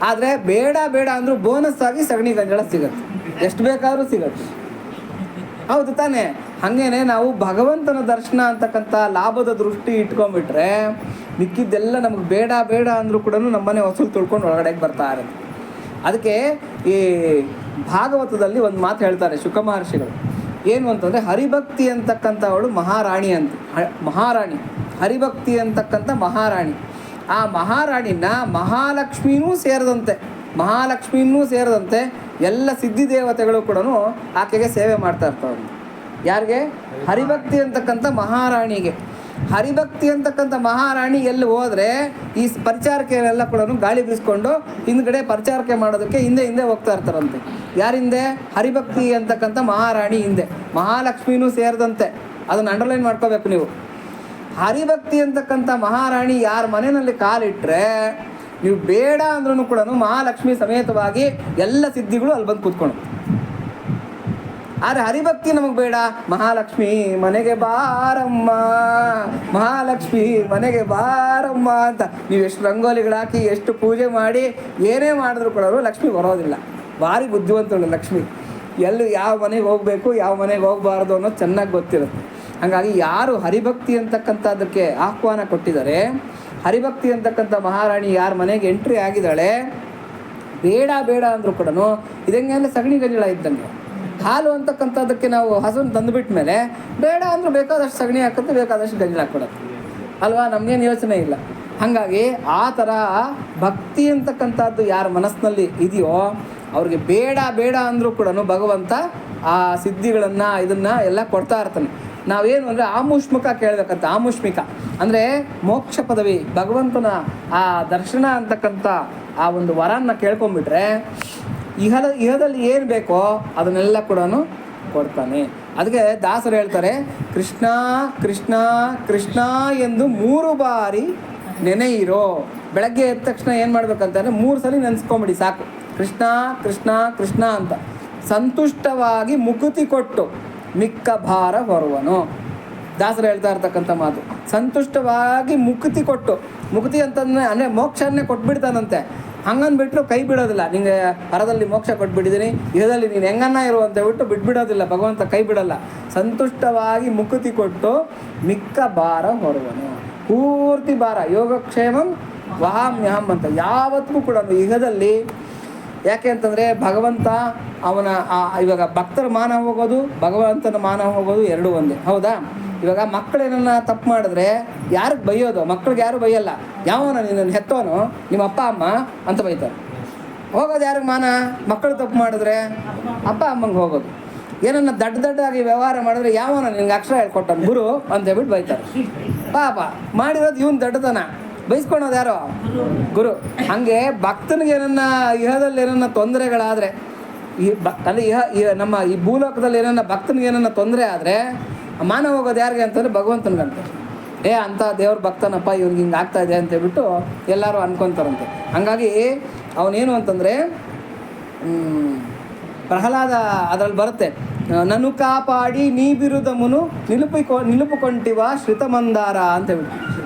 ಆದರೆ ಬೇಡ ಅಂದರೂ ಬೋನಸ್ ಆಗಿ ಸಗಣಿ ಗಂಜಳ ಸಿಗುತ್ತೆ, ಎಷ್ಟು ಬೇಕಾದರೂ ಸಿಗುತ್ತೆ. ಹೌದು ತಾನೇ? ಹಾಗೇನೆ ನಾವು ಭಗವಂತನ ದರ್ಶನ ಅಂತಕ್ಕಂಥ ಲಾಭದ ದೃಷ್ಟಿ ಇಟ್ಕೊಂಡ್ಬಿಟ್ರೆ ಮಿಕ್ಕಿದ್ದೆಲ್ಲ ನಮಗೆ ಬೇಡ ಅಂದರೂ ಕೂಡ ನಮ್ಮನೆ ವಸೂಲು ತುಳ್ಕೊಂಡು ಒಳಗಡೆಗೆ ಬರ್ತಾ ಇರುತ್ತೆ. ಅದಕ್ಕೆ ಈ ಭಾಗವತದಲ್ಲಿ ಒಂದು ಮಾತು ಹೇಳ್ತಾರೆ ಶುಕ ಮಹರ್ಷಿಗಳು. ಏನು ಅಂತಂದರೆ ಹರಿಭಕ್ತಿ ಅಂತಕ್ಕಂಥವಳು ಮಹಾರಾಣಿ ಅಂತ. ಮಹಾರಾಣಿ, ಹರಿಭಕ್ತಿ ಅಂತಕ್ಕಂಥ ಮಹಾರಾಣಿ. ಆ ಮಹಾರಾಣಿನ ಮಹಾಲಕ್ಷ್ಮಿನೂ ಸೇರಿದಂತೆ ಎಲ್ಲ ಸಿದ್ಧಿ ದೇವತೆಗಳು ಕೂಡ ಆಕೆಗೆ ಸೇವೆ ಮಾಡ್ತಾ ಇರ್ತಾವೆ. ಯಾರಿಗೆ? ಹರಿಭಕ್ತಿ ಅಂತಕ್ಕಂಥ ಮಹಾರಾಣಿಗೆ. ಹರಿಭಕ್ತಿ ಅಂತಕ್ಕಂಥ ಮಹಾರಾಣಿ ಎಲ್ಲಿ ಹೋದರೆ ಈ ಪರಿಚಾರಕೆಯರೆಲ್ಲ ಕೂಡ ಗಾಳಿ ಬೀಸ್ಕೊಂಡು ಹಿಂದ್ಗಡೆ ಪರಿಚಾರಕೆ ಮಾಡೋದಕ್ಕೆ ಹಿಂದೆ ಹೋಗ್ತಾ ಇರ್ತಾರಂತೆ. ಯಾರಿಂದೆ? ಹರಿಭಕ್ತಿ ಅಂತಕ್ಕಂಥ ಮಹಾರಾಣಿ ಹಿಂದೆ, ಮಹಾಲಕ್ಷ್ಮಿನೂ ಸೇರಿದಂತೆ. ಅದನ್ನು ಅಂಡರ್ಲೈನ್ ಮಾಡ್ಕೋಬೇಕು ನೀವು. ಹರಿಭಕ್ತಿ ಅಂತಕ್ಕಂಥ ಮಹಾರಾಣಿ ಯಾರ ಮನೆಯಲ್ಲಿ ಕಾಲಿಟ್ಟರೆ ನೀವು ಬೇಡ ಅಂದ್ರೂ ಕೂಡ ಮಹಾಲಕ್ಷ್ಮಿ ಸಮೇತವಾಗಿ ಎಲ್ಲ ಸಿದ್ಧಿಗಳು ಅಲ್ಲಿ ಬಂದು ಕೂತ್ಕೊಂಡು. ಆದರೆ ಹರಿಭಕ್ತಿ ನಮಗೆ ಬೇಡ, ಮಹಾಲಕ್ಷ್ಮಿ ಮನೆಗೆ ಬಾರಮ್ಮ, ಮಹಾಲಕ್ಷ್ಮಿ ಮನೆಗೆ ಬಾರಮ್ಮ ಅಂತ ನೀವು ಎಷ್ಟು ರಂಗೋಲಿಗಳು ಹಾಕಿ ಎಷ್ಟು ಪೂಜೆ ಮಾಡಿ ಏನೇ ಮಾಡಿದ್ರು ಕೂಡ ಲಕ್ಷ್ಮಿ ಬರೋದಿಲ್ಲ. ಭಾರಿ ಬುದ್ಧಿವಂತಳು ಲಕ್ಷ್ಮಿ. ಎಲ್ಲಿ ಯಾವ ಮನೆಗೆ ಹೋಗಬೇಕು, ಯಾವ ಮನೆಗೆ ಹೋಗಬಾರ್ದು ಅನ್ನೋದು ಚೆನ್ನಾಗಿ ಗೊತ್ತಿರುತ್ತೆ. ಹಾಗಾಗಿ ಯಾರು ಹರಿಭಕ್ತಿ ಅಂತಕ್ಕಂಥದ್ದಕ್ಕೆ ಆಹ್ವಾನ ಕೊಟ್ಟಿದ್ದಾರೆ, ಹರಿಭಕ್ತಿ ಅಂತಕ್ಕಂಥ ಮಹಾರಾಣಿ ಯಾರ ಮನೆಗೆ ಎಂಟ್ರಿ ಆಗಿದ್ದಾಳೆ, ಬೇಡ ಅಂದರೂ ಕೂಡ ಇದಂಗೆ ಅಂದರೆ ಸಗಣಿ ಗಂಜಳ ಇದ್ದಂಗೆ. ಹಾಲು ಅಂತಕ್ಕಂಥದ್ದಕ್ಕೆ ನಾವು ಹಸುನ ತಂದುಬಿಟ್ಟ ಮೇಲೆ ಬೇಡ ಅಂದರೂ ಬೇಕಾದಷ್ಟು ಸಗಣಿ ಹಾಕುತ್ತೆ, ಬೇಕಾದಷ್ಟು ಗಂಜಲ ಹಾಕ್ಕೊಡುತ್ತೆ ಅಲ್ವಾ? ನಮಗೇನು ಯೋಚನೆ ಇಲ್ಲ. ಹಾಗಾಗಿ ಆ ಥರ ಭಕ್ತಿ ಅಂತಕ್ಕಂಥದ್ದು ಯಾರ ಮನಸ್ಸಿನಲ್ಲಿ ಇದೆಯೋ ಅವ್ರಿಗೆ ಬೇಡ ಅಂದರೂ ಕೂಡ ಭಗವಂತ ಆ ಸಿದ್ಧಿಗಳನ್ನು ಇದನ್ನು ಎಲ್ಲ ಕೊಡ್ತಾ ಇರ್ತಾನೆ. ನಾವೇನು ಅಂದರೆ ಆಮುಷ್ಮಿಕ ಕೇಳಬೇಕಂತ. ಆಮುಷ್ಮಿಕ ಅಂದರೆ ಮೋಕ್ಷ ಪದವಿ, ಭಗವಂತನ ಆ ದರ್ಶನ ಅಂತಕ್ಕಂಥ ಆ ಒಂದು ವರನ್ನ ಕೇಳ್ಕೊಂಬಿಟ್ರೆ ಇಹದಲ್ಲಿ ಏನು ಬೇಕೋ ಅದನ್ನೆಲ್ಲ ಕೂಡ ಕೊಡ್ತಾನೆ. ಅದಕ್ಕೆ ದಾಸರು ಹೇಳ್ತಾರೆ, ಕೃಷ್ಣ ಕೃಷ್ಣ ಕೃಷ್ಣ ಎಂದು 3 ಬಾರಿ ನೆನೆಯಿರೋ. ಬೆಳಗ್ಗೆ ಎದ್ದ ತಕ್ಷಣ ಏನು ಮಾಡ್ಬೇಕಂತಂದರೆ 3 ಸಲ ನೆನೆಸ್ಕೊಂಬಿಡಿ ಸಾಕು. ಕೃಷ್ಣ ಕೃಷ್ಣ ಕೃಷ್ಣ ಅಂತ ಸಂತುಷ್ಟವಾಗಿ ಮುಕುತಿ ಕೊಟ್ಟು ಮಿಕ್ಕ ಭಾರ ಹೊರುವನು. ದಾಸರು ಹೇಳ್ತಾ ಇರ್ತಕ್ಕಂಥ ಮಾತು. ಸಂತುಷ್ಟವಾಗಿ ಮುಕ್ತಿ ಕೊಟ್ಟು, ಮುಕ್ತಿ ಅಂತಂದರೆ ಅಂದರೆ ಮೋಕ್ಷನ್ನೇ ಕೊಟ್ಬಿಡ್ತಾನಂತೆ. ಹಂಗನ್ಬಿಟ್ರು ಕೈ ಬಿಡೋದಿಲ್ಲ. ನಿಮಗೆ ಹರದಲ್ಲಿ ಮೋಕ್ಷ ಕೊಟ್ಬಿಟ್ಟಿದ್ದೀನಿ, ಇದರಲ್ಲಿ ನೀನು ಹೆಂಗನ್ನ ಇರು ಅಂತ ಹೇಳ್ಬಿಟ್ಟು ಬಿಟ್ಬಿಡೋದಿಲ್ಲ ಭಗವಂತ, ಕೈ ಬಿಡೋಲ್ಲ. ಸಂತುಷ್ಟವಾಗಿ ಮುಕ್ತಿ ಕೊಟ್ಟು ಮಿಕ್ಕ ಭಾರ ಹೊರುವನು. ಪೂರ್ತಿ ಭಾರ ಯೋಗಕ್ಷೇಮಂ ವಹಾಮ್ಯಹಂ ಅಂತ ಯಾವತ್ತೂ ಕೂಡ ಯುಗದಲ್ಲಿ. ಯಾಕೆ ಅಂತಂದರೆ ಭಗವಂತ ಅವನ ಇವಾಗ ಭಕ್ತರ ಮಾನ ಹೋಗೋದು, ಭಗವಂತನ ಮಾನ ಹೋಗೋದು ಎರಡೂ ಒಂದೇ. ಹೌದಾ? ಇವಾಗ ಮಕ್ಕಳೇನನ್ನ ತಪ್ಪು ಮಾಡಿದ್ರೆ ಯಾರಿಗೆ ಬೈಯೋದು? ಮಕ್ಕಳಿಗೆ ಯಾರು ಬೈಯಲ್ಲ. ಯಾವನ ನಿನ್ನನ್ನು ಹೆತ್ತೋನು, ನಿಮ್ಮ ಅಪ್ಪ ಅಮ್ಮ ಅಂತ ಬೈತಾರೆ. ಹೋಗೋದು ಯಾರಿಗೆ ಮಾನ? ಮಕ್ಕಳು ತಪ್ಪು ಮಾಡಿದ್ರೆ ಅಪ್ಪ ಅಮ್ಮಂಗೆ ಹೋಗೋದು. ಏನನ್ನ ದಡ್ಡಾಗಿ ವ್ಯವಹಾರ ಮಾಡಿದ್ರೆ ಯಾವನ ನಿನ್ಗೆ ಅಕ್ಷರ ಹೇಳ್ಕೊಟ್ಟನು ಗುರು ಅಂತ ಹೇಳ್ಬಿಟ್ಟು ಬೈತಾರೆ. ಪಾಪ ಮಾಡಿರೋದು ಇವನು ದಡ್ಡತನ, ಬೈಸ್ಕೊಳೋದು ಯಾರೋ? ಗುರು. ಹಾಗೆ ಭಕ್ತನಿಗೆ ಏನನ್ನ ಇಹದಲ್ಲಿ ಏನನ್ನ ತೊಂದರೆಗಳಾದರೆ, ಅಲ್ಲಿ ನಮ್ಮ ಈ ಭೂಲೋಕದಲ್ಲಿ ಏನನ್ನ ಭಕ್ತನಿಗೆ ಏನನ್ನ ತೊಂದರೆ ಆದರೆ ಮಾನ ಹೋಗೋದು ಯಾರಿಗೆ ಅಂತಂದರೆ ಭಗವಂತನಿಗಂತ. ಅಂಥ ದೇವ್ರ ಭಕ್ತನಪ್ಪ, ಇವ್ನಿಗೆ ಹಿಂಗೆ ಆಗ್ತಾಯಿದೆ ಅಂತ ಹೇಳ್ಬಿಟ್ಟು ಎಲ್ಲರೂ ಅನ್ಕೊತಾರಂತೆ. ಹಾಗಾಗಿ ಅವನೇನು ಅಂತಂದರೆ ಪ್ರಹ್ಲಾದ ಅದರಲ್ಲಿ ಬರುತ್ತೆ, ನನು ಕಾಪಾಡಿ ನೀ ಬಿರುದమును ನಿಲುಪುಕೊಂಟಿವ ಶ್ರಿತಮಂದಾರ ಅಂತ ಹೇಳ್ಬಿಟ್ಟು.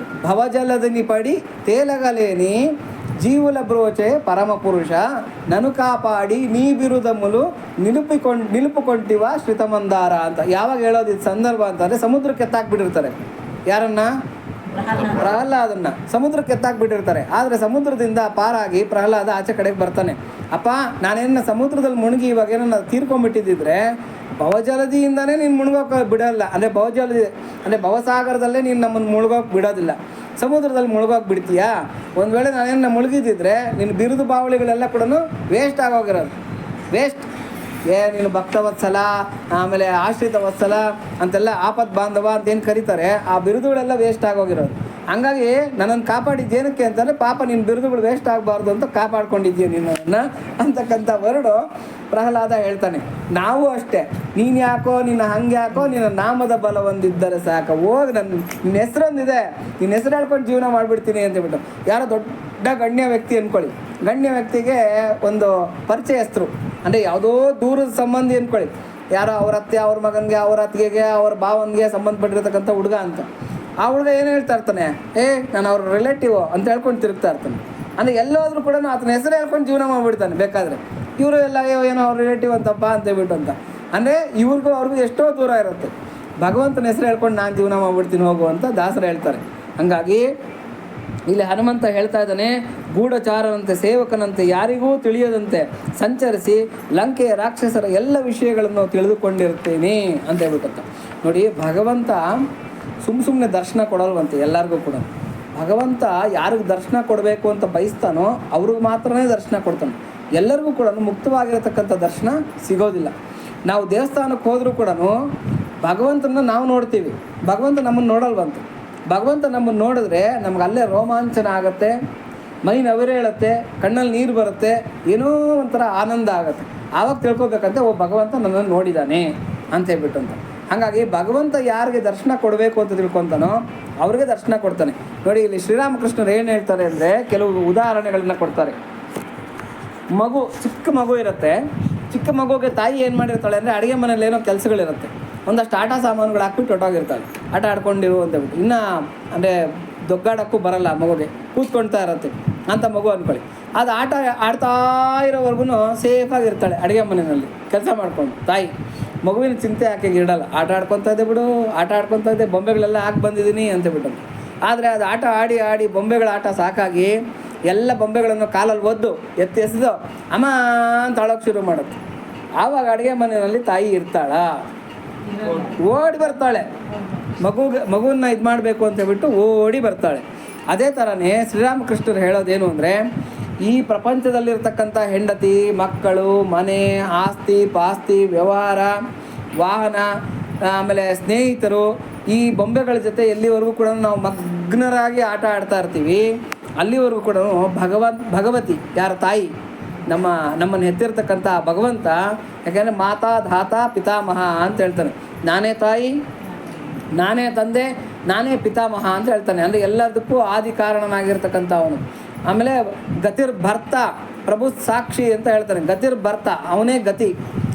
ಭವಜಲದಿನಿ ಪಡಿ ತೇಲಗಲೇನಿ ಜೀವುಲ ಬ್ರೋಚೆ ಪರಮಪುರುಷ ನನು ಕಾಪಾಡಿ ನೀ ಬಿರುದములు ನಿಲುಪುಕೊಂಟಿವ ಶ್ರಿತಮಂದಾರ ಅಂತ ಯಾವಾಗ ಹೇಳೋದು ಇದು ಸಂದರ್ಭ ಅಂತಂದರೆ ಸಮುದ್ರಕ್ಕೆ ಎತ್ತಾಕ್ಬಿಟ್ಟಿರ್ತಾರೆ. ಯಾರನ್ನ? ಪ್ರಹ್ಲಾದನ್ನ ಸಮುದ್ರಕ್ಕೆ ಎತ್ತಾಕ್ಬಿಟ್ಟಿರ್ತಾರೆ. ಆದರೆ ಸಮುದ್ರದಿಂದ ಪಾರಾಗಿ ಪ್ರಹ್ಲಾದ ಆಚೆ ಕಡೆಗೆ ಬರ್ತಾನೆ. ಅಪ್ಪ, ನಾನೇನ ಸಮುದ್ರದಲ್ಲಿ ಮುಳುಗಿ ಇವಾಗ ಏನನ್ನ ತೀರ್ಕೊಂಡ್ಬಿಟ್ಟಿದ್ದಿದ್ರೆ ಭವಜಲದಿಯಿಂದನೇ ನೀನು ಮುಳುಗೋಕೆ ಬಿಡೋಲ್ಲ. ಅಂದರೆ ಭವಜಲದಿ ಅಂದರೆ ಭವಸಾಗರದಲ್ಲೇ ನೀನು ನಮ್ಮನ್ನು ಮುಳುಗೋಕೆ ಬಿಡೋದಿಲ್ಲ, ಸಮುದ್ರದಲ್ಲಿ ಮುಳುಗೋಕೆ ಬಿಡ್ತೀಯಾ? ಒಂದು ವೇಳೆ ನಾನೇನು ಮುಳುಗಿದ್ದಿದ್ರೆ ನಿನ್ನ ಬಿರುದು ಬಾವಳಿಗಳೆಲ್ಲ ಕೂಡ ವೇಸ್ಟ್ ಆಗೋಗಿರೋದು. ವೇಸ್ಟ್ ನೀನು ಭಕ್ತವತ್ಸಲ, ಆಮೇಲೆ ಆಶ್ರಿತ ವತ್ಸಲ ಅಂತೆಲ್ಲ, ಆಪತ್ ಬಾಂಧವ ಅಂತೇನು ಕರೀತಾರೆ, ಆ ಬಿರುದುಗಳೆಲ್ಲ ವೇಸ್ಟ್ ಆಗೋಗಿರೋದು. ಹಂಗಾಗಿ ನನ್ನನ್ನು ಕಾಪಾಡಿದ್ದೇನಕ್ಕೆ ಅಂತಂದರೆ ಪಾಪ ನಿನ್ನ ಬಿರುದುಗಳು ವೇಸ್ಟ್ ಆಗಬಾರ್ದು ಅಂತ ಕಾಪಾಡ್ಕೊಂಡಿದ್ದೀಯ ನಿನ್ನನ್ನು ಅಂತಕ್ಕಂಥ ವರ್ಡು ಪ್ರಹ್ಲಾದ ಹೇಳ್ತಾನೆ. ನಾವು ಅಷ್ಟೇ, ನೀನು ಯಾಕೋ, ನಿನ್ನ ಹಂಗೆ ಯಾಕೋ, ನಿನ್ನ ನಾಮದ ಬಲ ಒಂದಿದ್ದರೆ ಸಾಕು, ಹೋಗಿ ನಿನ್ನ ಹೆಸರೊಂದಿದೆ, ನಿನ್ನ ಹೆಸರು ಹೇಳ್ಕೊಂಡು ಜೀವನ ಮಾಡಿಬಿಡ್ತೀನಿ ಅಂತೇಳ್ಬಿಟ್ಟು. ಯಾರೋ ದೊಡ್ಡ ಗಣ್ಯ ವ್ಯಕ್ತಿ ಅಂದ್ಕೊಳ್ಳಿ, ಗಣ್ಯ ವ್ಯಕ್ತಿಗೆ ಒಂದು ಪರಿಚಯಸ್ಥರು, ಅಂದರೆ ಯಾವುದೋ ದೂರದ ಸಂಬಂಧಿ ಅಂದ್ಕೊಳ್ಳಿ, ಯಾರೋ ಅವ್ರ ಅತ್ತೆ, ಅವ್ರ ಮಗನಿಗೆ, ಅವ್ರ ಅತ್ತಿಗೆಗೆ, ಅವ್ರ ಭಾವನಿಗೆ ಸಂಬಂಧಪಟ್ಟಿರ್ತಕ್ಕಂಥ ಹುಡುಗ ಅಂತ. ಆ ಹುಡುಗ ಏನು ಹೇಳ್ತಾ ಇರ್ತಾನೆ, ನಾನು ಅವ್ರ ರಿಲೇಟಿವ್ ಅಂತ ಹೇಳ್ಕೊಂಡು ತಿರುಗ್ತಾ ಇರ್ತಾನೆ. ಅಂದರೆ ಎಲ್ಲೋದ್ರೂ ಕೂಡ ಆತನ ಹೆಸರು ಹೇಳ್ಕೊಂಡು ಜೀವನ ಮಾಡಿಬಿಡ್ತಾನೆ ಬೇಕಾದರೆ. ಇವರು ಎಲ್ಲ ಏನೋ ಅವ್ರ ರಿಲೇಟಿವ್ ಅಂತಪ್ಪ ಅಂತೇಳ್ಬಿಟ್ಟು ಅಂತ. ಅಂದರೆ ಇವ್ರಿಗೂ ಅವ್ರಿಗೂ ಎಷ್ಟೋ ದೂರ ಇರುತ್ತೆ. ಭಗವಂತನ ಹೆಸರು ಹೇಳ್ಕೊಂಡು ನಾನು ಜೀವನ ಮಾಡಿಬಿಡ್ತೀನಿ ಹೋಗು ಅಂತ ದಾಸರು ಹೇಳ್ತಾರೆ. ಹಾಗಾಗಿ ಇಲ್ಲಿ ಹನುಮಂತ ಹೇಳ್ತಾ ಇದ್ದಾನೆ, ಗೂಢಚಾರನಂತೆ ಸೇವಕನಂತೆ ಯಾರಿಗೂ ತಿಳಿಯದಂತೆ ಸಂಚರಿಸಿ ಲಂಕೆಯ ರಾಕ್ಷಸರ ಎಲ್ಲ ವಿಷಯಗಳನ್ನು ತಿಳಿದುಕೊಂಡಿರ್ತೇನೆ ಅಂತ ಹೇಳ್ಬಿಟ್ಟಂತ. ನೋಡಿ, ಭಗವಂತ ಸುಮ್ಮನೆ ದರ್ಶನ ಕೊಡಲ್ವಂತೆ ಎಲ್ಲರಿಗೂ ಕೂಡ. ಭಗವಂತ ಯಾರಿಗೆ ದರ್ಶನ ಕೊಡಬೇಕು ಅಂತ ಬಯಸ್ತಾನೋ ಅವ್ರಿಗೆ ಮಾತ್ರನೇ ದರ್ಶನ ಕೊಡ್ತಾನೆ. ಎಲ್ಲರಿಗೂ ಕೂಡ ಮುಕ್ತವಾಗಿರತಕ್ಕಂಥ ದರ್ಶನ ಸಿಗೋದಿಲ್ಲ. ನಾವು ದೇವಸ್ಥಾನಕ್ಕೆ ಹೋದರೂ ಕೂಡ ಭಗವಂತನ ನಾವು ನೋಡ್ತೀವಿ, ಭಗವಂತ ನಮ್ಮನ್ನು ನೋಡಲ್ವಂತೆ. ಭಗವಂತ ನಮ್ಮನ್ನು ನೋಡಿದ್ರೆ ನಮ್ಗೆ ಅಲ್ಲೇ ರೋಮಾಂಚನ ಆಗುತ್ತೆ, ಮೈ ನವಿರೇಳುತ್ತೆ, ಕಣ್ಣಲ್ಲಿ ನೀರು ಬರುತ್ತೆ, ಏನೋ ಒಂಥರ ಆನಂದ ಆಗುತ್ತೆ. ಆವಾಗ ತಿಳ್ಕೊಬೇಕಂತೆ, ಭಗವಂತ ನನ್ನನ್ನು ನೋಡಿದ್ದಾನೆ ಅಂತ ಹೇಳ್ಬಿಟ್ಟು ಅಂತ. ಹಾಗಾಗಿ ಭಗವಂತ ಯಾರಿಗೆ ದರ್ಶನ ಕೊಡಬೇಕು ಅಂತ ತಿಳ್ಕೊತಾನೋ ಅವ್ರಿಗೆ ದರ್ಶನ ಕೊಡ್ತಾನೆ. ನೋಡಿ, ಇಲ್ಲಿ ಶ್ರೀರಾಮಕೃಷ್ಣರು ಏನು ಹೇಳ್ತಾರೆ ಅಂದರೆ, ಕೆಲವು ಉದಾಹರಣೆಗಳನ್ನ ಕೊಡ್ತಾರೆ. ಮಗು, ಚಿಕ್ಕ ಮಗು ಇರುತ್ತೆ. ಚಿಕ್ಕ ಮಗುಗೆ ತಾಯಿ ಏನು ಮಾಡಿರ್ತಾಳೆ ಅಂದರೆ, ಅಡುಗೆ ಮನೇಲಿ ಏನೋ ಕೆಲಸಗಳಿರುತ್ತೆ, ಒಂದಷ್ಟು ಆಟ ಸಾಮಾನುಗಳು ಹಾಕ್ಬಿಟ್ಟು ಹೊಟ್ಟೋಗಿರ್ತಾಳೆ, ಆಟ ಆಡ್ಕೊಂಡಿರು ಅಂತೇಳ್ಬಿಟ್ಟು. ಇನ್ನು ಅಂದರೆ ದೊಗ್ಗಾಡೋಕ್ಕೂ ಬರಲ್ಲ ಮಗುಗೆ, ಕೂತ್ಕೊಳ್ತಾ ಇರುತ್ತೆ ಅಂತ ಮಗು ಅಂದ್ಕೊಳ್ಳಿ. ಅದು ಆಟ ಆಡ್ತಾ ಇರೋವರೆಗೂ ಸೇಫಾಗಿರ್ತಾಳೆ ಅಡುಗೆ ಮನೆಯಲ್ಲಿ ಕೆಲಸ ಮಾಡ್ಕೊಂಡು ತಾಯಿ. ಮಗುವಿನ ಚಿಂತೆ ಆಕೆಗೆ ಇಡಲ್ಲ, ಆಟ ಆಡ್ಕೊತಾ ಇದೆ ಬಿಡು, ಆಟ ಆಡ್ಕೊತಾ ಇದೆ, ಬೊಂಬೆಗಳೆಲ್ಲ ಹಾಕಿ ಬಂದಿದ್ದೀನಿ ಅಂತೇಳ್ಬಿಟ್ಟು. ಆದರೆ ಅದು ಆಟ ಆಡಿ ಆಡಿ ಬೊಂಬೆಗಳ ಆಟ ಸಾಕಾಗಿ ಎಲ್ಲ ಬೊಂಬೆಗಳನ್ನು ಕಾಲಲ್ಲಿ ಒದ್ದು ಎಸೆದು ಅಮ್ಮ ಅಂತ ಆಳೋಕ್ಕೆ ಶುರು ಮಾಡುತ್ತೆ. ಆವಾಗ ಅಡುಗೆ ಮನೆಯಲ್ಲಿ ತಾಯಿ ಇರ್ತಾಳ, ಓಡಿ ಬರ್ತಾಳೆ, ಮಗುವನ್ನ ಇದು ಮಾಡಬೇಕು ಅಂತೇಳ್ಬಿಟ್ಟು ಓಡಿ ಬರ್ತಾಳೆ. ಅದೇ ಥರನೇ ಶ್ರೀರಾಮಕೃಷ್ಣರು ಹೇಳೋದೇನು ಅಂದರೆ, ಈ ಪ್ರಪಂಚದಲ್ಲಿರ್ತಕ್ಕಂಥ ಹೆಂಡತಿ, ಮಕ್ಕಳು, ಮನೆ, ಆಸ್ತಿ ಪಾಸ್ತಿ, ವ್ಯವಹಾರ, ವಾಹನ, ಆಮೇಲೆ ಸ್ನೇಹಿತರು, ಈ ಬೊಂಬೆಗಳ ಜೊತೆ ಎಲ್ಲಿವರೆಗೂ ಕೂಡ ನಾವು ಮಗ್ನರಾಗಿ ಆಟ ಆಡ್ತಾ ಇರ್ತೀವಿ, ಅಲ್ಲಿವರೆಗೂ ಕೂಡ ಭಗವತಿ, ಯಾರ ತಾಯಿ, ನಮ್ಮನ್ನು ಹೆತ್ತಿರ್ತಕ್ಕಂಥ ಭಗವಂತ, ಯಾಕೆಂದರೆ ಮಾತಾ ಧಾತ ಪಿತಾಮಹ ಅಂತ ಹೇಳ್ತಾನೆ. ನಾನೇ ತಾಯಿ, ನಾನೇ ತಂದೆ, ನಾನೇ ಪಿತಾಮಹ ಅಂತ ಹೇಳ್ತಾನೆ. ಅಂದರೆ ಎಲ್ಲದಕ್ಕೂ ಆದಿ ಕಾರಣನಾಗಿರ್ತಕ್ಕಂಥ ಅವನು. ಆಮೇಲೆ ಗತಿರ್ ಭರ್ತ ಪ್ರಭು ಸಾಕ್ಷಿ ಅಂತ ಹೇಳ್ತಾನೆ. ಗತಿರ್ ಭರ್ತ, ಅವನೇ ಗತಿ,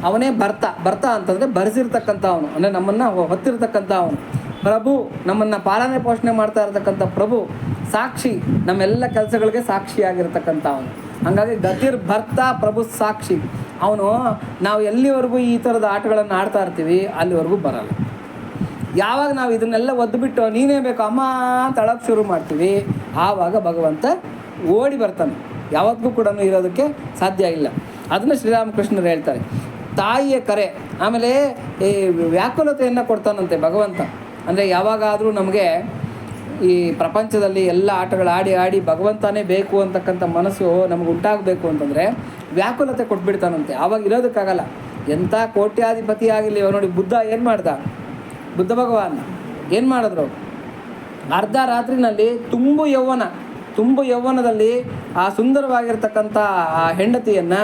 ಅವನೇ ಭರ್ತ ಅಂತಂದರೆ ಭರಿಸಿರ್ತಕ್ಕಂಥ ಅವನು, ಅಂದರೆ ನಮ್ಮನ್ನು ಹೊತ್ತಿರ್ತಕ್ಕಂಥ ಅವನು. ಪ್ರಭು, ನಮ್ಮನ್ನು ಪಾಲನೆ ಪೋಷಣೆ ಮಾಡ್ತಾ ಇರ್ತಕ್ಕಂಥ ಪ್ರಭು. ಸಾಕ್ಷಿ, ನಮ್ಮೆಲ್ಲ ಕೆಲಸಗಳಿಗೆ ಸಾಕ್ಷಿಯಾಗಿರ್ತಕ್ಕಂಥ ಅವನು. ಹಾಗಾಗಿ ಗತಿರ್ ಭರ್ತ ಪ್ರಭು ಸಾಕ್ಷಿ ಅವನು. ನಾವು ಎಲ್ಲಿವರೆಗೂ ಈ ಥರದ ಆಟಗಳನ್ನು ಆಡ್ತಾ ಇರ್ತೀವಿ ಅಲ್ಲಿವರೆಗೂ ಬರಲ್ಲ. ಯಾವಾಗ ನಾವು ಇದನ್ನೆಲ್ಲ ಒದ್ದುಬಿಟ್ಟು ನೀನೇ ಬೇಕು ಅಮ್ಮ ಅಂತ ಅಳೋಕ್ಕೆ ಶುರು ಮಾಡ್ತೀವಿ, ಆವಾಗ ಭಗವಂತ ಓಡಿ ಬರ್ತಾನೆ. ಯಾವತ್ತಿಗೂ ಕೂಡ ಇರೋದಕ್ಕೆ ಸಾಧ್ಯ ಇಲ್ಲ. ಅದನ್ನು ಶ್ರೀರಾಮಕೃಷ್ಣರು ಹೇಳ್ತಾರೆ. ತಾಯಿಯ ಕರೆ, ಆಮೇಲೆ ಈ ವ್ಯಾಕುಲತೆಯನ್ನು ಕೊಡ್ತಾನಂತೆ ಭಗವಂತ. ಅಂದರೆ ಯಾವಾಗಾದರೂ ನಮಗೆ ಈ ಪ್ರಪಂಚದಲ್ಲಿ ಎಲ್ಲ ಆಟಗಳು ಆಡಿ ಆಡಿ ಭಗವಂತನೇ ಬೇಕು ಅಂತಕ್ಕಂಥ ಮನಸ್ಸು ನಮಗೆ ಉಂಟಾಗಬೇಕು ಅಂತಂದರೆ ವ್ಯಾಕುಲತೆ ಕೊಟ್ಬಿಡ್ತಾನಂತೆ. ಆವಾಗ ಇರೋದಕ್ಕಾಗಲ್ಲ. ಎಂಥ ಕೋಟ್ಯಾಧಿಪತಿ ಆಗಿರಲಿ. ನೋಡಿ, ಬುದ್ಧ ಏನು ಮಾಡ್ದ, ಬುದ್ಧ ಭಗವಾನ್ ಏನು ಮಾಡಿದ್ರು, ಅರ್ಧ ರಾತ್ರಿನಲ್ಲಿ ತುಂಬು ಯೌವನದಲ್ಲಿ ಆ ಸುಂದರವಾಗಿರ್ತಕ್ಕಂಥ ಆ ಹೆಂಡತಿಯನ್ನು,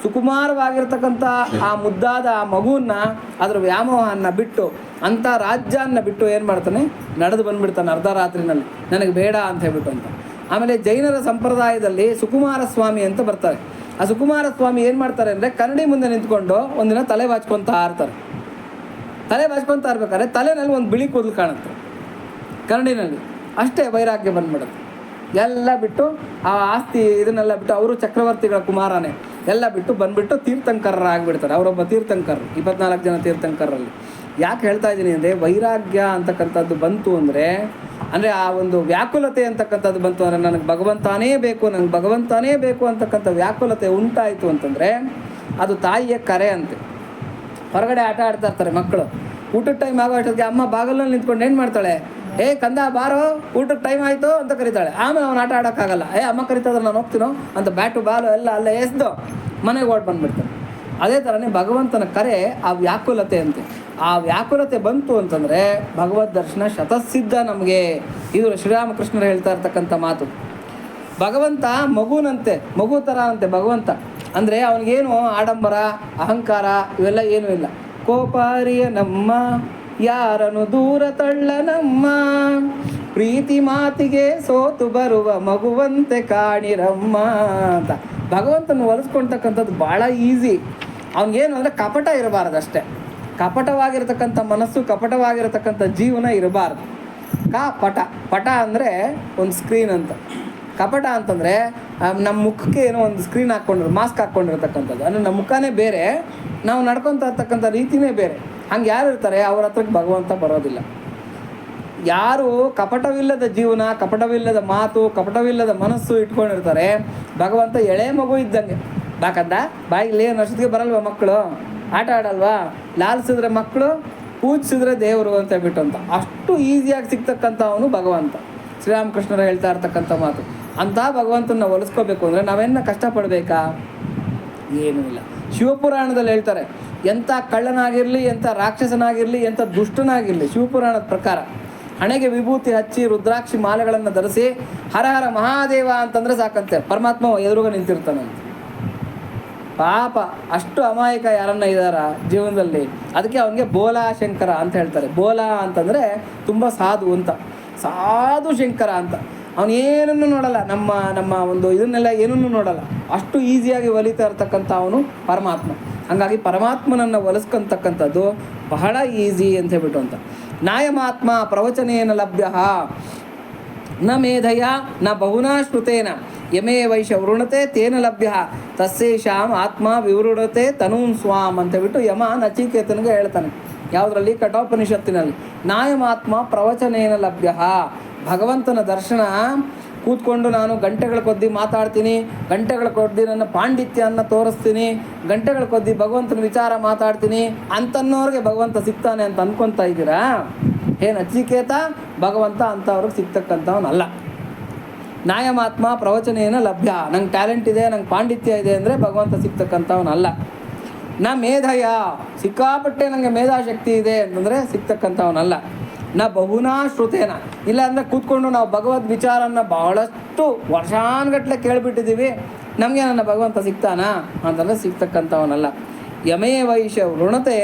ಸುಕುಮಾರವಾಗಿರ್ತಕ್ಕಂಥ ಆ ಮುದ್ದಾದ ಆ ಮಗುವನ್ನು, ಅದರ ವ್ಯಾಮೋಹವನ್ನು ಬಿಟ್ಟು, ಅಂಥ ರಾಜ್ಯವನ್ನು ಬಿಟ್ಟು ಏನು ಮಾಡ್ತಾನೆ, ನಡೆದು ಬಂದುಬಿಡ್ತಾನೆ ಅರ್ಧ ರಾತ್ರಿನಲ್ಲಿ, ನನಗೆ ಬೇಡ ಅಂತ ಹೇಳ್ಬಿಟ್ಟು ಅಂತ. ಆಮೇಲೆ ಜೈನರ ಸಂಪ್ರದಾಯದಲ್ಲಿ ಸುಕುಮಾರ ಸ್ವಾಮಿ ಅಂತ ಬರ್ತಾರೆ. ಆ ಸುಕುಮಾರ ಸ್ವಾಮಿ ಏನು ಮಾಡ್ತಾರೆ ಅಂದರೆ, ಕನ್ನಡಿ ಮುಂದೆ ನಿಂತ್ಕೊಂಡು ಒಂದಿನ ತಲೆ ಬಾಚ್ಕೊತಾ ಇರ್ತಾರೆ. ತಲೆ ಬಾಚ್ಕೊತಾ ಇರ್ಬೇಕಾದ್ರೆ ತಲೆನಲ್ಲಿ ಒಂದು ಬಿಳಿ ಕೂದಲು ಕಾಣುತ್ತೆ ಕನ್ನಡಿನಲ್ಲಿ. ಅಷ್ಟೇ ವೈರಾಗ್ಯ ಬಂದ್ಬಿಡುತ್ತೆ. ಎಲ್ಲ ಬಿಟ್ಟು ಆ ಆಸ್ತಿ ಇದನ್ನೆಲ್ಲ ಬಿಟ್ಟು, ಅವರು ಚಕ್ರವರ್ತಿಗಳ ಕುಮಾರನೇ, ಎಲ್ಲ ಬಿಟ್ಟು ಬಂದುಬಿಟ್ಟು ತೀರ್ಥಂಕರರ ಆಗಿಬಿಡ್ತಾರೆ. ಅವರೊಬ್ಬ ತೀರ್ಥಂಕರರು, 24 ಜನ ತೀರ್ಥಂಕರರಲ್ಲಿ. ಯಾಕೆ ಹೇಳ್ತಾ ಇದ್ದೀನಿ ಅಂದರೆ, ವೈರಾಗ್ಯ ಅಂತಕ್ಕಂಥದ್ದು ಬಂತು ಅಂದರೆ ಅಂದರೆ ಆ ಒಂದು ವ್ಯಾಕುಲತೆ ಅಂತಕ್ಕಂಥದ್ದು ಬಂತು ಅಂದರೆ ನನಗೆ ಭಗವಂತನೇ ಬೇಕು, ನನಗೆ ಭಗವಂತನೇ ಬೇಕು ಅಂತಕ್ಕಂಥ ವ್ಯಾಕುಲತೆ ಉಂಟಾಯಿತು ಅಂತಂದರೆ ಅದು ತಾಯಿಯ ಕರೆ ಅಂತೆ. ಹೊರಗಡೆ ಆಟ ಆಡ್ತಾ ಇರ್ತಾರೆ ಮಕ್ಕಳು, ಊಟದ ಟೈಮ್ ಆಗೋ ಅಷ್ಟೊತ್ತಿಗೆ ಅಮ್ಮ ಬಾಗಲಲ್ಲಿ ನಿಂತ್ಕೊಂಡು ಏನು ಮಾಡ್ತಾಳೆ, ಏ ಕಂದ ಬಾರೋ ಊಟಕ್ಕೆ ಟೈಮ್ ಆಯಿತು ಅಂತ ಕರೀತಾಳೆ. ಆಮೇಲೆ ಅವ್ನು ಆಟ ಆಡೋಕ್ಕಾಗಲ್ಲ, ಅಮ್ಮ ಕರಿತಾದ್ರೆ ನಾನು ಹೋಗ್ತೀನೋ ಅಂತ ಬ್ಯಾಟು ಬಾಲು ಎಲ್ಲ ಅಲ್ಲೇ ಎಸ್ದು ಮನೆಗೆ ಓಡ್ ಬಂದುಬಿಡ್ತಾನೆ. ಅದೇ ಥರನೇ ಭಗವಂತನ ಕರೆ ಆ ವ್ಯಾಕುಲತೆ ಅಂತೆ. ಆ ವ್ಯಾಕುಲತೆ ಬಂತು ಅಂತಂದರೆ ಭಗವದ್ ದರ್ಶನ ಶತಸಿದ್ಧ ನಮಗೆ. ಇದು ಶ್ರೀರಾಮಕೃಷ್ಣರು ಹೇಳ್ತಾ ಇರ್ತಕ್ಕಂಥ ಮಾತು. ಭಗವಂತ ಮಗುನಂತೆ, ಮಗು ಥರ ಅಂತೆ ಭಗವಂತ. ಅಂದರೆ ಅವನಿಗೇನು ಆಡಂಬರ ಅಹಂಕಾರ ಇವೆಲ್ಲ ಏನೂ ಇಲ್ಲ. ಕೋಪಾರಿಯ ನಮ್ಮ ಯಾರನ್ನು ದೂರ ತಳ್ಳ ನಮ್ಮ ಪ್ರೀತಿ ಮಾತಿಗೆ ಸೋತು ಬರುವ ಮಗುವಂತೆ ಕಾಣಿರಮ್ಮ ಅಂತ ಭಗವಂತನ ಒಲಿಸ್ಕೊಳ್ತಕ್ಕಂಥದ್ದು ಭಾಳ ಈಸಿ. ಅವನಿಗೇನು ಅಂದರೆ ಕಪಟ ಇರಬಾರ್ದು ಅಷ್ಟೇ. ಕಪಟವಾಗಿರ್ತಕ್ಕಂಥ ಮನಸ್ಸು, ಕಪಟವಾಗಿರತಕ್ಕಂಥ ಜೀವನ ಇರಬಾರ್ದು. ಪಟ ಅಂದರೆ ಒಂದು ಸ್ಕ್ರೀನ್ ಅಂತ. ಕಪಟ ಅಂತಂದರೆ ನಮ್ಮ ಮುಖಕ್ಕೆ ಏನೋ ಒಂದು ಸ್ಕ್ರೀನ್ ಮಾಸ್ಕ್ ಹಾಕ್ಕೊಂಡಿರ್ತಕ್ಕಂಥದ್ದು. ಅಂದರೆ ನಮ್ಮ ಮುಖನೇ ಬೇರೆ, ನಾವು ನಡ್ಕೊತಾ ಇರ್ತಕ್ಕಂಥ ರೀತಿಯೇ ಬೇರೆ. ಹಂಗೆ ಯಾರು ಇರ್ತಾರೆ ಅವ್ರ ಹತ್ರಕ್ಕೆ ಭಗವಂತ ಬರೋದಿಲ್ಲ. ಯಾರು ಕಪಟವಿಲ್ಲದ ಜೀವನ, ಕಪಟವಿಲ್ಲದ ಮಾತು, ಕಪಟವಿಲ್ಲದ ಮನಸ್ಸು ಇಟ್ಕೊಂಡಿರ್ತಾರೆ, ಭಗವಂತ ಎಳೆ ಮಗು ಇದ್ದಂಗೆ. ಬಾಕಂದ ಬಾಯಿಗೆ ಅಷ್ಟೊತ್ತಿಗೆ ಬರಲ್ವ ಮಕ್ಕಳು, ಆಟ ಆಡಲ್ವಾ, ಲಾಲಿಸಿದ್ರೆ ಮಕ್ಕಳು, ಪೂಜಿಸಿದ್ರೆ ದೇವರು ಅಂತ ಹೇಳ್ಬಿಟ್ಟು ಅಂತ ಅಷ್ಟು ಈಸಿಯಾಗಿ ಸಿಗ್ತಕ್ಕಂಥ ಅವನು ಭಗವಂತ. ಶ್ರೀರಾಮಕೃಷ್ಣರು ಹೇಳ್ತಾ ಇರ್ತಕ್ಕಂಥ ಮಾತು. ಅಂಥ ಭಗವಂತನ ಒಲಿಸ್ಕೋಬೇಕು ಅಂದರೆ ನಾವೇನ ಕಷ್ಟಪಡಬೇಕಾ? ಏನೂ ಇಲ್ಲ. ಶಿವಪುರಾಣದಲ್ಲಿ ಹೇಳ್ತಾರೆ, ಎಂಥ ಕಳ್ಳನಾಗಿರಲಿ, ಎಂಥ ರಾಕ್ಷಸನಾಗಿರಲಿ, ಎಂಥ ದುಷ್ಟನಾಗಿರಲಿ, ಶಿವಪುರಾಣದ ಪ್ರಕಾರ ಹಣೆಗೆ ವಿಭೂತಿ ಹಚ್ಚಿ ರುದ್ರಾಕ್ಷಿ ಮಾಲೆಗಳನ್ನು ಧರಿಸಿ ಹರ ಹರ ಮಹಾದೇವ ಅಂತಂದರೆ ಸಾಕಂತೆ, ಪರಮಾತ್ಮ ಎದುರುಗ ನಿಂತಿರ್ತಾನಂತೆ. ಪಾಪ ಅಷ್ಟು ಅಮಾಯಕ ಯಾರನ್ನ ಇದ್ದಾರ ಜೀವನದಲ್ಲಿ. ಅದಕ್ಕೆ ಅವನಿಗೆ ಬೋಲಾ ಶಂಕರ ಅಂತ ಹೇಳ್ತಾರೆ. ಬೋಲಾ ಅಂತಂದರೆ ತುಂಬ ಸಾಧು ಅಂತ, ಸಾಧು ಶಂಕರ ಅಂತ. ಅವನು ಏನನ್ನು ನೋಡಲ್ಲ, ನಮ್ಮ ಒಂದು ಇದನ್ನೆಲ್ಲ ಏನನ್ನು ನೋಡಲ್ಲ, ಅಷ್ಟು ಈಸಿಯಾಗಿ ಒಲಿತಾ ಇರ್ತಕ್ಕಂಥ ಅವನು ಪರಮಾತ್ಮ. ಹಾಗಾಗಿ ಪರಮಾತ್ಮನನ್ನು ಒಲಿಸ್ಕೊತಕ್ಕಂಥದ್ದು ಬಹಳ ಈಸಿ ಅಂತ ಹೇಳ್ಬಿಟ್ಟು ಅಂತ. ನಾಯಮಾತ್ಮ ಪ್ರವಚನೇನ ಲಭ್ಯ ನ ಮೇಧಯ ನ ಬಹುನಾ ಶ್ರುತೇನ ಯಮೇ ವೈಶ ವೃಣತೆ ತೇನ ಲಭ್ಯ ತಸ್ಸೇಷಾಂ ಆತ್ಮ ವಿವೃಢತೆ ತನೂನ್ ಸ್ವಾಮ್ ಅಂತ ಹೇಳ್ಬಿಟ್ಟು ಯಮ ನಚಿಕೇತನಿಗೆ ಹೇಳ್ತಾನೆ. ಯಾವುದರಲ್ಲಿ? ಕಠೋಪನಿಷತ್ತಿನಲ್ಲಿ. ನಾಯಮಾತ್ಮ ಪ್ರವಚನೇನ ಲಭ್ಯ. ಭಗವಂತನ ದರ್ಶನ ಕೂತ್ಕೊಂಡು ನಾನು ಗಂಟೆಗಳ ಕೊದ್ದಿ ಮಾತಾಡ್ತೀನಿ, ಗಂಟೆಗಳ ಕೊದ್ದಿ ನನ್ನ ಪಾಂಡಿತ್ಯವನ್ನು ತೋರಿಸ್ತೀನಿ, ಗಂಟೆಗಳ ಕೊದ್ದಿ ಭಗವಂತನ ವಿಚಾರ ಮಾತಾಡ್ತೀನಿ ಅಂತನ್ನೋರಿಗೆ ಭಗವಂತ ಸಿಗ್ತಾನೆ ಅಂತ ಅಂದ್ಕೊತಾ ಇದ್ದೀರಾ? ನಚಿಕೇತ ಭಗವಂತ ಅಂಥವ್ರಿಗೆ ಸಿಗ್ತಕ್ಕಂಥವನಲ್ಲ. ನಾಯಮಾತ್ಮ ಪ್ರವಚನೇನ ಲಭ್ಯ. ನಂಗೆ ಟ್ಯಾಲೆಂಟ್ ಇದೆ, ನಂಗೆ ಪಾಂಡಿತ್ಯ ಇದೆ ಅಂದರೆ ಭಗವಂತ ಸಿಗ್ತಕ್ಕಂಥವನಲ್ಲ. ನ ಮೇಧಯ, ಸಿಕ್ಕಾಪಟ್ಟೆ ನನಗೆ ಮೇಧಾಶಕ್ತಿ ಇದೆ ಅಂತಂದರೆ ಸಿಗ್ತಕ್ಕಂಥವನಲ್ಲ. ನ ಬಹುನಾ ಶ್ರುತೇನ, ಇಲ್ಲ ಅಂದರೆ ಕೂತ್ಕೊಂಡು ನಾವು ಭಗವದ್ ವಿಚಾರನ ಬಹಳಷ್ಟು ವರ್ಷಾನುಗಟ್ಟಲೆ ಕೇಳಿಬಿಟ್ಟಿದ್ದೀವಿ, ನಮಗೆ ನನ್ನ ಭಗವಂತ ಸಿಗ್ತಾನಾ ಅಂತಂದರೆ ಸಿಗ್ತಕ್ಕಂಥವನಲ್ಲ. ಯಮೇ ವೈಶ ವೃಣತೆ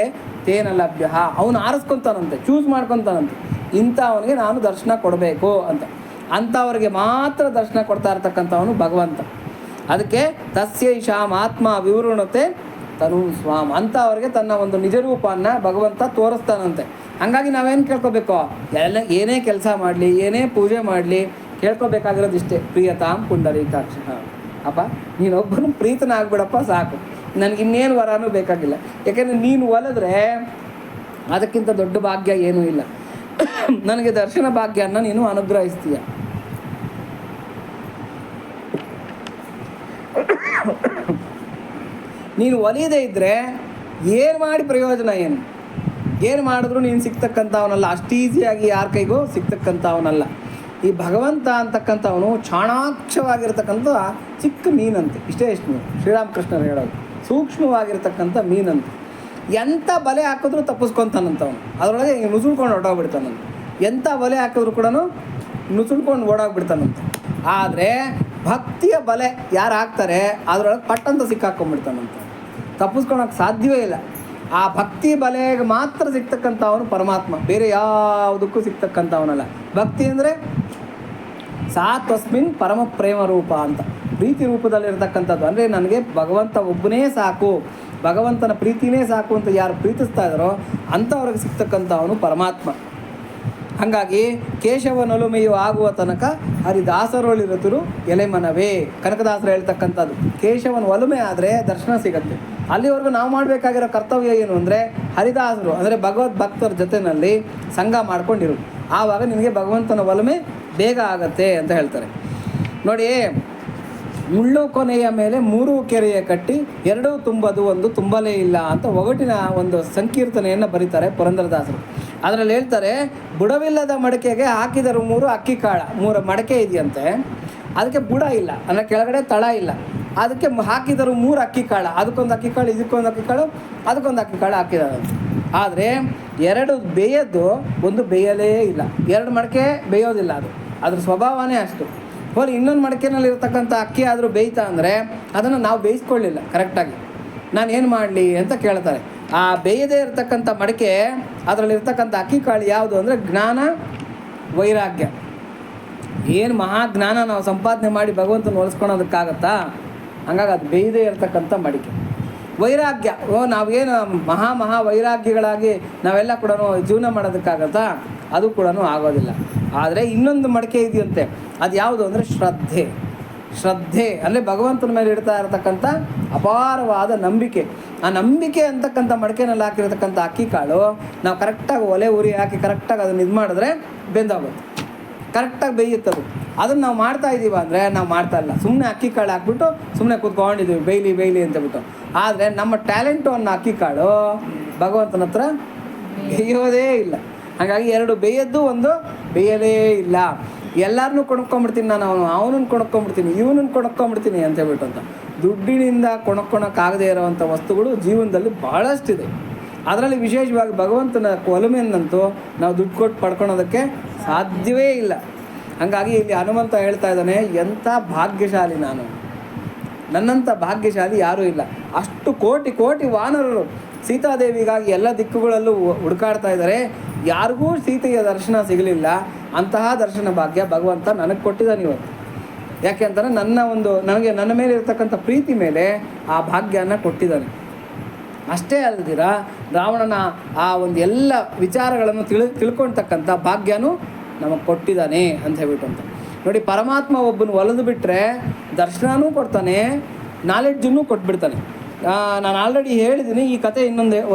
ತೇನ ಲಭ್ಯ. ಅವನು ಆರಿಸ್ಕೊತಾನಂತೆ, ಚೂಸ್ ಮಾಡ್ಕೊತಾನಂತೆ, ಇಂಥವನಿಗೆ ನಾನು ದರ್ಶನ ಕೊಡಬೇಕು ಅಂತ. ಅಂಥವ್ರಿಗೆ ಮಾತ್ರ ದರ್ಶನ ಕೊಡ್ತಾ ಇರ್ತಕ್ಕಂಥವನು ಭಗವಂತ. ಅದಕ್ಕೆ ತಸ್ಯೈಷಾಂ ಆತ್ಮ ವಿವೃಣತೆ ತನು ಸ್ವಾಮ್. ಅಂಥವ್ರಿಗೆ ತನ್ನ ಒಂದು ನಿಜರೂಪವನ್ನು ಭಗವಂತ ತೋರಿಸ್ತಾನಂತೆ. ಹಾಗಾಗಿ ನಾವೇನು ಕೇಳ್ಕೊಬೇಕು? ಏನೇ ಕೆಲಸ ಮಾಡಲಿ, ಏನೇ ಪೂಜೆ ಮಾಡಲಿ, ಕೇಳ್ಕೊಬೇಕಾಗಿರೋದು ಇಷ್ಟೇ, ಪ್ರಿಯತಾಂ ಪುಂಡರೀಕಾಕ್ಷ. ಅಪ್ಪ ನೀನೊಬ್ಬನು ಪ್ರೀತನಾಗ್ಬಿಡಪ್ಪ ಸಾಕು, ನನಗಿನ್ನೇನು ವರನೂ ಬೇಕಾಗಿಲ್ಲ. ಯಾಕೆಂದರೆ ನೀನು ಒಲಿದ್ರೆ ಅದಕ್ಕಿಂತ ದೊಡ್ಡ ಭಾಗ್ಯ ಏನೂ ಇಲ್ಲ. ನನಗೆ ದರ್ಶನ ಭಾಗ್ಯನ ನೀನು ಅನುಗ್ರಹಿಸ್ತೀಯ. ನೀನು ಒಲಿಯದೇ ಇದ್ದರೆ ಏನು ಮಾಡಿ ಪ್ರಯೋಜನ ಏನು? ಏನು ಮಾಡಿದ್ರು ನೀನು ಸಿಗ್ತಕ್ಕಂಥವನಲ್ಲ, ಅಷ್ಟು ಈಸಿಯಾಗಿ ಯಾರ ಕೈಗೂ ಸಿಗ್ತಕ್ಕಂಥವನಲ್ಲ. ಈ ಭಗವಂತ ಅಂತಕ್ಕಂಥವನು ಚಾಣಾಕ್ಷವಾಗಿರ್ತಕ್ಕಂಥ ಚಿಕ್ಕ ಮೀನಂತೆ. ಇಷ್ಟೇ ಶ್ರೀರಾಮಕೃಷ್ಣರು ಹೇಳೋದು, ಸೂಕ್ಷ್ಮವಾಗಿರ್ತಕ್ಕಂಥ ಮೀನಂತೆ. ಎಂಥ ಬಲೆ ಹಾಕಿದ್ರೂ ತಪ್ಪಿಸ್ಕೊತಾನಂತವನು, ಅದರೊಳಗೆ ನುಸುಳ್ಕೊಂಡು ಹೊರಟೋಗ್ಬಿಡ್ತಾನಂತ. ಎಂಥ ಬಲೆ ಹಾಕಿದ್ರು ಕೂಡ ನುಸುಳ್ಕೊಂಡು ಓಡೋಗ್ಬಿಡ್ತಾನಂತೆ. ಆದರೆ ಭಕ್ತಿಯ ಬಲೆ ಯಾರು ಹಾಕ್ತಾರೆ ಅದರೊಳಗೆ ಪಟ್ಟಂತ ಸಿಕ್ಕಾಕೊಂಡ್ಬಿಡ್ತಾನಂತ, ತಪ್ಪಿಸ್ಕೊಳಕ್ಕೆ ಸಾಧ್ಯವೇ ಇಲ್ಲ. ಆ ಭಕ್ತಿ ಬಲೆಗೆ ಮಾತ್ರ ಸಿಗ್ತಕ್ಕಂಥವನು ಪರಮಾತ್ಮ, ಬೇರೆ ಯಾವುದಕ್ಕೂ ಸಿಗ್ತಕ್ಕಂಥವನಲ್ಲ. ಭಕ್ತಿ ಅಂದರೆ ಸಾ ತಸ್ಮಿನ್ ಪರಮ ಪ್ರೇಮ ರೂಪ ಅಂತ, ಪ್ರೀತಿ ರೂಪದಲ್ಲಿರ್ತಕ್ಕಂಥದ್ದು. ಅಂದರೆ ನನಗೆ ಭಗವಂತ ಒಬ್ಬನೇ ಸಾಕು, ಭಗವಂತನ ಪ್ರೀತಿನೇ ಸಾಕು ಅಂತ ಯಾರು ಪ್ರೀತಿಸ್ತಾ ಇದ್ದಾರೋ ಅಂಥವ್ರಿಗೆ ಸಿಗ್ತಕ್ಕಂಥವನು ಪರಮಾತ್ಮ. ಹಾಗಾಗಿ ಕೇಶವನೊಲುಮೆಯು ಆಗುವ ತನಕ ಹರಿದಾಸರೊಳಿರತರು ಎಲೆಮನವೇ, ಕನಕದಾಸರು ಹೇಳ್ತಕ್ಕಂಥದ್ದು. ಕೇಶವನ ಒಲುಮೆ ಆದರೆ ದರ್ಶನ ಸಿಗತ್ತೆ. ಅಲ್ಲಿವರೆಗೂ ನಾವು ಮಾಡಬೇಕಾಗಿರೋ ಕರ್ತವ್ಯ ಏನು ಅಂದರೆ ಹರಿದಾಸರು ಅಂದರೆ ಭಗವದ್ ಭಕ್ತರ ಜೊತೆಯಲ್ಲಿ ಸಂಘ ಮಾಡ್ಕೊಂಡಿರು. ಆವಾಗ ನಿನಗೆ ಭಗವಂತನ ಒಲಮೆ ಬೇಗ ಆಗತ್ತೆ ಅಂತ ಹೇಳ್ತಾರೆ. ನೋಡಿ, ಮುಳ್ಳು ಕೊನೆಯ ಮೇಲೆ 3 ಕೆರೆಯ ಕಟ್ಟಿ 2 ತುಂಬದು ಒಂದು ತುಂಬಲೇ ಇಲ್ಲ ಅಂತ ಒಗಟಿನ ಒಂದು ಸಂಕೀರ್ತನೆಯನ್ನು ಬರೀತಾರೆ ಪುರಂದರದಾಸರು. ಅದರಲ್ಲಿ ಹೇಳ್ತಾರೆ, ಬುಡವಿಲ್ಲದ ಮಡಕೆಗೆ ಹಾಕಿದರು 3 ಅಕ್ಕಿ ಕಾಳ. 3 ಮಡಕೆ ಇದೆಯಂತೆ, ಅದಕ್ಕೆ ಬುಡ ಇಲ್ಲ, ಅಂದರೆ ಕೆಳಗಡೆ ತಳ ಇಲ್ಲ. ಅದಕ್ಕೆ ಹಾಕಿದರು 3 ಅಕ್ಕಿ ಕಾಳ. ಅದಕ್ಕೊಂದು ಅಕ್ಕಿ ಕಾಳು, ಇದಕ್ಕೊಂದು ಅಕ್ಕಿ ಕಾಳು, ಅದಕ್ಕೊಂದು ಅಕ್ಕಿ ಕಾಳು ಹಾಕಿದ್ದಾರೆ. ಆದರೆ 2 ಬೇಯದ್ದು, ಒಂದು ಬೇಯಲೇ ಇಲ್ಲ. 2 ಮಡಕೆ ಬೇಯೋದಿಲ್ಲ, ಅದ್ರ ಸ್ವಭಾವನೇ ಅಷ್ಟು. ಹೋಲಿ ಇನ್ನೊಂದು ಮಡಕೆನಲ್ಲಿ ಇರ್ತಕ್ಕಂಥ ಅಕ್ಕಿ ಆದರೂ ಬೇಯ್ತಾ ಅಂದರೆ ಅದನ್ನು ನಾವು ಬೇಯಿಸ್ಕೊಳ್ಳಿಲ್ಲ ಕರೆಕ್ಟಾಗಿ. ನಾನು ಏನು ಮಾಡಲಿ ಅಂತ ಕೇಳ್ತಾರೆ. ಆ ಬೇಯದೇ ಇರತಕ್ಕಂಥ ಮಡಕೆ, ಅದರಲ್ಲಿರ್ತಕ್ಕಂಥ ಅಕ್ಕಿ ಕಾಳು ಯಾವುದು ಅಂದರೆ ಜ್ಞಾನ, ವೈರಾಗ್ಯ. ಏನು ಮಹಾಜ್ಞಾನ ನಾವು ಸಂಪಾದನೆ ಮಾಡಿ ಭಗವಂತನ ಒಲಿಸ್ಕೊಳೋದಕ್ಕಾಗತ್ತಾ? ಹಂಗಾಗಿ ಅದು ಬೇಯದೇ ಇರತಕ್ಕಂಥ ಮಡಿಕೆ. ವೈರಾಗ್ಯ, ನಾವೇನು ಮಹಾ ವೈರಾಗ್ಯಗಳಾಗಿ ನಾವೆಲ್ಲ ಕೂಡ ಜೀವನ ಮಾಡೋದಕ್ಕಾಗತ್ತಾ? ಅದು ಕೂಡ ಆಗೋದಿಲ್ಲ. ಆದರೆ ಇನ್ನೊಂದು ಮಡಿಕೆ ಇದೆಯಂತೆ, ಅದು ಯಾವುದು ಅಂದರೆ ಶ್ರದ್ಧೆ ಅಂದರೆ ಭಗವಂತನ ಮೇಲೆ ಇಡ್ತಾ ಇರತಕ್ಕಂಥ ಅಪಾರವಾದ ನಂಬಿಕೆ. ಆ ನಂಬಿಕೆ ಅಂತಕ್ಕಂಥ ಮಡಿಕೆನಲ್ಲಿ ಹಾಕಿರ್ತಕ್ಕಂಥ ಅಕ್ಕಿ ಕಾಳು ನಾವು ಕರೆಕ್ಟಾಗಿ ಒಲೆ ಉರಿ ಹಾಕಿ ಕರೆಕ್ಟಾಗಿ ಅದನ್ನು ಇದು ಮಾಡಿದ್ರೆ ಬೆಂದೋಗುತ್ತೆ, ಕರೆಕ್ಟಾಗಿ ಬೇಯುತ್ತದು. ಅದನ್ನು ನಾವು ಮಾಡ್ತಾ ಇದ್ದೀವ ಅಂದರೆ ನಾವು ಮಾಡ್ತಾ ಇಲ್ಲ, ಸುಮ್ಮನೆ ಅಕ್ಕಿ ಕಾಳು ಹಾಕ್ಬಿಟ್ಟು ಸುಮ್ಮನೆ ಕೂತ್ಕೊಂಡಿದ್ದೀವಿ ಬೇಯ್ಲಿ ಅಂತಬಿಟ್ಟು. ಆದರೆ ನಮ್ಮ ಟ್ಯಾಲೆಂಟು ಅನ್ನೋ ಅಕ್ಕಿ ಕಾಳು ಭಗವಂತನ ಹತ್ರ ಬೇಯೋದೇ ಇಲ್ಲ. ಹಾಗಾಗಿ 2 ಬೇಯದ್ದು, ಒಂದು ಬೇಯಲೇ ಇಲ್ಲ. ಎಲ್ಲರನ್ನೂ ಕೊಣಕ್ಕೊಂಬಿಡ್ತೀನಿ ನಾನು, ಅವನನ್ನು ಕೊಣಕ್ಕೊಂಬಿಡ್ತೀನಿ, ಇವನನ್ನು ಕೊಣಕ್ಕೊಂಬಿಡ್ತೀನಿ ಅಂತ ಹೇಳ್ಬಿಟ್ಟು ಅಂತ. ದುಡ್ಡಿನಿಂದ ಕೊಣಕ್ಕೊಳಕ್ಕಾಗದೇ ಇರೋವಂಥ ವಸ್ತುಗಳು ಜೀವನದಲ್ಲಿ ಭಾಳಷ್ಟಿದೆ. ಅದರಲ್ಲಿ ವಿಶೇಷವಾಗಿ ಭಗವಂತನ ಒಲಮೆಯನ್ನಂತೂ ನಾವು ದುಡ್ಡು ಕೊಟ್ಟು ಪಡ್ಕೊಳೋದಕ್ಕೆ ಸಾಧ್ಯವೇ ಇಲ್ಲ. ಹಾಗಾಗಿ ಇಲ್ಲಿ ಹನುಮಂತ ಹೇಳ್ತಾ ಇದ್ದಾನೆ, ಎಂಥ ಭಾಗ್ಯಶಾಲಿ ನಾನು, ನನ್ನಂಥ ಭಾಗ್ಯಶಾಲಿ ಯಾರೂ ಇಲ್ಲ. ಅಷ್ಟು ಕೋಟಿ ವಾನರರು ಸೀತಾದೇವಿಗಾಗಿ ಎಲ್ಲ ದಿಕ್ಕುಗಳಲ್ಲೂ ಹುಡುಕಾಡ್ತಾ ಇದ್ದಾರೆ, ಯಾರಿಗೂ ಸೀತೆಯ ದರ್ಶನ ಸಿಗಲಿಲ್ಲ. ಅಂತಹ ದರ್ಶನ ಭಾಗ್ಯ ಭಗವಂತ ನನಗೆ ಕೊಟ್ಟಿದ್ದಾನೆ ಇವತ್ತು. ಯಾಕೆ ಅಂತಂದರೆ ನನ್ನ ಮೇಲೆ ಇರ್ತಕ್ಕಂಥ ಪ್ರೀತಿ ಮೇಲೆ ಆ ಭಾಗ್ಯನ ಕೊಟ್ಟಿದ್ದಾನೆ. ಅಷ್ಟೇ ಅಲ್ದಿರ ರಾವಣನ ಆ ಒಂದು ಎಲ್ಲ ವಿಚಾರಗಳನ್ನು ತಿಳ್ಕೊಳ್ತಕ್ಕಂಥ ಭಾಗ್ಯನೂ ನಮಗೆ ಕೊಟ್ಟಿದ್ದಾನೆ ಅಂತ ಹೇಳ್ಬಿಟ್ಟು ಅಂತ ನೋಡಿ. ಪರಮಾತ್ಮ ಒಬ್ಬನು ಒಲಿದು ಬಿಟ್ಟರೆ ದರ್ಶನವೂ ಕೊಡ್ತಾನೆ, ನಾಲೆಡ್ಜನ್ನು ಕೊಟ್ಬಿಡ್ತಾನೆ. ನಾನು ಆಲ್ರೆಡಿ ಹೇಳಿದ್ದೀನಿ, ಈ ಕತೆ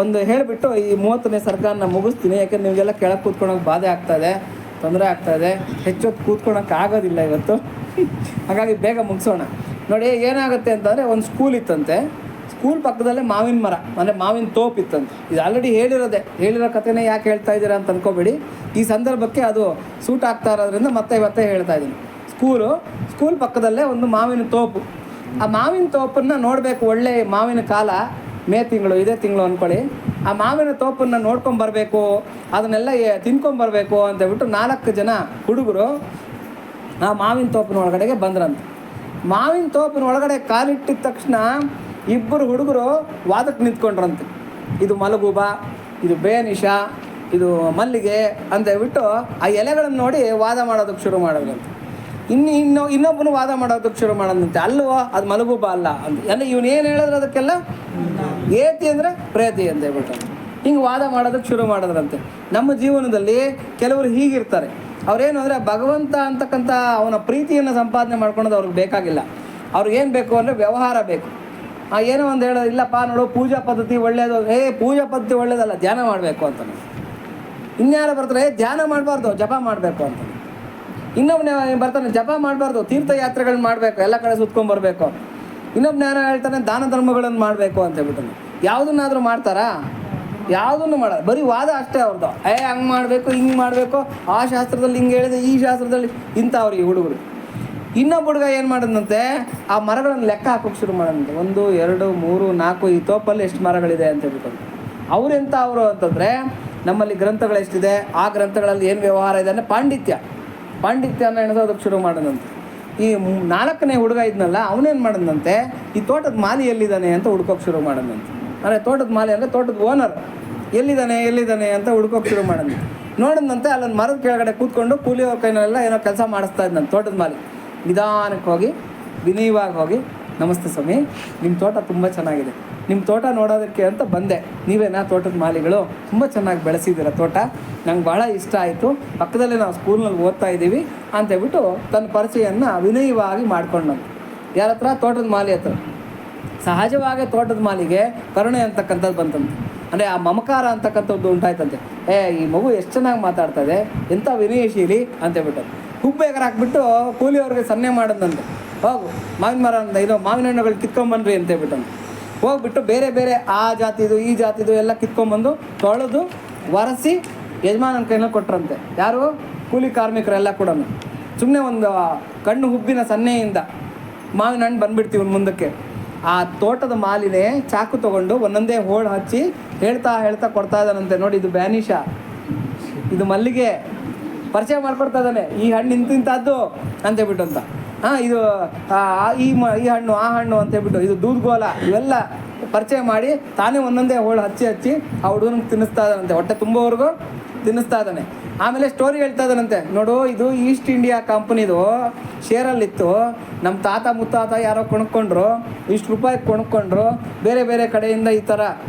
ಒಂದು ಹೇಳಿಬಿಟ್ಟು ಈ 30ನೇ ಸರ್ಕಾರನ ಮುಗಿಸ್ತೀನಿ. ಯಾಕೆಂದ್ರೆ ನಿಮಗೆಲ್ಲ ಕೆಳಗೆ ಕೂತ್ಕೊಳೋಕೆ ಬಾಧೆ ಆಗ್ತಾಯಿದೆ, ತೊಂದರೆ ಆಗ್ತಾಯಿದೆ, ಹೆಚ್ಚೊತ್ತು ಕೂತ್ಕೊಳಕ್ಕೆ ಆಗೋದಿಲ್ಲ ಇವತ್ತು. ಹಾಗಾಗಿ ಬೇಗ ಮುಗಿಸೋಣ. ನೋಡಿ ಏನಾಗುತ್ತೆ ಅಂತಂದರೆ, ಒಂದು ಸ್ಕೂಲ್ ಇತ್ತಂತೆ, ಸ್ಕೂಲ್ ಪಕ್ಕದಲ್ಲೇ ಮಾವಿನ ಮರ ಅಂದರೆ ಮಾವಿನ ತೋಪ್ ಇತ್ತಂತೆ. ಇದು ಆಲ್ರೆಡಿ ಹೇಳಿರೋ ಕಥೆನೇ ಯಾಕೆ ಹೇಳ್ತಾ ಇದ್ದೀರಾ ಅಂತ ಅಂದ್ಕೋಬೇಡಿ, ಈ ಸಂದರ್ಭಕ್ಕೆ ಅದು ಸೂಟ್ ಆಗ್ತಾ ಇರೋದ್ರಿಂದ ಮತ್ತೆ ಹೇಳ್ತಾ ಇದ್ದೀನಿ. ಸ್ಕೂಲ್ ಪಕ್ಕದಲ್ಲೇ ಒಂದು ಮಾವಿನ ತೋಪು. ಆ ಮಾವಿನ ತೋಪನ್ನು ನೋಡಬೇಕು, ಒಳ್ಳೆ ಮಾವಿನ ಕಾಲ, ಮೇ ತಿಂಗಳು, ಇದೇ ತಿಂಗಳು ಅಂದ್ಕೊಳ್ಳಿ. ಆ ಮಾವಿನ ತೋಪನ್ನು ನೋಡ್ಕೊಂಬರ್ಬೇಕು, ಅದನ್ನೆಲ್ಲ ತಿನ್ಕೊಂಬರ್ಬೇಕು ಅಂತೇಳ್ಬಿಟ್ಟು 4 ಜನ ಹುಡುಗರು ಆ ಮಾವಿನ ತೋಪಿನ ಒಳಗಡೆಗೆ ಬಂದ್ರಂತೆ. ಮಾವಿನ ತೋಪಿನ ಒಳಗಡೆ ಕಾಲಿಟ್ಟಿದ ತಕ್ಷಣ 2 ಹುಡುಗರು ವಾದಕ್ಕೆ ನಿಂತ್ಕೊಂಡ್ರಂತೆ. ಇದು ಮಲಗೂಬ, ಇದು ಬೇನಿಷ, ಇದು ಮಲ್ಲಿಗೆ ಅಂತ ಹೇಳ್ಬಿಟ್ಟು ಆ ಎಲೆಗಳನ್ನು ನೋಡಿ ವಾದ ಮಾಡೋದಕ್ಕೆ ಶುರು ಮಾಡೋದಂತೆ. ಇನ್ನೊಬ್ಬನು ವಾದ ಮಾಡೋದಕ್ಕೆ ಶುರು ಮಾಡೋದಂತೆ, ಅಲ್ವೋ ಅದು ಮಲಗೂಬ ಅಲ್ಲ ಅಂತ. ಅಂದರೆ ಇವನು ಏನು ಹೇಳಿದ್ರೆ ಅದಕ್ಕೆಲ್ಲ ಏತಿ ಅಂದರೆ ಪ್ರೇತಿ ಅಂತ ಹೇಳ್ಬಿಟ್ಟು ಹಿಂಗೆ ವಾದ ಮಾಡೋದಕ್ಕೆ ಶುರು ಮಾಡೋದ್ರಂತೆ. ನಮ್ಮ ಜೀವನದಲ್ಲಿ ಕೆಲವರು ಹೀಗಿರ್ತಾರೆ, ಅವ್ರೇನು ಅಂದರೆ ಭಗವಂತ ಅಂತಕ್ಕಂಥ ಅವನ ಪ್ರೀತಿಯನ್ನು ಸಂಪಾದನೆ ಮಾಡ್ಕೊಳೋದು ಅವ್ರಿಗೆ ಬೇಕಾಗಿಲ್ಲ. ಅವ್ರಿಗೇನು ಬೇಕು ಅಂದರೆ ವ್ಯವಹಾರ ಬೇಕು. ಏನೋ ಒಂದು ಹೇಳೋದು, ಇಲ್ಲಪ್ಪ ನೋಡು ಪೂಜಾ ಪದ್ಧತಿ ಒಳ್ಳೆಯದು, ಪೂಜಾ ಪದ್ಧತಿ ಒಳ್ಳೇದಲ್ಲ, ಧ್ಯಾನ ಮಾಡಬೇಕು ಅಂತಾನೆ. ಇನ್ಯಾರು ಬರ್ತಾರೆ, ಧ್ಯಾನ ಮಾಡಬಾರ್ದು, ಜಪ ಮಾಡಬೇಕು ಅಂತಾನೆ. ಇನ್ನೊಬ್ಬನೇ ಬರ್ತಾನೆ, ಜಪ ಮಾಡಬಾರ್ದು, ತೀರ್ಥಯಾತ್ರೆಗಳನ್ನ ಮಾಡಬೇಕು, ಎಲ್ಲ ಕಡೆ ಸುತ್ಕೊಂಡ್ಬರ್ಬೇಕು. ಇನ್ನೊಬ್ಬ ಯಾರೋ ಹೇಳ್ತಾನೆ, ದಾನ ಧರ್ಮಗಳನ್ನು ಮಾಡಬೇಕು ಅಂತ ಹೇಳ್ಬಿಟ್ಟು. ಯಾವುದನ್ನಾದರೂ ಮಾಡ್ತಾರಾ? ಯಾವುದನ್ನು ಮಾಡೋದು, ಬರೀ ವಾದ ಅಷ್ಟೇ ಅವ್ರದ್ದು. ಹಂಗೆ ಮಾಡಬೇಕು, ಹಿಂಗೆ ಮಾಡಬೇಕು, ಆ ಶಾಸ್ತ್ರದಲ್ಲಿ ಹಿಂಗೆ ಹೇಳಿದೆ, ಈ ಶಾಸ್ತ್ರದಲ್ಲಿ ಇಂಥ ಅವ್ರಿಗೆ ಹುಡುಗರು. ಇನ್ನೊಬ್ಬ ಹುಡುಗ ಏನು ಮಾಡೋದಂತೆ, ಆ ಮರಗಳನ್ನು ಲೆಕ್ಕ ಹಾಕೋಕ್ಕೆ ಶುರು ಮಾಡೋದಂತೆ. 1 2 3 4 ಈ ತೋಪಲ್ಲಿ ಎಷ್ಟು ಮರಗಳಿದೆ ಅಂತ ಹೇಳ್ಬಿಟ್ಟು. ಅವರೆಂಥ ಅವರು ಅಂತಂದರೆ, ನಮ್ಮಲ್ಲಿ ಗ್ರಂಥಗಳು ಎಷ್ಟಿದೆ, ಆ ಗ್ರಂಥಗಳಲ್ಲಿ ಏನು ವ್ಯವಹಾರ ಇದೆ ಅಂದರೆ ಪಾಂಡಿತ್ಯನ ಎಣೆಸೋದಕ್ಕೆ ಶುರು ಮಾಡೋದಂತೆ. ಈ 4ನೇ ಹುಡುಗ ಇದ್ನಲ್ಲ, ಅವನೇನು ಮಾಡೋದಂತೆ, ಈ ತೋಟದ ಮಾಲಿ ಎಲ್ಲಿದ್ದಾನೆ ಅಂತ ಹುಡ್ಕೋಕ್ಕೆ ಶುರು ಮಾಡೋದಂತೆ. ಅಂದರೆ ತೋಟದ ಮಾಲಿ ಅಂದರೆ ತೋಟದ ಓನರ್ ಎಲ್ಲಿದ್ದಾನೆ ಅಂತ ಹುಡ್ಕೋಕ್ಕೆ ಶುರು ಮಾಡೋದಂತೆ. ನೋಡಿದಂತೆ ಅಲ್ಲೊಂದು ಮರದ ಕೆಳಗಡೆ ಕೂತ್ಕೊಂಡು ಕೂಲಿಯವ್ರ ಕೈನಲ್ಲೆಲ್ಲ ಏನೋ ಕೆಲಸ ಮಾಡಿಸ್ತಾ ಇದ್ದಂತೆ ತೋಟದ ಮಾಲಿ. ನಿಧಾನಕ್ಕೆ ಹೋಗಿ ವಿನಯವಾಗಿ ಹೋಗಿ, ನಮಸ್ತೆ ಸ್ವಾಮಿ, ನಿಮ್ಮ ತೋಟ ತುಂಬ ಚೆನ್ನಾಗಿದೆ, ನಿಮ್ಮ ತೋಟ ನೋಡೋದಕ್ಕೆ ಅಂತ ಬಂದೆ, ನೀವೇನಾ ತೋಟದ ಮಾಲಿಗಳು, ತುಂಬ ಚೆನ್ನಾಗಿ ಬೆಳೆಸಿದ್ದೀರ ತೋಟ, ನಂಗೆ ಭಾಳ ಇಷ್ಟ ಆಯಿತು, ಪಕ್ಕದಲ್ಲೇ ನಾವು ಸ್ಕೂಲ್ನಲ್ಲಿ ಓದ್ತಾ ಇದ್ದೀವಿ ಅಂತೇಳ್ಬಿಟ್ಟು ತನ್ನ ಪರಿಚಯವನ್ನು ವಿನಯವಾಗಿ ಮಾಡ್ಕೊಂಡಂತೆ. ಯಾರ ಹತ್ರ? ತೋಟದ ಮಾಲಿ ಹತ್ರ. ಸಹಜವಾಗಿ ತೋಟದ ಮಾಲಿಗೆ ಕರುಣೆ ಅಂತಕ್ಕಂಥದ್ದು ಬಂತಂತೆ. ಅಂದರೆ ಆ ಮಮಕಾರ ಅಂತಕ್ಕಂಥದ್ದು ಉಂಟಾಯ್ತಂತೆ. ಈ ಮಗು ಎಷ್ಟು ಚೆನ್ನಾಗಿ ಮಾತಾಡ್ತಾ ಇದೆ, ಎಂಥ ವಿನಯಶೀಲಿ ಅಂತೇಳ್ಬಿಟ್ಟು ಹುಬ್ಬೇಗರ ಹಾಕ್ಬಿಟ್ಟು ಕೂಲಿಯವ್ರಿಗೆ ಸನ್ನೆ ಮಾಡೋದಂತೆ, ಹೋಗು ಮಾವಿನ ಮರ ಅಂತ ಇದು ಮಾವಿನ ಹಣ್ಣುಗಳು ಕಿತ್ಕೊಂಬನ್ರಿ ಅಂತೇಳ್ಬಿಟ್ಟು ಹೋಗ್ಬಿಟ್ಟು ಬೇರೆ ಬೇರೆ ಆ ಜಾತಿದು ಈ ಜಾತಿದು ಎಲ್ಲ ಕಿತ್ಕೊಂಬಂದು ತೊಳೆದು ಒರೆಸಿ ಯಜಮಾನನ ಕೈನಲ್ಲಿ ಕೊಟ್ರಂತೆ. ಯಾರು? ಕೂಲಿ ಕಾರ್ಮಿಕರೆಲ್ಲ ಕೂಡ. ಸುಮ್ಮನೆ ಒಂದು ಕಣ್ಣು ಹುಬ್ಬಿನ ಸನ್ನೆಯಿಂದ ಮಾವಿನ ಹಣ್ಣು ಬಂದುಬಿಡ್ತೀವಿ ಮುಂದಕ್ಕೆ. ಆ ತೋಟದ ಮಾಲಿನೇ ಚಾಕು ತೊಗೊಂಡು ಒಂದೊಂದೇ ಹೋಳು ಹಚ್ಚಿ ಹೇಳ್ತಾ ಕೊಡ್ತಾ ಇದ್ದಾನಂತೆ. ನೋಡಿ, ಇದು ಬ್ಯಾನಿಷ, ಇದು ಮಲ್ಲಿಗೆ, ಪರಿಚಯ ಮಾಡ್ಕೊಡ್ತಾ ಇದ್ದಾನೆ. ಈ ಹಣ್ಣು ಇಂತಿಂಥದ್ದು ಅಂತೇಳ್ಬಿಟ್ಟು ಅಂತ. ಇದು ಈ ಹಣ್ಣು ಆ ಹಣ್ಣು ಅಂತೇಳ್ಬಿಟ್ಟು, ಇದು ದೂದ್ಗೋಲ, ಇವೆಲ್ಲ ಪರಿಚಯ ಮಾಡಿ ತಾನೇ ಒಂದೊಂದೇ ಹೋಳು ಹಚ್ಚಿ ಆ ಹುಡುಗನಿಗೆ ತಿನ್ನಿಸ್ತಾ ಇದ್ದಾನಂತೆ. ಹೊಟ್ಟೆ ತುಂಬುವವರೆಗೂ ತಿನ್ನಿಸ್ತಾ ಇದ್ದಾನೆ. ಆಮೇಲೆ ಸ್ಟೋರಿ ಹೇಳ್ತಾ ಇದ್ದಾನಂತೆ, ನೋಡು ಇದು ಈಸ್ಟ್ ಇಂಡಿಯಾ ಕಂಪ್ನಿದು ಶೇರಲ್ಲಿತ್ತು, ನಮ್ಮ ತಾತ ಮುತ್ತಾತ ಯಾರೋ ಕೊಂಡ್ಕೊಂಡ್ರು, ಇಷ್ಟು ರೂಪಾಯಿ ಕೊಂಡ್ಕೊಂಡ್ರು, ಬೇರೆ ಬೇರೆ ಕಡೆಯಿಂದ ಈ ಥರ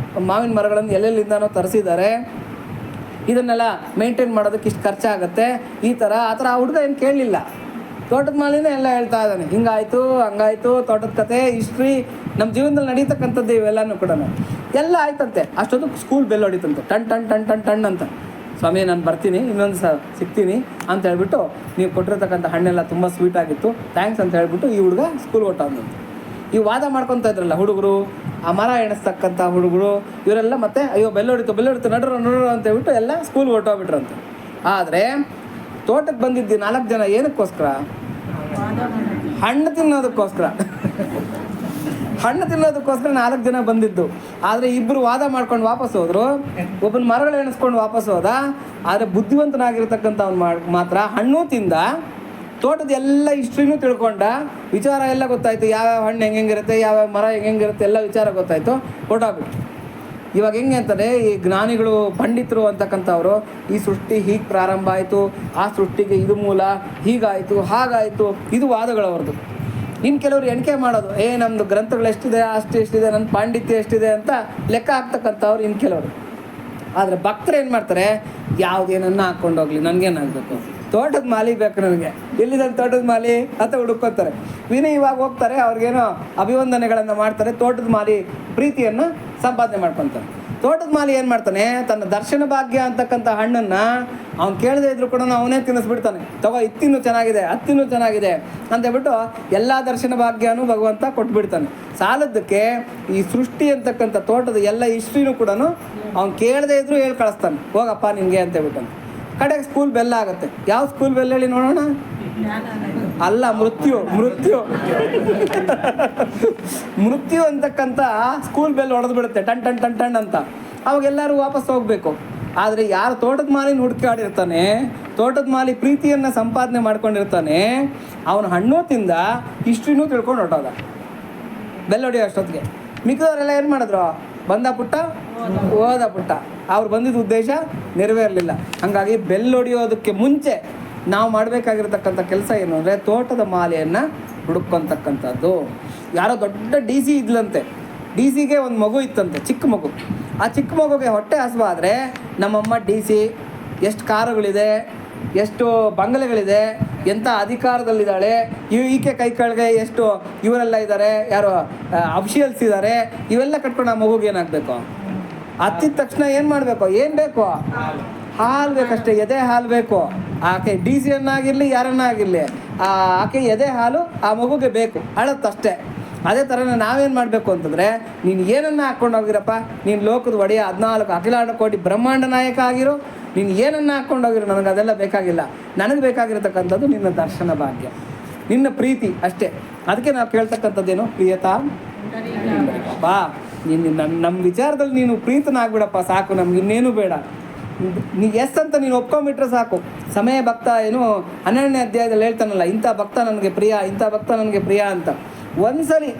ಮಾವಿನ ಮರಗಳನ್ನು ಎಲ್ಲೆಲ್ಲಿಂದನೋ ತರಿಸಿದ್ದಾರೆ, ಇದನ್ನೆಲ್ಲ ಮೇಂಟೈನ್ ಮಾಡೋದಕ್ಕೆ ಇಷ್ಟು ಖರ್ಚಾಗುತ್ತೆ, ಈ ಥರ ಆ ಥರ. ಆ ಹುಡುಗ ಏನು ಕೇಳಲಿಲ್ಲ, ತೋಟದ ಮಾಲಿನೇ ಎಲ್ಲ ಹೇಳ್ತಾ ಇದ್ದಾನೆ. ಹಿಂಗಾಯಿತು ಹಂಗಾಯಿತು, ತೋಟದ ಕತೆ, ಹಿಸ್ಟ್ರಿ, ನಮ್ಮ ಜೀವನದಲ್ಲಿ ನಡೀತಕ್ಕಂಥದ್ದು ಇವೆಲ್ಲನೂ ಕೂಡ ಎಲ್ಲ ಆಯ್ತಂತೆ. ಅಷ್ಟೊತ್ತು ಸ್ಕೂಲ್ ಬೆಲ್ ಹೊಡಿತಂತೆ, ಟನ್ ಟನ್ ಟನ್ ಟನ್ ಟನ್ ಅಂತ. ಸ್ವಾಮಿ ನಾನು ಬರ್ತೀನಿ, ಇನ್ನೊಂದು ಸಿಗ್ತೀನಿ ಅಂತ ಹೇಳ್ಬಿಟ್ಟು, ನೀವು ಕೊಟ್ಟಿರ್ತಕ್ಕಂಥ ಹಣ್ಣೆಲ್ಲ ತುಂಬ ಸ್ವೀಟಾಗಿತ್ತು, ಥ್ಯಾಂಕ್ಸ್ ಅಂತ ಹೇಳ್ಬಿಟ್ಟು ಈ ಹುಡುಗ ಸ್ಕೂಲ್ ಹೊಟ್ಟಂತೆ. ಈ ವಾದ ಮಾಡ್ಕೊತಾ ಇದ್ರಲ್ಲ ಹುಡುಗರು, ಆ ಮರ ಎಣಿಸ್ತಕ್ಕಂಥ ಹುಡುಗರು, ಇವರೆಲ್ಲ ಮತ್ತೆ ಅಯ್ಯೋ ಬೆಲ್ ಹೊಡಿತು ನಡ್ರು ಅಂತ ಹೇಳ್ಬಿಟ್ಟು ಎಲ್ಲ ಸ್ಕೂಲ್ಗೆ ಹೊಟ್ಟೋಗ್ಬಿಟ್ರಂತೆ. ಆದರೆ ತೋಟಕ್ಕೆ ಬಂದಿದ್ದು 4 ಜನ ಏನಕ್ಕೋಸ್ಕರ? ಹಣ್ಣು ತಿನ್ನೋದಕ್ಕೋಸ್ಕರ 4 ಜನ ಬಂದಿದ್ದು. ಆದರೆ ಇಬ್ಬರು ವಾದ ಮಾಡ್ಕೊಂಡು ವಾಪಸ್ ಹೋದ್ರು, ಒಬ್ಬನ ಮರಗಳು ಎಣಿಸ್ಕೊಂಡು ವಾಪಸ್ ಹೋದ. ಆದರೆ ಬುದ್ಧಿವಂತನಾಗಿರ್ತಕ್ಕಂಥ ಅವ್ನು ಮಾತ್ರ ಹಣ್ಣು ತಿಂದ, ತೋಟದ ಎಲ್ಲ ಹಿಸ್ಟ್ರಿನೂ ತಿಳ್ಕೊಂಡ, ವಿಚಾರ ಎಲ್ಲ ಗೊತ್ತಾಯಿತು, ಯಾವ್ಯಾವ ಹಣ್ಣು ಹೆಂಗಿರುತ್ತೆ, ಯಾವ್ಯಾವ ಮರ ಹೆಂಗಿರುತ್ತೆ ಎಲ್ಲ ವಿಚಾರ ಗೊತ್ತಾಯಿತು, ಹೊರಟೋಗ್ಬಿಟ್ಟು. ಇವಾಗ ಹೆಂಗೆ ಅಂತಂದರೆ, ಈ ಜ್ಞಾನಿಗಳು ಪಂಡಿತರು ಅಂತಕ್ಕಂಥವ್ರು, ಈ ಸೃಷ್ಟಿ ಹೀಗೆ ಪ್ರಾರಂಭ ಆಯಿತು, ಆ ಸೃಷ್ಟಿಗೆ ಇದು ಮೂಲ, ಹೀಗಾಯಿತು ಹಾಗಾಯಿತು, ಇದು ವಾದಗಳವ್ರದ್ದು. ಇನ್ನು ಕೆಲವರು ಎಣಿಕೆ ಮಾಡೋದು, ನಮ್ಮದು ಗ್ರಂಥಗಳು ಎಷ್ಟಿದೆ, ಎಷ್ಟಿದೆ, ನನ್ನ ಪಾಂಡಿತ್ಯ ಎಷ್ಟಿದೆ ಅಂತ ಲೆಕ್ಕ ಹಾಕ್ತಕ್ಕಂಥವ್ರು ಇನ್ನು ಕೆಲವರು. ಆದರೆ ಭಕ್ತರು ಏನು ಮಾಡ್ತಾರೆ, ಯಾವುದೇನನ್ನ ಹಾಕ್ಕೊಂಡೋಗ್ಲಿ, ನನಗೇನಾಗಬೇಕು, ತೋಟದ ಮಾಲಿ ಬೇಕು ನನಗೆ, ಎಲ್ಲಿದೆ ತೋಟದ ಮಾಲಿ ಅಂತ ಹುಡುಕೋತಾರೆ. ಇವಾಗ ಹೋಗ್ತಾರೆ, ಅವ್ರಿಗೇನೋ ಅಭಿವಂದನೆಗಳನ್ನು ಮಾಡ್ತಾರೆ, ತೋಟದ ಮಾಲಿ ಪ್ರೀತಿಯನ್ನು ಸಂಪಾದನೆ ಮಾಡ್ಕೊತಾರೆ. ತೋಟದ ಮಾಲಿ ಏನು ಮಾಡ್ತಾನೆ, ತನ್ನ ದರ್ಶನ ಭಾಗ್ಯ ಅಂತಕ್ಕಂಥ ಹಣ್ಣನ್ನು ಅವ್ನು ಕೇಳದೇ ಇದ್ರು ಕೂಡ ಅವನೇ ತಿನ್ನಿಸ್ಬಿಡ್ತಾನೆ. ತಗೋ ಇತ್ತಿನ್ನೂ ಚೆನ್ನಾಗಿದೆ, ಹತ್ತಿನೂ ಚೆನ್ನಾಗಿದೆ ಅಂತ ಹೇಳ್ಬಿಟ್ಟು ಎಲ್ಲ ದರ್ಶನ ಭಾಗ್ಯನೂ ಭಗವಂತ ಕೊಟ್ಬಿಡ್ತಾನೆ. ಸಾಲದ್ದಕ್ಕೆ ಈ ಸೃಷ್ಟಿ ಅಂತಕ್ಕಂಥ ತೋಟದ ಎಲ್ಲ ಹಿಸ್ಟ್ರಿನೂ ಕೂಡ ಅವ್ನು ಕೇಳದೇ ಇದ್ರು ಹೇಳಿ ಕಳಿಸ್ತಾನೆ, ಹೋಗಪ್ಪ ನಿನಗೆ ಅಂತ ಹೇಳ್ಬಿಟ್ಟು. ಕಡೆಗೆ ಸ್ಕೂಲ್ ಬೆಲ್ಲ ಆಗುತ್ತೆ. ಯಾವ ಸ್ಕೂಲ್ ಬೆಲ್ಲ ಹೇಳಿ ನೋಡೋಣ? ಅಲ್ಲ, ಮೃತ್ಯು ಅಂತಕ್ಕಂಥ ಸ್ಕೂಲ್ ಬೆಲ್ ಹೊಡೆದು ಬಿಡುತ್ತೆ, ಟನ್ ಟನ್ ಟನ್ ಟನ್ ಅಂತ. ಅವಾಗೆಲ್ಲರೂ ವಾಪಸ್ ಹೋಗಬೇಕು. ಆದರೆ ಯಾರು ತೋಟದ ಮಾಲಿನ ಹುಡುಕಾಡಿರ್ತಾನೆ, ತೋಟದ ಮಾಲಿ ಪ್ರೀತಿಯನ್ನು ಸಂಪಾದನೆ ಮಾಡ್ಕೊಂಡಿರ್ತಾನೆ, ಅವನು ಹಣ್ಣು ತಿಂದ, ಹಿಸ್ಟ್ರಿನೂ ತಿಳ್ಕೊಂಡು ಹೊರಟೋದ ಬೆಲ್ ಹೊಡಿಯೋ ಅಷ್ಟೊತ್ತಿಗೆ. ಮಿಕ್ಕಿದವರೆಲ್ಲ ಏನು ಮಾಡಿದ್ರು, ಬಂದ ಪುಟ್ಟ ಹೋದ ಪುಟ್ಟ, ಅವ್ರು ಬಂದಿದ್ದ ಉದ್ದೇಶ ನೆರವೇರಲಿಲ್ಲ. ಹಾಗಾಗಿ ಬೆಲ್ ಹೊಡಿಯೋದಕ್ಕೆ ಮುಂಚೆ ನಾವು ಮಾಡಬೇಕಾಗಿರ್ತಕ್ಕಂಥ ಕೆಲಸ ಏನು ಅಂದರೆ, ತೋಟದ ಮಾಲೆಯನ್ನು ಹುಡುಕೊಂತಕ್ಕಂಥದ್ದು. ಯಾರೋ ದೊಡ್ಡ DC ಇದ್ಲಂತೆ, DCಗೆ ಒಂದು ಮಗು ಇತ್ತಂತೆ, ಚಿಕ್ಕ ಮಗು. ಆ ಚಿಕ್ಕ ಮಗುಗೆ ಹೊಟ್ಟೆ ಹಸಿವಾದರೆ ನಮ್ಮಮ್ಮ DC ಎಷ್ಟು ಕಾರುಗಳಿದೆ, ಎಷ್ಟು ಬಂಗಲೆಗಳಿದೆ, ಎಂಥ ಅಧಿಕಾರದಲ್ಲಿದ್ದಾಳೆ, ಈಕೆ ಕೈ ಕೆಳಗೆ ಎಷ್ಟು ಇವರೆಲ್ಲ ಇದ್ದಾರೆ, ಯಾರು ಅಫಿಷಿಯಲ್ಸ್ ಇದ್ದಾರೆ, ಇವೆಲ್ಲ ಕಟ್ಕೊಂಡು ಆ ಮಗುಗೆ ಏನಾಗಬೇಕು, ಹತ್ತಿದ ತಕ್ಷಣ ಏನು ಮಾಡಬೇಕು, ಏನು ಬೇಕು, ಹಾಲು ಬೇಕಷ್ಟೇ, ಎದೆ ಹಾಲು ಬೇಕು. ಆಕೆ DC ಅನ್ನಾಗಿರಲಿ ಯಾರನ್ನಾಗಿರಲಿ, ಆಕೆ ಎದೆ ಹಾಲು ಆ ಮಗುಗೆ ಬೇಕು, ಅಳತ್ತಷ್ಟೇ. ಅದೇ ಥರನೇ ನಾವೇನು ಮಾಡಬೇಕು ಅಂತಂದರೆ, ನೀನು ಏನನ್ನು ಹಾಕ್ಕೊಂಡು ಹೋಗಿರಪ್ಪ, ನೀನು ಲೋಕದ ಒಡೆಯ 14 ಅಖಿಲಾಂಡ ಕೋಟಿ ಬ್ರಹ್ಮಾಂಡ ನಾಯಕ ಆಗಿರೋ, ನೀನು ಏನನ್ನು ಹಾಕ್ಕೊಂಡು ಹೋಗಿರೋ, ನನಗೆ ಅದೆಲ್ಲ ಬೇಕಾಗಿಲ್ಲ. ನನಗೆ ಬೇಕಾಗಿರತಕ್ಕಂಥದ್ದು ನಿನ್ನ ದರ್ಶನ ಭಾಗ್ಯ, ನಿನ್ನ ಪ್ರೀತಿ ಅಷ್ಟೇ. ಅದಕ್ಕೆ ನಾವು ಕೇಳ್ತಕ್ಕಂಥದ್ದೇನು, ಪ್ರಿಯತಾ ಬಾ, ನೀನು ನಮ್ಮ ವಿಚಾರದಲ್ಲಿ ನೀನು ಪ್ರೀತನಾಗ್ಬಿಡಪ್ಪ, ಸಾಕು, ನಮ್ಗೆ ಇನ್ನೇನು ಬೇಡ. ನೀ ಅಂತ ನೀನು ಒಪ್ಕೊಂಬಿಟ್ರೆ ಸಾಕು. ಸಮಯ ಭಕ್ತ ಏನು 12ನೇ ಅಧ್ಯಾಯದಲ್ಲಿ ಹೇಳ್ತಾನಲ್ಲ, ಇಂಥ ಭಕ್ತ ನನಗೆ ಪ್ರಿಯ, ಇಂಥ ಭಕ್ತ ನನಗೆ ಪ್ರಿಯ ಅಂತ. ಒಂದ್ಸಲಿ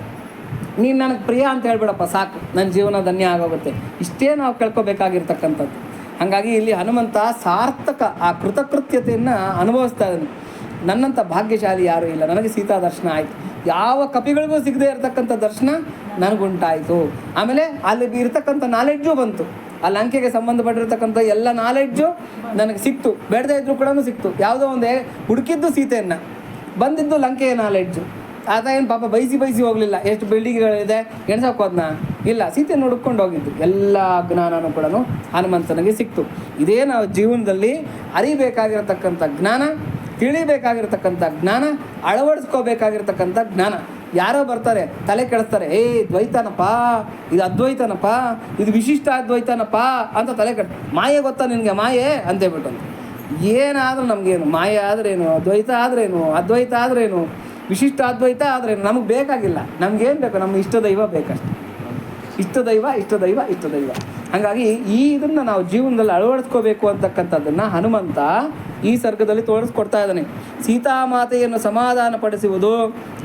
ನೀನು ನನಗೆ ಪ್ರಿಯ ಅಂತ ಹೇಳ್ಬಿಡಪ್ಪ, ಸಾಕು, ನನ್ನ ಜೀವನ ಧನ್ಯ ಆಗೋಗುತ್ತೆ. ಇಷ್ಟೇ ನಾವು ಕೇಳ್ಕೊಬೇಕಾಗಿರ್ತಕ್ಕಂಥದ್ದು. ಹಾಗಾಗಿ ಇಲ್ಲಿ ಹನುಮಂತ ಸಾರ್ಥಕ ಆ ಕೃತಕೃತ್ಯತೆಯನ್ನು ಅನುಭವಿಸ್ತಾ ಇದ್ದಾನೆ. ನನ್ನಂಥ ಭಾಗ್ಯಶಾಲಿ ಯಾರೂ ಇಲ್ಲ, ನನಗೆ ಸೀತಾ ದರ್ಶನ ಆಯಿತು, ಯಾವ ಕಪಿಗಳಿಗೂ ಸಿಗದೆ ಇರತಕ್ಕಂಥ ದರ್ಶನ ನನಗುಂಟಾಯಿತು. ಆಮೇಲೆ ಅಲ್ಲಿ ಇರ್ತಕ್ಕಂಥ ನಾಲೆಡ್ಜು ಬಂತು, ಆ ಲಂಕೆಗೆ ಸಂಬಂಧಪಟ್ಟಿರ್ತಕ್ಕಂಥ ಎಲ್ಲ ನಾಲೆಡ್ಜು ನನಗೆ ಸಿಕ್ತು, ಬೇಡದೇ ಇದ್ರೂ ಕೂಡ ಸಿಕ್ತು. ಯಾವುದೋ ಒಂದು ಹುಡುಕಿದ್ದು ಸೀತೆಯನ್ನು, ಬಂದಿದ್ದು ಲಂಕೆಯ ನಾಲೆಡ್ಜು. ಆತ ಏನು ಪಾಪ ಬಯಸಿ ಹೋಗಲಿಲ್ಲ. ಎಷ್ಟು ಬಿಲ್ಡಿಂಗ್ಗಳಿದೆ ಎಣ್ಸಕ್ಕೆ ಹೋದ್ನ? ಇಲ್ಲ, ಸೀತೆಯನ್ನು ಹುಡ್ಕೊಂಡು ಹೋಗಿದ್ದು. ಎಲ್ಲ ಜ್ಞಾನನೂ ಕೂಡ ಹನುಮಂತನಿಗೆ ಸಿಕ್ತು. ಇದೇ ನಾವು ಜೀವನದಲ್ಲಿ ಅರಿಬೇಕಾಗಿರತಕ್ಕಂಥ ಜ್ಞಾನ, ತಿಳಿಬೇಕಾಗಿರ್ತಕ್ಕಂಥ ಜ್ಞಾನ, ಅಳವಡಿಸ್ಕೋಬೇಕಾಗಿರ್ತಕ್ಕಂಥ ಜ್ಞಾನ. ಯಾರೋ ಬರ್ತಾರೆ ತಲೆ ಕೆಡಿಸ್ತಾರೆ, ದ್ವೈತನಪ್ಪ, ಇದು ಅದ್ವೈತನಪ್ಪ, ಇದು ವಿಶಿಷ್ಟ ಅದ್ವೈತನಪ್ಪ ಅಂತ ತಲೆ ಕೆಡ. ಮಾಯೆ ಗೊತ್ತಾ ನಿನಗೆ? ಮಾಯೆ ಅಂತೇಳ್ಬಿಟ್ಟು ಏನಾದರೂ ನಮಗೇನು, ಮಾಯೆ ಆದ್ರೇನು, ದ್ವೈತ ಆದ್ರೇನು, ಅದ್ವೈತ ಆದ್ರೇನು, ವಿಶಿಷ್ಟ ಅದ್ವೈತ ಆದ್ರೇನು ನಮಗೆ ಬೇಕಾಗಿಲ್ಲ. ನಮಗೇನು ಬೇಕು? ನಮ್ಮ ಇಷ್ಟ ದೈವ ಬೇಕಷ್ಟೆ. ಇಷ್ಟ ದೈವ. ಹಾಗಾಗಿ ಇದನ್ನು ನಾವು ಜೀವನದಲ್ಲಿ ಅಳವಡಿಸ್ಕೋಬೇಕು ಅಂತಕ್ಕಂಥದ್ದನ್ನು ಹನುಮಂತ ಈ ಸರ್ಗದಲ್ಲಿ ತೋರಿಸ್ಕೊಡ್ತಾ ಇದ್ದಾನೆ. ಸೀತಾಮಾತೆಯನ್ನು ಸಮಾಧಾನ ಪಡಿಸುವುದು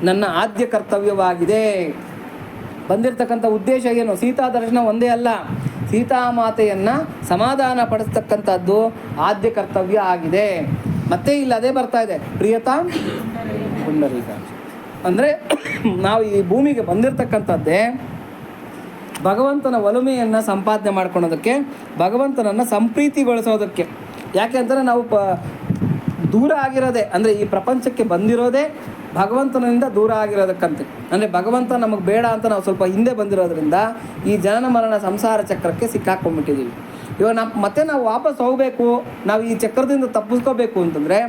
ನನ್ನ ಆದ್ಯ ಕರ್ತವ್ಯವಾಗಿದೆ. ಬಂದಿರತಕ್ಕಂಥ ಉದ್ದೇಶ ಏನು? ಸೀತಾ ದರ್ಶನ ಒಂದೇ ಅಲ್ಲ, ಸೀತಾಮಾತೆಯನ್ನು ಸಮಾಧಾನ ಪಡಿಸ್ತಕ್ಕಂಥದ್ದು ಆದ್ಯ ಕರ್ತವ್ಯ ಆಗಿದೆ. ಮತ್ತೆ ಇಲ್ಲಿ ಅದೇ ಬರ್ತಾ ಇದೆ, ಪ್ರಿಯತಾಂ ಪುಂಡರೀಕಾಕ್ಷ. ಅಂದರೆ ನಾವು ಈ ಭೂಮಿಗೆ ಬಂದಿರತಕ್ಕಂಥದ್ದೇ ಭಗವಂತನ ಒಲುಮೆಯನ್ನು ಸಂಪಾದನೆ ಮಾಡ್ಕೊಳೋದಕ್ಕೆ, ಭಗವಂತನನ್ನು ಸಂಪ್ರೀತಿಗೊಳಿಸೋದಕ್ಕೆ. ಯಾಕೆ ಅಂತಂದರೆ ನಾವು ದೂರ ಆಗಿರೋದೇ, ಅಂದರೆ ಈ ಪ್ರಪಂಚಕ್ಕೆ ಬಂದಿರೋದೇ ಭಗವಂತನಿಂದ ದೂರ ಆಗಿರೋದಕ್ಕಂತೆ. ಅಂದರೆ ಭಗವಂತ ನಮಗೆ ಬೇಡ ಅಂತ ನಾವು ಸ್ವಲ್ಪ ಹಿಂದೆ ಬಂದಿರೋದ್ರಿಂದ ಈ ಜನನ ಮರಣ ಸಂಸಾರ ಚಕ್ರಕ್ಕೆ ಸಿಕ್ಕಾಕೊಂಡ್ಬಿಟ್ಟಿದ್ದೀವಿ. ಇವಾಗ ಮತ್ತೆ ನಾವು ವಾಪಸ್ ಹೋಗಬೇಕು, ನಾವು ಈ ಚಕ್ರದಿಂದ ತಪ್ಪಿಸ್ಕೋಬೇಕು ಅಂತಂದರೆ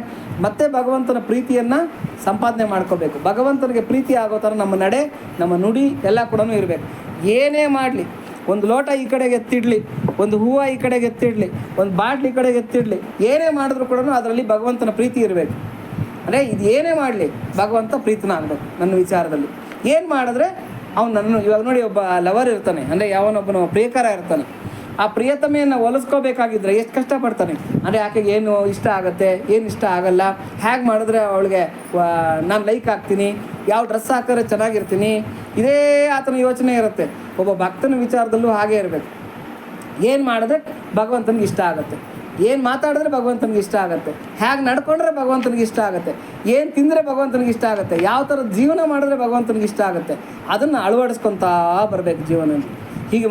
ಮತ್ತೆ ಭಗವಂತನ ಪ್ರೀತಿಯನ್ನು ಸಂಪಾದನೆ ಮಾಡ್ಕೋಬೇಕು. ಭಗವಂತನಿಗೆ ಪ್ರೀತಿ ಆಗೋ ಥರ ನಮ್ಮ ನಡೆ, ನಮ್ಮ ನುಡಿ ಎಲ್ಲ ಕೂಡ ಇರಬೇಕು. ಏನೇ ಮಾಡಲಿ, ಒಂದು ಲೋಟ ಈ ಕಡೆಗೆ ಎತ್ತಿಡಲಿ, ಒಂದು ಹೂವು ಈ ಕಡೆಗೆ ಎತ್ತಿಡಲಿ, ಒಂದು ಬಾಟ್ಲಿ ಈ ಕಡೆಗೆ ಎತ್ತಿಡಲಿ, ಏನೇ ಮಾಡಿದ್ರು ಕೂಡ ಅದರಲ್ಲಿ ಭಗವಂತನ ಪ್ರೀತಿ ಇರಬೇಕು. ಅಂದರೆ ಇದು ಏನೇ ಮಾಡಲಿ ಭಗವಂತ ಪ್ರೀತನ ಆಗಬೇಕು ನನ್ನ ವಿಚಾರದಲ್ಲಿ. ಏನು ಮಾಡಿದ್ರೆ ಅವ್ನು ನನ್ನ, ಇವಾಗ ನೋಡಿ ಒಬ್ಬ ಲವರ್ ಇರ್ತಾನೆ, ಅಂದರೆ ಯಾವನೊಬ್ಬನ ಪ್ರಿಯಕರ ಇರ್ತಾನೆ, ಆ ಪ್ರಿಯತಮೆಯನ್ನು ಒಲಿಸ್ಕೋಬೇಕಾಗಿದ್ರೆ ಎಷ್ಟು ಕಷ್ಟಪಡ್ತಾನೆ. ಅಂದರೆ ಆಕೆಗೆ ಏನು ಇಷ್ಟ ಆಗುತ್ತೆ, ಏನು ಇಷ್ಟ ಆಗಲ್ಲ, ಹೇಗೆ ಮಾಡಿದ್ರೆ ಅವಳಿಗೆ ನಾನು ಲೈಕ್ ಆಗ್ತೀನಿ, ಯಾವ ಡ್ರೆಸ್ ಹಾಕಿದ್ರೆ ಚೆನ್ನಾಗಿರ್ತೀನಿ, ಇದೇ ಆತನ ಯೋಚನೆ ಇರುತ್ತೆ. ಒಬ್ಬ ಭಕ್ತನ ವಿಚಾರದಲ್ಲೂ ಹಾಗೇ ಇರಬೇಕು. ಏನು ಮಾಡಿದ್ರೆ ಭಗವಂತನಿಗೆ ಇಷ್ಟ ಆಗುತ್ತೆ, ಏನು ಮಾತಾಡಿದ್ರೆ ಭಗವಂತನಿಗೆ ಇಷ್ಟ ಆಗುತ್ತೆ, ಹೇಗೆ ನಡ್ಕೊಂಡ್ರೆ ಭಗವಂತನಿಗೆ ಇಷ್ಟ ಆಗುತ್ತೆ, ಏನು ತಿಂದರೆ ಭಗವಂತನಿಗೆ ಇಷ್ಟ ಆಗುತ್ತೆ, ಯಾವ ಥರದ ಜೀವನ ಮಾಡಿದ್ರೆ ಭಗವಂತನಿಗೆ ಇಷ್ಟ ಆಗುತ್ತೆ, ಅದನ್ನು ಅಳವಡಿಸ್ಕೊತಾ ಬರಬೇಕು ಜೀವನದಲ್ಲಿ. ಹೀಗೆ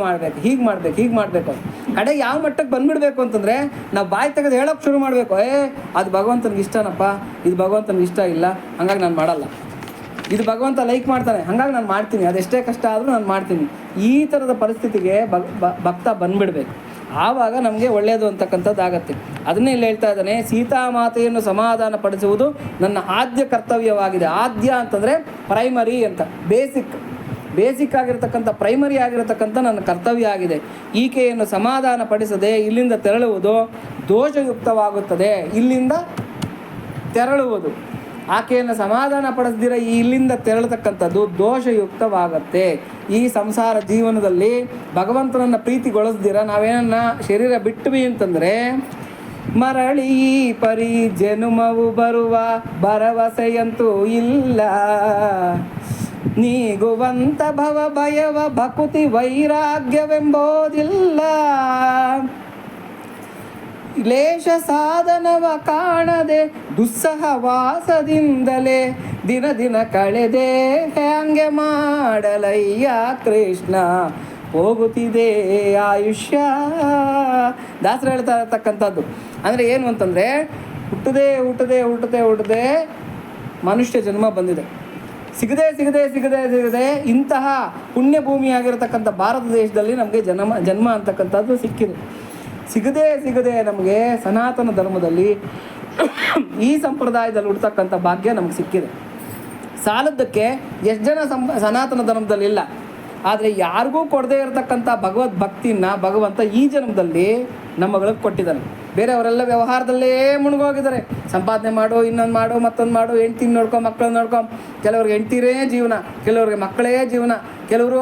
ಮಾಡಬೇಕು. ಕಡೆಗೆ ಯಾವ ಮಟ್ಟಕ್ಕೆ ಬಂದುಬಿಡ್ಬೇಕು ಅಂತಂದರೆ ನಾವು ಬಾಯಿ ತೆಗೆದು ಹೇಳೋಕ್ಕೆ ಶುರು ಮಾಡಬೇಕು, ಅದು ಭಗವಂತನಿಗೆ ಇಷ್ಟನಪ್ಪ, ಇದು ಭಗವಂತನಿಗೆ ಇಷ್ಟ ಇಲ್ಲ, ಹಂಗಾಗಿ ನಾನು ಮಾಡಲ್ಲ. ಇದು ಭಗವಂತ ಲೈಕ್ ಮಾಡ್ತಾನೆ, ಹಾಗಾಗಿ ನಾನು ಮಾಡ್ತೀನಿ, ಅದೆಷ್ಟೇ ಕಷ್ಟ ಆದರೂ ನಾನು ಮಾಡ್ತೀನಿ. ಈ ಥರದ ಪರಿಸ್ಥಿತಿಗೆ ಭಕ್ತ ಬಂದುಬಿಡ್ಬೇಕು. ಆವಾಗ ನಮಗೆ ಒಳ್ಳೆಯದು ಅಂತಕ್ಕಂಥದ್ದಾಗತ್ತೆ. ಅದನ್ನೇ ಇಲ್ಲಿ ಹೇಳ್ತಾ ಇದ್ದಾನೆ, ಸೀತಾಮಾತೆಯನ್ನು ಸಮಾಧಾನ ಪಡಿಸುವುದು ನನ್ನ ಆದ್ಯ ಕರ್ತವ್ಯವಾಗಿದೆ. ಆದ್ಯ ಅಂತಂದರೆ ಪ್ರೈಮರಿ ಅಂತ, ಬೇಸಿಕ್ ಆಗಿರತಕ್ಕಂಥ, ಪ್ರೈಮರಿ ಆಗಿರತಕ್ಕಂಥ ನನ್ನ ಕರ್ತವ್ಯ ಆಗಿದೆ. ಈಕೆಯನ್ನು ಸಮಾಧಾನ ಪಡಿಸದೆ ಇಲ್ಲಿಂದ ತೆರಳುವುದು ದೋಷಯುಕ್ತವಾಗುತ್ತದೆ. ಇಲ್ಲಿಂದ ತೆರಳುವುದು, ಆಕೆಯನ್ನು ಸಮಾಧಾನ ಪಡಿಸ್ದಿರ ಇಲ್ಲಿಂದ ತೆರಳತಕ್ಕಂಥದ್ದು ದೋಷಯುಕ್ತವಾಗತ್ತೆ. ಈ ಸಂಸಾರ ಜೀವನದಲ್ಲಿ ಭಗವಂತನನ್ನು ಪ್ರೀತಿಗೊಳಿಸ್ದಿರ ನಾವೇನನ್ನ ಶರೀರ ಬಿಟ್ವಿ ಅಂತಂದರೆ ಮರಳಿ ಪರಿ ಜನುಮವು ಬರುವ ಭರವಸೆಯಂತೂ ಇಲ್ಲ. ನೀಗುವಂತ ಭವ ಭಯವ ಭಕುತಿ ವೈರಾಗ್ಯವೆಂಬೋದಿಲ್ಲ. ಲೇಷ ಸಾಧನವ ಕಾಣದೆ ದುಸ್ಸಹವಾಸದಿಂದಲೇ ದಿನ ಕಳೆದೆ ಹ್ಯಾಂಗೆ ಮಾಡಲಯ್ಯ ಕೃಷ್ಣ ಹೋಗುತ್ತಿದೆ ಆಯುಷ್ಯ. ದಾಸರು ಹೇಳ್ತಾ ಇರ್ತಕ್ಕಂಥದ್ದು ಅಂದರೆ ಏನು ಅಂತಂದರೆ, ಹುಟ್ಟದೆ ಮನುಷ್ಯ ಜನ್ಮ ಬಂದಿದೆ. ಸಿಗದೆ ಇಂತಹ ಪುಣ್ಯ ಭೂಮಿಯಾಗಿರತಕ್ಕಂಥ ಭಾರತ ದೇಶದಲ್ಲಿ ನಮಗೆ ಜನ್ಮ ಅಂತಕ್ಕಂಥದ್ದು ಸಿಕ್ಕಿದೆ. ಸಿಗದೆ ನಮಗೆ ಸನಾತನ ಧರ್ಮದಲ್ಲಿ ಈ ಸಂಪ್ರದಾಯದಲ್ಲಿ ಹುಡ್ತಕ್ಕಂಥ ಭಾಗ್ಯ ನಮಗೆ ಸಿಕ್ಕಿದೆ. ಸಾಲದ್ದಕ್ಕೆ ಎಷ್ಟು ಜನ ಸನಾತನ ಧರ್ಮದಲ್ಲಿ ಇಲ್ಲ. ಆದರೆ ಯಾರಿಗೂ ಕೊಡದೇ ಇರತಕ್ಕಂಥ ಭಗವದ್ ಭಕ್ತಿನ ಭಗವಂತ ಈ ಜನ್ಮದಲ್ಲಿ ನಮ್ಮಗಳಿಗೆ ಕೊಟ್ಟಿದ್ದಾನೆ. ಬೇರೆಯವರೆಲ್ಲ ವ್ಯವಹಾರದಲ್ಲೇ ಮುಳುಗೋಗಿದ್ದಾರೆ. ಸಂಪಾದನೆ ಮಾಡು, ಇನ್ನೊಂದು ಮಾಡು, ಮತ್ತೊಂದು ಮಾಡು, ಹೆಂಡ್ತಿನ ನೋಡ್ಕೊ, ಮಕ್ಕಳನ್ನ ನೋಡ್ಕೊ. ಕೆಲವ್ರಿಗೆ ಹೆಂಡ್ತಿರೇ ಜೀವನ, ಕೆಲವ್ರಿಗೆ ಮಕ್ಕಳೇ ಜೀವನ, ಕೆಲವರು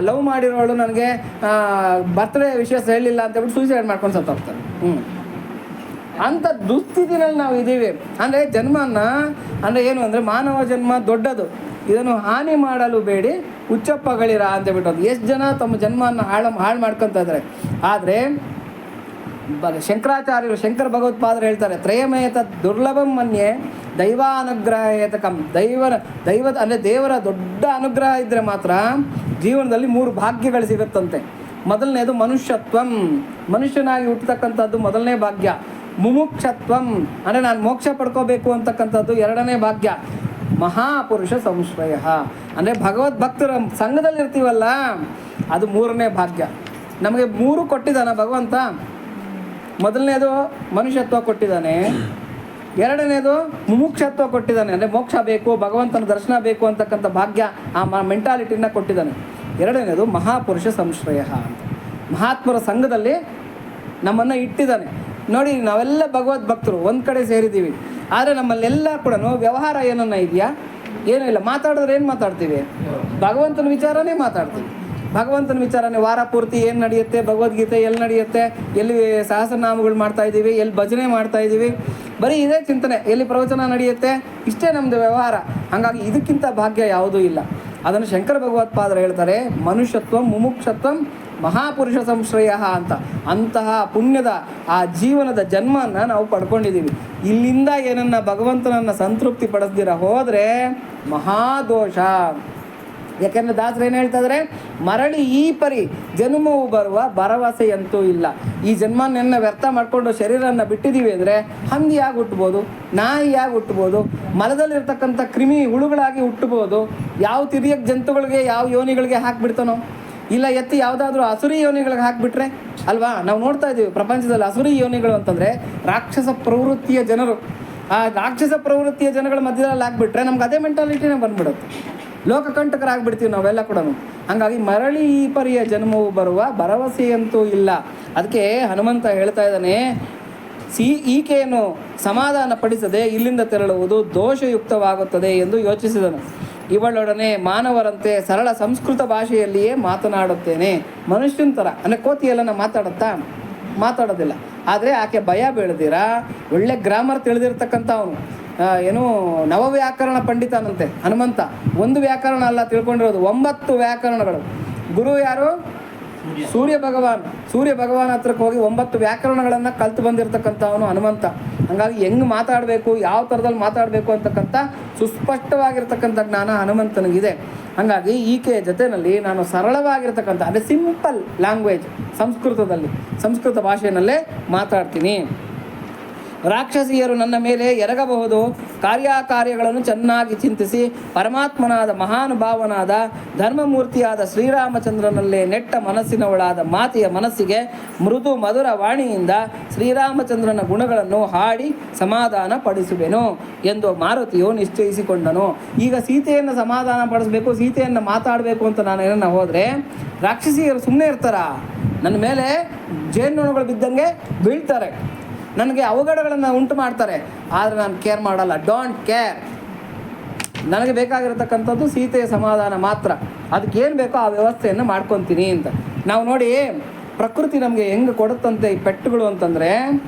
ಲವ್ ಮಾಡಿರೋಳು ನನಗೆ ಬರ್ತ್ಡೇ ವಿಷಯಸ್ ಹೇಳಿಲ್ಲ ಅಂತೇಳ್ಬಿಟ್ಟು ಸೂಸೈಡ್ ಮಾಡ್ಕೊಂಡು ಸತ್ತೋಗ್ತಾರೆ. ಅಂಥ ದುಸ್ಥಿತಿನಲ್ಲಿ ನಾವು ಇದ್ದೀವಿ. ಅಂದರೆ ಜನ್ಮನ ಅಂದರೆ ಏನು ಅಂದರೆ ಮಾನವ ಜನ್ಮ ದೊಡ್ಡದು, ಇದನ್ನು ಹಾನಿ ಮಾಡಲು ಬೇಡಿ ಹುಚ್ಚಪ್ಪಗಳಿರ ಅಂತೇಳ್ಬಿಟ್ಟು ಎಷ್ಟು ಜನ ತಮ್ಮ ಜನ್ಮವನ್ನು ಹಾಳು ಮಾಡ್ಕೊತಾ ಇದ್ದಾರೆ. ಆದರೆ ಶಂಕರಾಚಾರ್ಯರು, ಶಂಕರ ಭಗವತ್ಪಾದರು ಹೇಳ್ತಾರೆ, ತ್ರಯಮೇತ ದುರ್ಲಭಂ ಮನ್ಯೆ ದೈವಾನುಗ್ರಹೇತಕಂ. ದೈವದ ಅಂದರೆ ದೇವರ ದೊಡ್ಡ ಅನುಗ್ರಹ ಇದ್ದರೆ ಮಾತ್ರ ಜೀವನದಲ್ಲಿ 3 ಭಾಗ್ಯಗಳು ಸಿಗುತ್ತಂತೆ. ಮೊದಲನೇದು ಮನುಷ್ಯತ್ವಂ, ಮನುಷ್ಯನಾಗಿ ಹುಟ್ಟತಕ್ಕಂಥದ್ದು ಮೊದಲನೇ ಭಾಗ್ಯ. ಮುಮುಕ್ಷತ್ವಂ ಅಂದರೆ ನಾನು ಮೋಕ್ಷ ಪಡ್ಕೋಬೇಕು ಅಂತಕ್ಕಂಥದ್ದು 2ನೇ ಭಾಗ್ಯ. ಮಹಾಪುರುಷ ಸಂಶ್ರಯ. ಅಂದರೆ ಭಗವದ್ಭಕ್ತರ ಸಂಘದಲ್ಲಿ ಇರ್ತೀವಲ್ಲ, ಅದು ಮೂರನೇ ಭಾಗ್ಯ. ನಮಗೆ ಮೂರು ಕೊಟ್ಟಿದ್ದಾನೆ ಭಗವಂತ. ಮೊದಲನೇದು ಮನುಷ್ಯತ್ವ ಕೊಟ್ಟಿದ್ದಾನೆ, ಎರಡನೇದು ಮುಮುಕ್ಷತ್ವ ಕೊಟ್ಟಿದ್ದಾನೆ, ಅಂದರೆ ಮೋಕ್ಷ ಬೇಕು, ಭಗವಂತನ ದರ್ಶನ ಬೇಕು ಅಂತಕ್ಕಂಥ ಭಾಗ್ಯ, ಆ ಮೆಂಟಾಲಿಟಿನ ಕೊಟ್ಟಿದ್ದಾನೆ. ಎರಡನೇದು ಮಹಾಪುರುಷ ಸಂಶ್ರಯ ಅಂತ, ಮಹಾತ್ಮರ ಸಂಘದಲ್ಲಿ ನಮ್ಮನ್ನು ಇಟ್ಟಿದ್ದಾನೆ. ನೋಡಿ, ನಾವೆಲ್ಲ ಭಗವದ್ ಭಕ್ತರು ಒಂದು ಕಡೆ ಸೇರಿದ್ದೀವಿ, ಆದರೆ ನಮ್ಮಲ್ಲೆಲ್ಲ ಕೂಡ ವ್ಯವಹಾರ ಏನನ್ನ ಇದೆಯಾ? ಏನೂ ಇಲ್ಲ. ಮಾತಾಡಿದ್ರೆ ಏನು ಮಾತಾಡ್ತೀವಿ? ಭಗವಂತನ ವಿಚಾರನೇ ಮಾತಾಡ್ತೀವಿ. ಭಗವಂತನ ವಿಚಾರನೇ ವಾರ ಪೂರ್ತಿ ಏನು ನಡೆಯುತ್ತೆ, ಭಗವದ್ಗೀತೆ ಎಲ್ಲಿ ನಡೆಯುತ್ತೆ, ಎಲ್ಲಿ ಸಹಸ್ರನಾಮಗಳು ಮಾಡ್ತಾ ಇದ್ದೀವಿ, ಎಲ್ಲಿ ಭಜನೆ ಮಾಡ್ತಾ ಇದ್ದೀವಿ, ಬರೀ ಇದೇ ಚಿಂತನೆ, ಎಲ್ಲಿ ಪ್ರವಚನ ನಡೆಯುತ್ತೆ, ಇಷ್ಟೇ ನಮ್ಮದು ವ್ಯವಹಾರ. ಹಾಗಾಗಿ ಇದಕ್ಕಿಂತ ಭಾಗ್ಯ ಯಾವುದೂ ಇಲ್ಲ. ಅದನ್ನು ಶಂಕರ ಭಗವತ್ಪಾದರು ಹೇಳ್ತಾರೆ, ಮನುಷ್ಯತ್ವ ಮುಮುಕ್ಷತ್ವ ಮಹಾಪುರುಷ ಸಂಶ್ರಯ ಅಂತ. ಅಂತಹ ಪುಣ್ಯದ ಆ ಜೀವನದ ಜನ್ಮವನ್ನು ನಾವು ಪಡ್ಕೊಂಡಿದ್ದೀವಿ. ಇಲ್ಲಿಂದ ಏನನ್ನ ಭಗವಂತನನ್ನು ಸಂತೃಪ್ತಿ ಪಡಿಸ್ದಿರ ಹೋದರೆ ಮಹಾದೋಷ. ಯಾಕೆಂದರೆ ದಾಸರು ಏನು ಹೇಳ್ತಾ ಇದ್ದಾರೆ, ಮರಳಿ ಈ ಪರಿ ಜನ್ಮವು ಬರುವ ಭರವಸೆಯಂತೂ ಇಲ್ಲ. ಈ ಜನ್ಮನೆಲ್ಲ ವ್ಯರ್ಥ ಮಾಡಿಕೊಂಡು ಶರೀರವನ್ನು ಬಿಟ್ಟಿದ್ದೀವಿ ಅಂದರೆ ಹಂದಿಯಾಗಿ ಹುಟ್ಟಬೋದು, ನಾಯಿಯಾಗಿ ಹುಟ್ಟಬೋದು, ಮಲದಲ್ಲಿರ್ತಕ್ಕಂಥ ಕ್ರಿಮಿ ಹುಳುಗಳಾಗಿ ಹುಟ್ಟಬೋದು, ಯಾವ ತಿರಿಯ ಜಂತುಗಳಿಗೆ ಯಾವ ಯೋನಿಗಳಿಗೆ ಹಾಕಿಬಿಡ್ತಾನೋ, ಇಲ್ಲ ಎತ್ತಿ ಯಾವುದಾದ್ರೂ ಅಸುರಿ ಯೋನಿಗಳಿಗೆ ಹಾಕಿಬಿಟ್ರೆ ಅಲ್ವಾ? ನಾವು ನೋಡ್ತಾ ಇದ್ದೀವಿ ಪ್ರಪಂಚದಲ್ಲಿ ಅಸುರಿ ಯೋನಿಗಳು ಅಂತಂದರೆ ರಾಕ್ಷಸ ಪ್ರವೃತ್ತಿಯ ಜನರು. ಆ ರಾಕ್ಷಸ ಪ್ರವೃತ್ತಿಯ ಜನಗಳ ಮಧ್ಯದಲ್ಲಿ ಹಾಕ್ಬಿಟ್ರೆ ನಮ್ಗೆ ಅದೇ ಮೆಂಟಾಲಿಟಿನೇ ಬಂದ್ಬಿಡುತ್ತೆ, ಲೋಕಕಂಟಕರಾಗ್ಬಿಡ್ತೀವಿ ನಾವೆಲ್ಲ ಕೂಡ. ಹಾಗಾಗಿ ಮರಳಿ ಈ ಪರಿಯ ಜನ್ಮವು ಬರುವ ಭರವಸೆಯಂತೂ ಇಲ್ಲ. ಅದಕ್ಕೆ ಹನುಮಂತ ಹೇಳ್ತಾ ಇದ್ದಾನೆ, ಈಕೆಯನ್ನು ಸಮಾಧಾನ ಪಡಿಸದೆ ಇಲ್ಲಿಂದ ತೆರಳುವುದು ದೋಷಯುಕ್ತವಾಗುತ್ತದೆ ಎಂದು ಯೋಚಿಸಿದನು. ಇವಳೊಡನೆ ಮಾನವರಂತೆ ಸರಳ ಸಂಸ್ಕೃತ ಭಾಷೆಯಲ್ಲಿಯೇ ಮಾತನಾಡುತ್ತೇನೆ. ಮನುಷ್ಯನ ಥರ, ಅಂದರೆ ಕೋತಿಯೆಲ್ಲ ಮಾತಾಡೋದಿಲ್ಲ. ಆದರೆ ಆಕೆ ಭಯ ಬೀಳದಿರ ಒಳ್ಳೆ ಗ್ರಾಮರ್ ತಿಳಿದಿರ್ತಕ್ಕಂಥ ಅವನು, ಏನು ನವವ್ಯಾಕರಣ ಪಂಡಿತನಂತೆ ಹನುಮಂತ. ಒಂದು ವ್ಯಾಕರಣ ಅಲ್ಲ ತಿಳ್ಕೊಂಡಿರೋದು, 9 ವ್ಯಾಕರಣಗಳು. ಗುರು ಯಾರು? ಸೂರ್ಯ ಭಗವಾನ್ ಹತ್ರಕ್ಕೆ ಹೋಗಿ 9 ವ್ಯಾಕರಣಗಳನ್ನು ಕಲ್ತು ಬಂದಿರತಕ್ಕಂಥವನು ಹನುಮಂತ. ಹಾಗಾಗಿ ಹೆಂಗೆ ಮಾತಾಡಬೇಕು, ಯಾವ ಥರದಲ್ಲಿ ಮಾತಾಡಬೇಕು ಅಂತಕ್ಕಂಥ ಸುಸ್ಪಷ್ಟವಾಗಿರ್ತಕ್ಕಂಥ ಜ್ಞಾನ ಹನುಮಂತನಿಗಿದೆ. ಹಾಗಾಗಿ ಈಕೆಯ ಜೊತೆಯಲ್ಲಿ ನಾನು ಸರಳವಾಗಿರ್ತಕ್ಕಂಥ, ಅಂದರೆ ಸಿಂಪಲ್ ಲ್ಯಾಂಗ್ವೇಜ್, ಸಂಸ್ಕೃತ ಭಾಷೆಯಲ್ಲೇ ಮಾತಾಡ್ತೀನಿ. ರಾಕ್ಷಸಿಯರು ನನ್ನ ಮೇಲೆ ಎರಗಬಹುದು. ಕಾರ್ಯಗಳನ್ನು ಚೆನ್ನಾಗಿ ಚಿಂತಿಸಿ ಪರಮಾತ್ಮನಾದ ಮಹಾನುಭಾವನಾದ ಧರ್ಮಮೂರ್ತಿಯಾದ ಶ್ರೀರಾಮಚಂದ್ರನಲ್ಲೇ ನೆಟ್ಟ ಮನಸ್ಸಿನವಳಾದ ಮಾತೆಯ ಮನಸ್ಸಿಗೆ ಮೃದು ಮಧುರ ವಾಣಿಯಿಂದ ಶ್ರೀರಾಮಚಂದ್ರನ ಗುಣಗಳನ್ನು ಹಾಡಿ ಸಮಾಧಾನ ಪಡಿಸುವೆನು ಎಂದು ಮಾರುತಿಯು ನಿಶ್ಚಯಿಸಿಕೊಂಡನು. ಈಗ ಸೀತೆಯನ್ನು ಸಮಾಧಾನ ಪಡಿಸಬೇಕು, ಸೀತೆಯನ್ನು ಮಾತಾಡಬೇಕು ಅಂತ ನಾನು ಏನನ್ನ ಹೋದರೆ ರಾಕ್ಷಸಿಯರು ಸುಮ್ಮನೆ ಇರ್ತಾರ? ನನ್ನ ಮೇಲೆ ಜೇನುನೊಣಗಳು ಬಿದ್ದಂಗೆ ಬೀಳ್ತಾರೆ, ನನಗೆ ಅವಘಡಗಳನ್ನು ಉಂಟು ಮಾಡ್ತಾರೆ, ಆದರೆ ನಾನು ಕೇರ್ ಮಾಡಲ್ಲ, ಡೋಂಟ್ ಕೇರ್. ನನಗೆ ಬೇಕಾಗಿರತಕ್ಕಂಥದ್ದು ಸೀತೆಯ ಸಮಾಧಾನ ಮಾತ್ರ. ಅದಕ್ಕೇನು ಬೇಕೋ ಆ ವ್ಯವಸ್ಥೆಯನ್ನು ಮಾಡ್ಕೊತೀನಿ ಅಂತ. ನಾವು ನೋಡಿ, ಪ್ರಕೃತಿ ನಮಗೆ ಹೆಂಗೆ ಕೊಡುತ್ತಂತೆ ಈ ಪೆಟ್ಟುಗಳು ಅಂತಂದರೆ,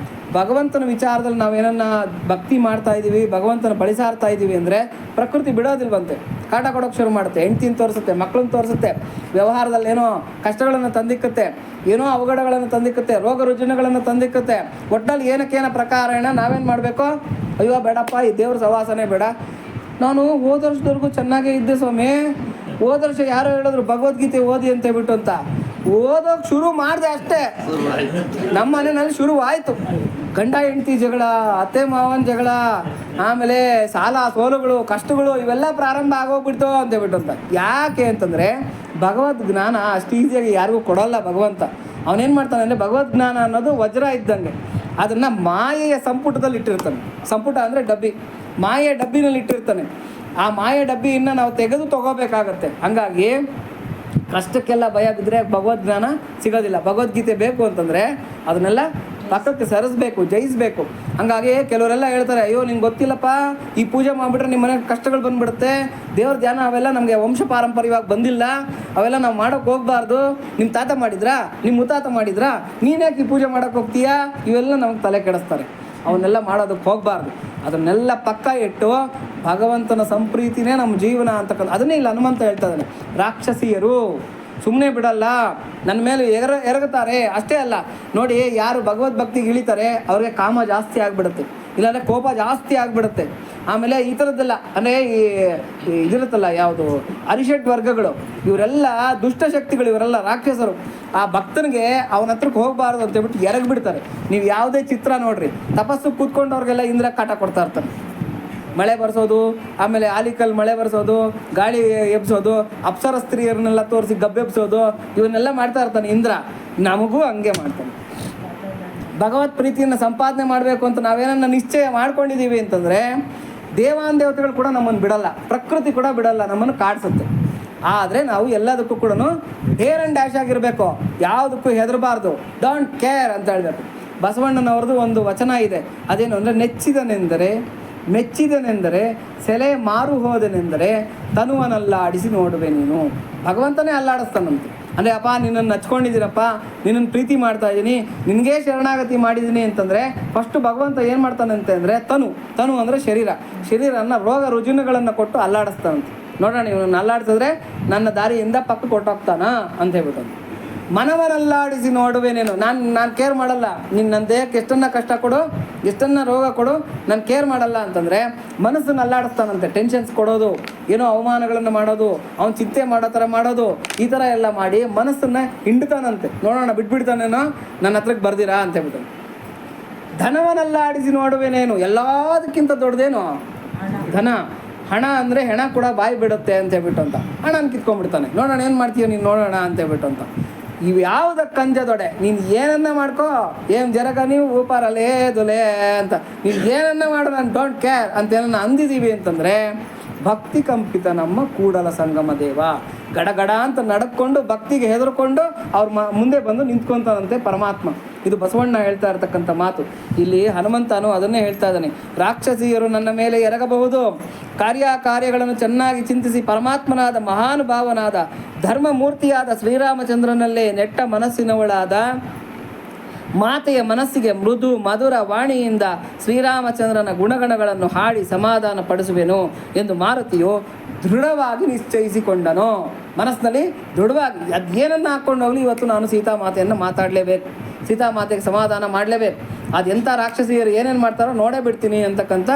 ಭಗವಂತನ ವಿಚಾರದಲ್ಲಿ ನಾವೇನನ್ನ ಭಕ್ತಿ ಮಾಡ್ತಾ ಇದ್ದೀವಿ, ಭಗವಂತನ ಬಳಿಸಾರ್ತಾ ಇದ್ದೀವಿ ಅಂದರೆ ಪ್ರಕೃತಿ ಬಿಡೋದಿಲ್ವಂತೆ, ಕಾಟ ಕೊಡೋಕ್ಕೆ ಶುರು ಮಾಡುತ್ತೆ, ಹೆಂಡ್ತಿನ ತೋರಿಸುತ್ತೆ, ಮಕ್ಕಳನ್ನ ತೋರಿಸುತ್ತೆ, ವ್ಯವಹಾರದಲ್ಲಿ ಏನೋ ಕಷ್ಟಗಳನ್ನು ತಂದಿಕ್ಕುತ್ತೆ, ಏನೋ ಅವಘಡಗಳನ್ನು ತಂದಿಕ್ಕುತ್ತೆ, ರೋಗ ರುಜಿನಗಳನ್ನು ತಂದಿಕ್ಕುತ್ತೆ. ಒಟ್ಟಲ್ಲಿ ಏನಕ್ಕೇನೋ ಪ್ರಕಾರ ನಾವೇನು ಮಾಡಬೇಕು? ಅಯ್ಯೋ ಬೇಡಪ್ಪ, ಈ ದೇವ್ರ ಸವಾಸನೆ ಬೇಡ, ನಾನು ಹೋದ ವರ್ಷದವರೆಗೂ ಚೆನ್ನಾಗೇ ಇದ್ದೆ ಸ್ವಾಮಿ, ಹೋದ ವರ್ಷ ಯಾರೋ ಹೇಳಿದ್ರು ಭಗವದ್ಗೀತೆ ಓದಿ ಅಂತ ಹೇಳ್ಬಿಟ್ಟು ಅಂತ ಓದೋಕೆ ಶುರು ಮಾಡಿದೆ ಅಷ್ಟೇ, ನಮ್ಮ ಮನೆಯಲ್ಲಿ ಶುರುವಾಯಿತು ಗಂಡ ಹೆಂಡತಿ ಜಗಳ, ಅತ್ತೆ ಮಾವನ ಜಗಳ, ಆಮೇಲೆ ಸಾಲ ಸೋಲುಗಳು, ಕಷ್ಟಗಳು, ಇವೆಲ್ಲ ಪ್ರಾರಂಭ ಆಗೋಗ್ಬಿಡ್ತು ಅಂತ ಹೇಳ್ಬಿಟ್ಟು ಅಂತ. ಯಾಕೆ ಅಂತಂದರೆ ಭಗವದ್ ಜ್ಞಾನ ಅಷ್ಟು ಈಸಿಯಾಗಿ ಯಾರಿಗೂ ಕೊಡೋಲ್ಲ ಭಗವಂತ. ಅವನೇನು ಮಾಡ್ತಾನೆ ಅಂದರೆ ಭಗವದ್ ಜ್ಞಾನ ಅನ್ನೋದು ವಜ್ರ ಇದ್ದಂಗೆ, ಅದನ್ನು ಮಾಯೆಯ ಸಂಪುಟದಲ್ಲಿ ಇಟ್ಟಿರ್ತಾನೆ. ಸಂಪುಟ ಅಂದರೆ ಡಬ್ಬಿ, ಮಾಯೆಯ ಡಬ್ಬಿನಲ್ಲಿ ಇಟ್ಟಿರ್ತಾನೆ. ಆ ಮಾಯೆ ಡಬ್ಬಿಯನ್ನು ನಾವು ತೆಗೆದು ತೊಗೋಬೇಕಾಗತ್ತೆ. ಹಾಗಾಗಿ ಕಷ್ಟಕ್ಕೆಲ್ಲ ಭಯ ಬಿದ್ದರೆ ಭಗವದ್ ಜ್ಞಾನ ಸಿಗೋದಿಲ್ಲ. ಭಗವದ್ಗೀತೆ ಬೇಕು ಅಂತಂದರೆ ಅದನ್ನೆಲ್ಲ ಪಕ್ಕಕ್ಕೆ ಸರಿಸಬೇಕು, ಜಯಿಸಬೇಕು. ಹಾಗಾಗಿ ಕೆಲವರೆಲ್ಲ ಹೇಳ್ತಾರೆ, ಅಯ್ಯೋ ನಿಂಗೆ ಗೊತ್ತಿಲ್ಲಪ್ಪ, ಈ ಪೂಜೆ ಮಾಡಿಬಿಟ್ರೆ ನಿಮ್ಮ ಮನೆಗೆ ಕಷ್ಟಗಳು ಬಂದುಬಿಡುತ್ತೆ, ದೇವ್ರ ಧ್ಯಾನ ಅವೆಲ್ಲ ನಮಗೆ ವಂಶ ಪಾರಂಪರ್ಯವಾಗಿ ಬಂದಿಲ್ಲ, ಅವೆಲ್ಲ ನಾವು ಮಾಡೋಕ್ಕೆ ಹೋಗಬಾರ್ದು, ನಿಮ್ಮ ತಾತ ಮಾಡಿದ್ರಾ, ನಿಮ್ಮ ಮುತ್ತಾತ ಮಾಡಿದ್ರಾ, ನೀನ್ಯಾಕೆ ಈ ಪೂಜೆ ಮಾಡೋಕ್ಕೆ ಹೋಗ್ತೀಯಾ, ಇವೆಲ್ಲ ನಮಗೆ ತಲೆ ಕೆಡಿಸ್ತಾರೆ. ಅವನ್ನೆಲ್ಲ ಮಾಡೋದಕ್ಕೆ ಹೋಗಬಾರ್ದು. ಅದನ್ನೆಲ್ಲ ಪಕ್ಕ ಇಟ್ಟು ಭಗವಂತನ ಸಂಪ್ರೀತಿನೇ ನಮ್ಮ ಜೀವನ ಅಂತಕ್ಕಂಥ, ಅದನ್ನೇ ಇಲ್ಲಿ ಹನುಮಂತ ಹೇಳ್ತಾ ಇದ್ದಾನೆ. ರಾಕ್ಷಸಿಯರು ಸುಮ್ಮನೆ ಬಿಡಲ್ಲ, ನನ್ನ ಮೇಲೆ ಎರಗುತ್ತಾರೆ. ಅಷ್ಟೇ ಅಲ್ಲ ನೋಡಿ, ಯಾರು ಭಗವದ್ಭಕ್ತಿಗೆ ಇಳಿತಾರೆ ಅವ್ರಿಗೆ ಕಾಮ ಜಾಸ್ತಿ ಆಗಿಬಿಡುತ್ತೆ, ಇಲ್ಲಾಂದರೆ ಕೋಪ ಜಾಸ್ತಿ ಆಗಿಬಿಡುತ್ತೆ. ಆಮೇಲೆ ಈ ಥರದ್ದೆಲ್ಲ ಅಂದರೆ ಈ ಇದಿರುತ್ತಲ್ಲ ಯಾವುದು ಅರಿಷಡ್ ವರ್ಗಗಳು, ಇವರೆಲ್ಲ ದುಷ್ಟಶಕ್ತಿಗಳು, ಇವರೆಲ್ಲ ರಾಕ್ಷಸರು. ಆ ಭಕ್ತನಿಗೆ ಅವನ ಹತ್ರಕ್ಕೆ ಹೋಗಬಾರ್ದು ಅಂತ ಹೇಳ್ಬಿಟ್ಟು ಎರಗಿಬಿಡ್ತಾರೆ. ನೀವು ಯಾವುದೇ ಚಿತ್ರ ನೋಡ್ರಿ, ತಪಸ್ಸು ಕೂತ್ಕೊಂಡವ್ರಿಗೆಲ್ಲ ಇಂದ್ರ ಕಾಟ ಕೊಡ್ತಾ ಇರ್ತಾನೆ. ಮಳೆ ಬರ್ಸೋದು, ಆಮೇಲೆ ಆಲಿಕಲ್ ಮಳೆ ಬರ್ಸೋದು, ಗಾಳಿ ಎಬ್ಸೋದು, ಅಪ್ಸರ ಸ್ತ್ರೀಯರನ್ನೆಲ್ಲ ತೋರಿಸಿ ಗಬ್ಬೆಬ್ಸೋದು, ಇವನ್ನೆಲ್ಲ ಮಾಡ್ತಾ ಇರ್ತಾನೆ ಇಂದ್ರ. ನಮಗೂ ಹಂಗೆ ಮಾಡ್ತಾನೆ. ಭಗವತ್ ಪ್ರೀತಿಯನ್ನು ಸಂಪಾದನೆ ಮಾಡಬೇಕು ಅಂತ ನಾವೇನನ್ನ ನಿಶ್ಚಯ ಮಾಡ್ಕೊಂಡಿದ್ದೀವಿ ಅಂತಂದರೆ ದೇವಾನ್ ದೇವತೆಗಳು ಕೂಡ ನಮ್ಮನ್ನು ಬಿಡಲ್ಲ, ಪ್ರಕೃತಿ ಕೂಡ ಬಿಡಲ್ಲ, ನಮ್ಮನ್ನು ಕಾಡಿಸುತ್ತೆ. ಆದರೆ ನಾವು ಎಲ್ಲದಕ್ಕೂ ಕೂಡ ಹೇರ್ ಆ್ಯಂಡ್ ಡ್ಯಾಶ್ ಆಗಿರಬೇಕು, ಯಾವುದಕ್ಕೂ ಹೆದರಬಾರ್ದು, ಡೋಂಟ್ ಕೇರ್ ಅಂತ ಹೇಳಬೇಕು. ಬಸವಣ್ಣನವ್ರದ್ದು ಒಂದು ವಚನ ಇದೆ, ಅದೇನು ಅಂದರೆ ಮೆಚ್ಚಿದನೆಂದರೆ ಸೆಲೆ ಮಾರು ಹೋದನೆಂದರೆ ತನುವನ್ನೆಲ್ಲ ಆಡಿಸಿ ನೋಡುವೆ ನೀನು. ಭಗವಂತನೇ ಅಲ್ಲಾಡಿಸ್ತಾನಂತೆ. ಅಂದರೆ ಅಪ್ಪ ನಿನ್ನನ್ನು ಹಚ್ಕೊಂಡಿದ್ದೀನಪ್ಪ, ನಿನ್ನನ್ನು ಪ್ರೀತಿ ಮಾಡ್ತಾ ಇದ್ದೀನಿ, ನಿನಗೇ ಶರಣಾಗತಿ ಮಾಡಿದ್ದೀನಿ ಅಂತಂದರೆ ಫಸ್ಟು ಭಗವಂತ ಏನು ಮಾಡ್ತಾನಂತೆ ಅಂದರೆ ತನು ಅಂದರೆ ಶರೀರನ ರೋಗ ರುಜಿನಗಳನ್ನು ಕೊಟ್ಟು ಅಲ್ಲಾಡಿಸ್ತಾನಂತೆ. ನೋಡೋಣ, ಇವನನ್ನು ಅಲ್ಲಾಡಿಸಿದ್ರೆ ನನ್ನ ದಾರಿಯಿಂದ ಪಕ್ಕ ಕೊಟ್ಟೋಗ್ತಾನ ಅಂತ ಹೇಳ್ಬಿಟ್ಟು. ಮನವನ್ನಲ್ಲಾಡಿಸಿ ನೋಡುವೇನೇನು, ನಾನು ಕೇರ್ ಮಾಡಲ್ಲ, ನೀನು ನನ್ನ ದೇಹಕ್ಕೆ ಎಷ್ಟನ್ನ ಕಷ್ಟ ಕೊಡು, ಎಷ್ಟನ್ನ ರೋಗ ಕೊಡು, ನಾನು ಕೇರ್ ಮಾಡಲ್ಲ ಅಂತಂದರೆ ಮನಸ್ಸನ್ನು ಅಲ್ಲಾಡಿಸ್ತಾನಂತೆ. ಟೆನ್ಷನ್ಸ್ ಕೊಡೋದು, ಏನೋ ಅವಮಾನಗಳನ್ನು ಮಾಡೋದು, ಅವ್ನು ಚಿಂತೆ ಮಾಡೋ ಥರ ಮಾಡೋದು, ಈ ಥರ ಎಲ್ಲ ಮಾಡಿ ಮನಸ್ಸನ್ನು ಹಿಂಡ್ತಾನಂತೆ. ನೋಡೋಣ ಬಿಟ್ಬಿಡ್ತಾನೇನೋ, ನನ್ನ ಹತ್ರಕ್ಕೆ ಬರ್ದಿರಾ ಅಂತ ಹೇಳ್ಬಿಟ್ಟು. ಧನವನ್ನಲ್ಲಾಡಿಸಿ ನೋಡುವೇನೇನು, ಎಲ್ಲದಕ್ಕಿಂತ ದೊಡ್ಡದೇನು ಹಣ ಅಂದರೆ ಹೆಣ ಕೂಡ ಬಾಯಿ ಬಿಡುತ್ತೆ ಅಂತ ಹೇಳ್ಬಿಟ್ಟು ಅಂತ ಹಣನ ಕಿತ್ಕೊಂಡ್ಬಿಡ್ತಾನೆ. ನೋಡೋಣ ಏನು ಮಾಡ್ತೀಯ ನೀನು, ನೋಡೋಣ ಅಂತ ಹೇಳ್ಬಿಟ್ಟು ಅಂತ. ಇವು ಯಾವುದಕ್ಕೆ ಕಂಜದೊಡೆ, ನೀನು ಏನನ್ನ ಮಾಡ್ಕೋ, ಏನು ಜರಗ ನೀವು ಊಪಾರಲ್ಲೇ ದೊಲೆ ಅಂತ, ನೀನು ಏನನ್ನ ಮಾಡು, ನಾನು ಡೋಂಟ್ ಕೇರ್ ಅಂತ ಏನನ್ನ ಅಂದಿದ್ದೀವಿ ಅಂತಂದರೆ ಭಕ್ತಿ ಕಂಪಿತ ನಮ್ಮ ಕೂಡಲ ಸಂಗಮ ದೇವ ಗಡಗಡ ಅಂತ ನಡ್ಕೊಂಡು ಭಕ್ತಿಗೆ ಹೆದರ್ಕೊಂಡು ಅವ್ರ ಮುಂದೆ ಬಂದು ನಿಂತ್ಕೊತಾನಂತೆ ಪರಮಾತ್ಮ. ಇದು ಬಸವಣ್ಣ ಹೇಳ್ತಾ ಇರ್ತಕ್ಕಂಥ ಮಾತು. ಇಲ್ಲಿ ಹನುಮಂತನು ಅದನ್ನೇ ಹೇಳ್ತಾ ಇದ್ದಾನೆ, ರಾಕ್ಷಸಿಯರು ನನ್ನ ಮೇಲೆ ಎರಗಬಹುದು, ಕಾರ್ಯಗಳನ್ನು ಚೆನ್ನಾಗಿ ಚಿಂತಿಸಿ ಪರಮಾತ್ಮನಾದ ಮಹಾನುಭಾವನಾದ ಧರ್ಮಮೂರ್ತಿಯಾದ ಶ್ರೀರಾಮಚಂದ್ರನಲ್ಲೇ ನೆಟ್ಟ ಮನಸ್ಸಿನವಳಾದ ಮಾತೆಯ ಮನಸ್ಸಿಗೆ ಮೃದು ಮಧುರ ವಾಣಿಯಿಂದ ಶ್ರೀರಾಮಚಂದ್ರನ ಗುಣಗಣಗಳನ್ನು ಹಾಡಿ ಸಮಾಧಾನ ಪಡಿಸುವೆನು ಎಂದು ಮಾರುತಿಯು ದೃಢವಾಗಿ ನಿಶ್ಚಯಿಸಿಕೊಂಡನು. ಮನಸ್ಸಿನಲ್ಲಿ ದೃಢವಾಗಿ ಅದೇನನ್ನು ಹಾಕ್ಕೊಂಡು ಹೋಗಲಿ, ಇವತ್ತು ನಾನು ಸೀತಾಮಾತೆಯನ್ನು ಮಾತಾಡಲೇಬೇಕು, ಸೀತಾಮಾತೆಗೆ ಸಮಾಧಾನ ಮಾಡಲೇಬೇಕು, ಅದೆಂಥ ರಾಕ್ಷಸಿಯರು ಏನೇನು ಮಾಡ್ತಾರೋ ನೋಡೇ ಬಿಡ್ತೀನಿ ಅಂತಕ್ಕಂಥ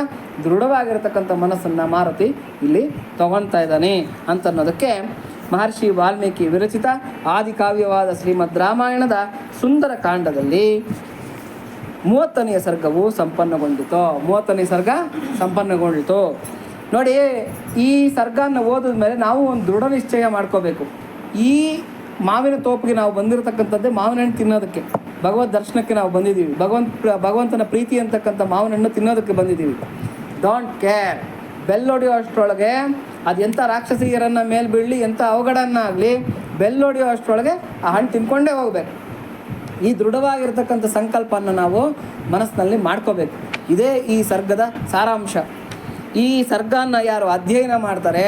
ದೃಢವಾಗಿರತಕ್ಕಂಥ ಮನಸ್ಸನ್ನು ಮಾರುತಿ ಇಲ್ಲಿ ತಗೊಳ್ತಾ ಇದ್ದಾನೆ ಅಂತನ್ನೋದಕ್ಕೆ ಮಹರ್ಷಿ ವಾಲ್ಮೀಕಿ ವಿರಚಿತ ಆದಿಕಾವ್ಯವಾದ ಶ್ರೀಮದ್ ರಾಮಾಯಣದ ಸುಂದರ ಕಾಂಡದಲ್ಲಿ 30ನೇ ಸರ್ಗವು ಸಂಪನ್ನಗೊಂಡಿತು. 30ನೇ ಸರ್ಗ ಸಂಪನ್ನಗೊಂಡಿತು. ನೋಡಿ, ಈ ಸರ್ಗನ ಓದಿದ ಮೇಲೆ ನಾವು ಒಂದು ದೃಢ ನಿಶ್ಚಯ ಮಾಡ್ಕೋಬೇಕು. ಈ ಮಾವಿನ ತೋಪಿಗೆ ನಾವು ಬಂದಿರತಕ್ಕಂಥದ್ದೇ ಮಾವಿನ ಹಣ್ಣು ತಿನ್ನೋದಕ್ಕೆ, ಭಗವದ್ ದರ್ಶನಕ್ಕೆ ನಾವು ಬಂದಿದ್ದೀವಿ, ಭಗವಂತನ ಪ್ರೀತಿ ಅಂತಕ್ಕಂಥ ಮಾವಿನ ಹಣ್ಣು ತಿನ್ನೋದಕ್ಕೆ ಬಂದಿದ್ದೀವಿ. Don't care. ಬೆಲ್ಲೊಡೆಯೋ ಅಷ್ಟರೊಳಗೆ ಅದು ಎಂಥ ರಾಕ್ಷಸಿಯರನ್ನು ಮೇಲೆ ಬೀಳಲಿ, ಎಂಥ ಅವಘಡನ್ನಾಗಲಿ, ಬೆಲ್ಲೊಡೆಯೋ ಅಷ್ಟರೊಳಗೆ ಆ ಹಣ್ಣು ತಿನ್ಕೊಂಡೇ ಹೋಗಬೇಕು. ಈ ದೃಢವಾಗಿರ್ತಕ್ಕಂಥ ಸಂಕಲ್ಪನ ನಾವು ಮನಸ್ಸಿನಲ್ಲಿ ಮಾಡ್ಕೋಬೇಕು. ಇದೇ ಈ ಸರ್ಗದ ಸಾರಾಂಶ. ಈ ಸರ್ಗನ ಯಾರು ಅಧ್ಯಯನ ಮಾಡ್ತಾರೆ,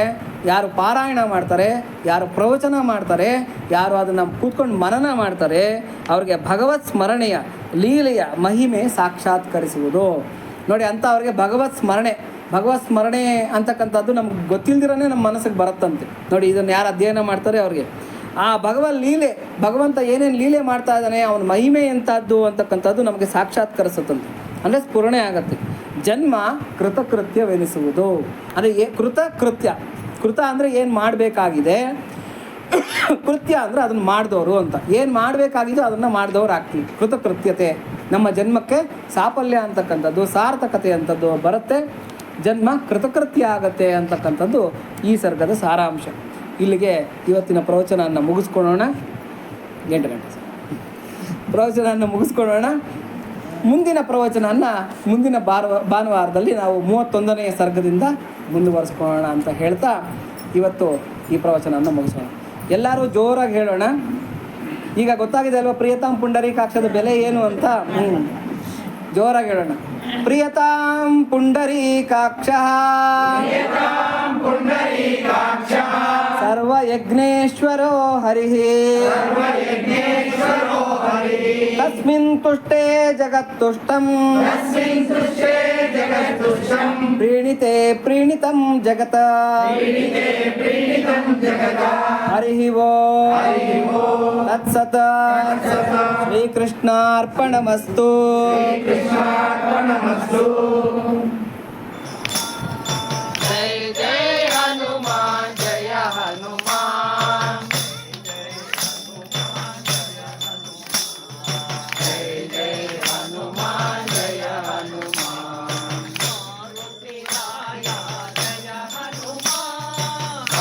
ಯಾರು ಪಾರಾಯಣ ಮಾಡ್ತಾರೆ, ಯಾರು ಪ್ರವಚನ ಮಾಡ್ತಾರೆ, ಯಾರು ಅದನ್ನು ಕೂತ್ಕೊಂಡು ಮನನ ಮಾಡ್ತಾರೆ, ಅವ್ರಿಗೆ ಭಗವತ್ ಸ್ಮರಣೆಯ ಲೀಲೆಯ ಮಹಿಮೆ ಸಾಕ್ಷಾತ್ಕರಿಸುವುದು. ನೋಡಿ, ಅಂತ ಅವ್ರಿಗೆ ಭಗವತ್ ಸ್ಮರಣೆ ಅಂತಕ್ಕಂಥದ್ದು ನಮ್ಗೆ ಗೊತ್ತಿಲ್ದಿರೇ ನಮ್ಮ ಮನಸ್ಸಿಗೆ ಬರುತ್ತಂತೆ. ನೋಡಿ, ಇದನ್ನು ಯಾರು ಅಧ್ಯಯನ ಮಾಡ್ತಾರೆ ಅವ್ರಿಗೆ ಆ ಭಗವತ್ ಲೀಲೆ, ಭಗವಂತ ಏನೇನು ಲೀಲೆ ಮಾಡ್ತಾ ಇದ್ದಾನೆ, ಅವನ ಮಹಿಮೆ ಎಂಥದ್ದು ಅಂತಕ್ಕಂಥದ್ದು ನಮಗೆ ಸಾಕ್ಷಾತ್ಕರಿಸುತ್ತಂತೆ. ಅಂದರೆ ಸ್ಫುರಣೆ ಆಗತ್ತೆ. ಜನ್ಮ ಕೃತಕೃತ್ಯವೆನಿಸುವುದು. ಅಂದರೆ ಕೃತ ಅಂದರೆ ಏನು ಮಾಡಬೇಕಾಗಿದೆ, ಕೃತ್ಯ ಅಂದರೆ ಅದನ್ನು ಮಾಡಿದವರು ಅಂತ. ಏನು ಮಾಡಬೇಕಾಗಿದೋ ಅದನ್ನು ಮಾಡಿದವ್ರು ಆಗ್ತೀವಿ. ಕೃತಕೃತ್ಯತೆ. ನಮ್ಮ ಜನ್ಮಕ್ಕೆ ಸಾಫಲ್ಯ ಅಂತಕ್ಕಂಥದ್ದು, ಸಾರ್ಥಕತೆ ಅಂಥದ್ದು ಬರುತ್ತೆ, ಜನ್ಮ ಕೃತಕೃತ್ಯ ಆಗತ್ತೆ ಅಂತಕ್ಕಂಥದ್ದು ಈ ಸರ್ಗದ ಸಾರಾಂಶ. ಇಲ್ಲಿಗೆ ಇವತ್ತಿನ ಪ್ರವಚನವನ್ನು ಮುಗಿಸ್ಕೊಳ್ಳೋಣ. 8 ಗಂಟೆ ಪ್ರವಚನವನ್ನು ಮುಗಿಸ್ಕೊಳ್ಳೋಣ. ಮುಂದಿನ ಪ್ರವಚನವನ್ನು ಮುಂದಿನ ಭಾನುವಾರದಲ್ಲಿ ನಾವು 31ನೇ ಸರ್ಗದಿಂದ ಮುಂದುವರಿಸ್ಕೊಳ್ಳೋಣ ಅಂತ ಹೇಳ್ತಾ ಇವತ್ತು ಈ ಪ್ರವಚನವನ್ನು ಮುಗಿಸೋಣ. ಎಲ್ಲರೂ ಜೋರಾಗಿ ಹೇಳೋಣ. ಈಗ ಗೊತ್ತಾಗಿದೆ ಅಲ್ವಾ ಪ್ರಿಯತಾಂ ಪುಂಡರೀಕಾಕ್ಷದ ಬೆಲೆ ಏನು ಅಂತ? ಜೋರಾಗಿ ಹೇಳೋಣ. ಪ್ರಿಯತಾಂ ಪುಂಡರೀಕಾಕ್ಷಃ ಸರ್ವಯಜ್ಞೇಶ್ವರೋ ಹರಿಃ ತಸ್ಮಿನ್ ತುಷ್ಟೇ ಜಗತ್ತುಷ್ಟಂ ಪ್ರೀಣಿತೆ ಪ್ರೀಣಿತಂ ಜಗತ ಹರಿಃ ಓಂ ತತ್ಸತ್. ಶ್ರೀಕೃಷ್ಣಾರ್ಪಣಮಸ್ತು. जय जय हनुमान जय हनुमान जय जय हनुमान जय हनुमान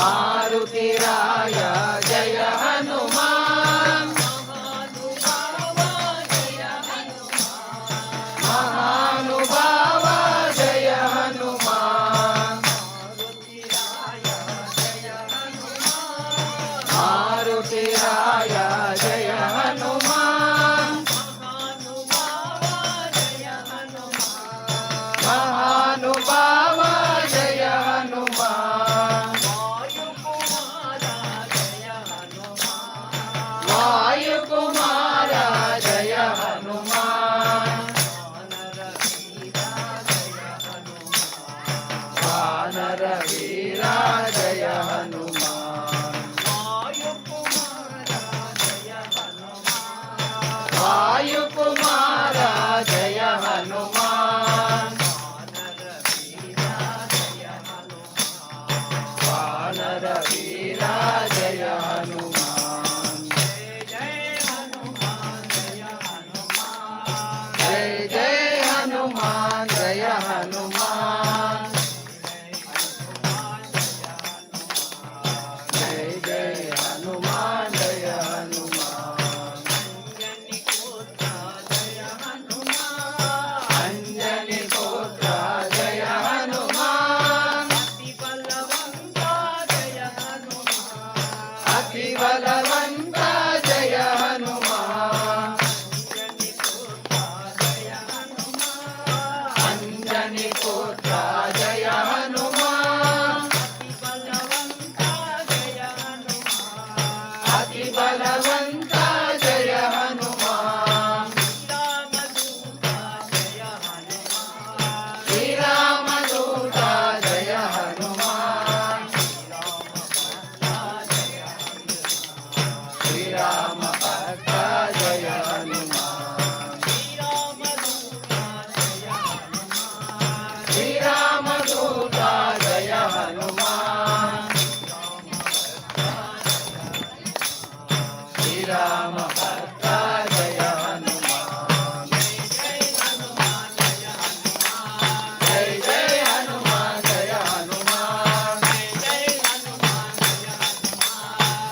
मारुतिराय जय हनुमान महानुभाव जय हनुमान मारुतिराय जय हनुमान महानुभाव जय हनुमान वायुकुमार जय हनुमान वानरवीरा जय हनुमान वायुकुमार जय हनुमान वानरवीरा जय हनुमान जय जय हनुमान जय हनुमान जय जय हनुमान जय हनुमान अंजनी पुत्र जय हनुमान अति बलवंत जय हनुमान अंजनी पुत्र जय हनुमान अति बलवंत जय हनुमान श्री रामदूत जय हनुमान श्री राम भक्त जय हनुमान श्री रामदूत जय हनुमान श्री राम भक्त जय हनुमान जय जय हनुमान जय हनुमान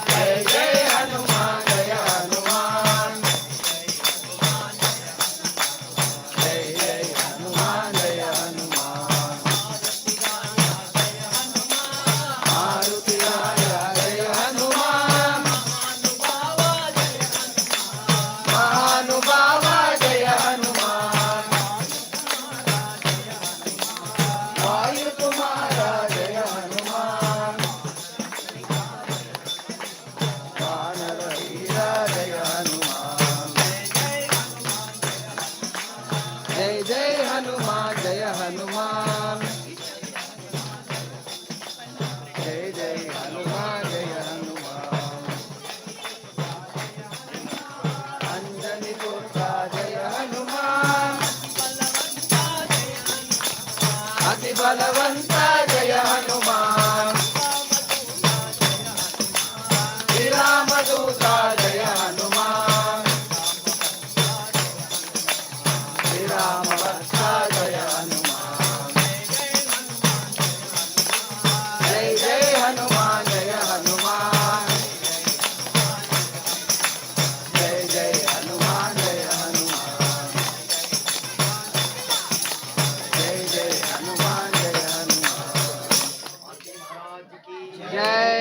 जय जय हनुमान जय हनुमान जय जय हनुमान जय हनुमान मारुतिराय जय हनुमान महानुभाव जय हनुमान वायुकुमार जय हनुमान वानरवीरा जय हनुमान जय जय हनुमान जय हनुमान जय जय हनुमान जय हनुमान अंजनी पुत्र जय हनुमान अति बलवंत जय हनुमान श्री रामदूत जय हनुमान श्री राम भक्त जय हनुमान जय जय हनुमान जय हनुमान जय जय हनुमान जय हनुमान जय जय हनुमान जय हनुमान जय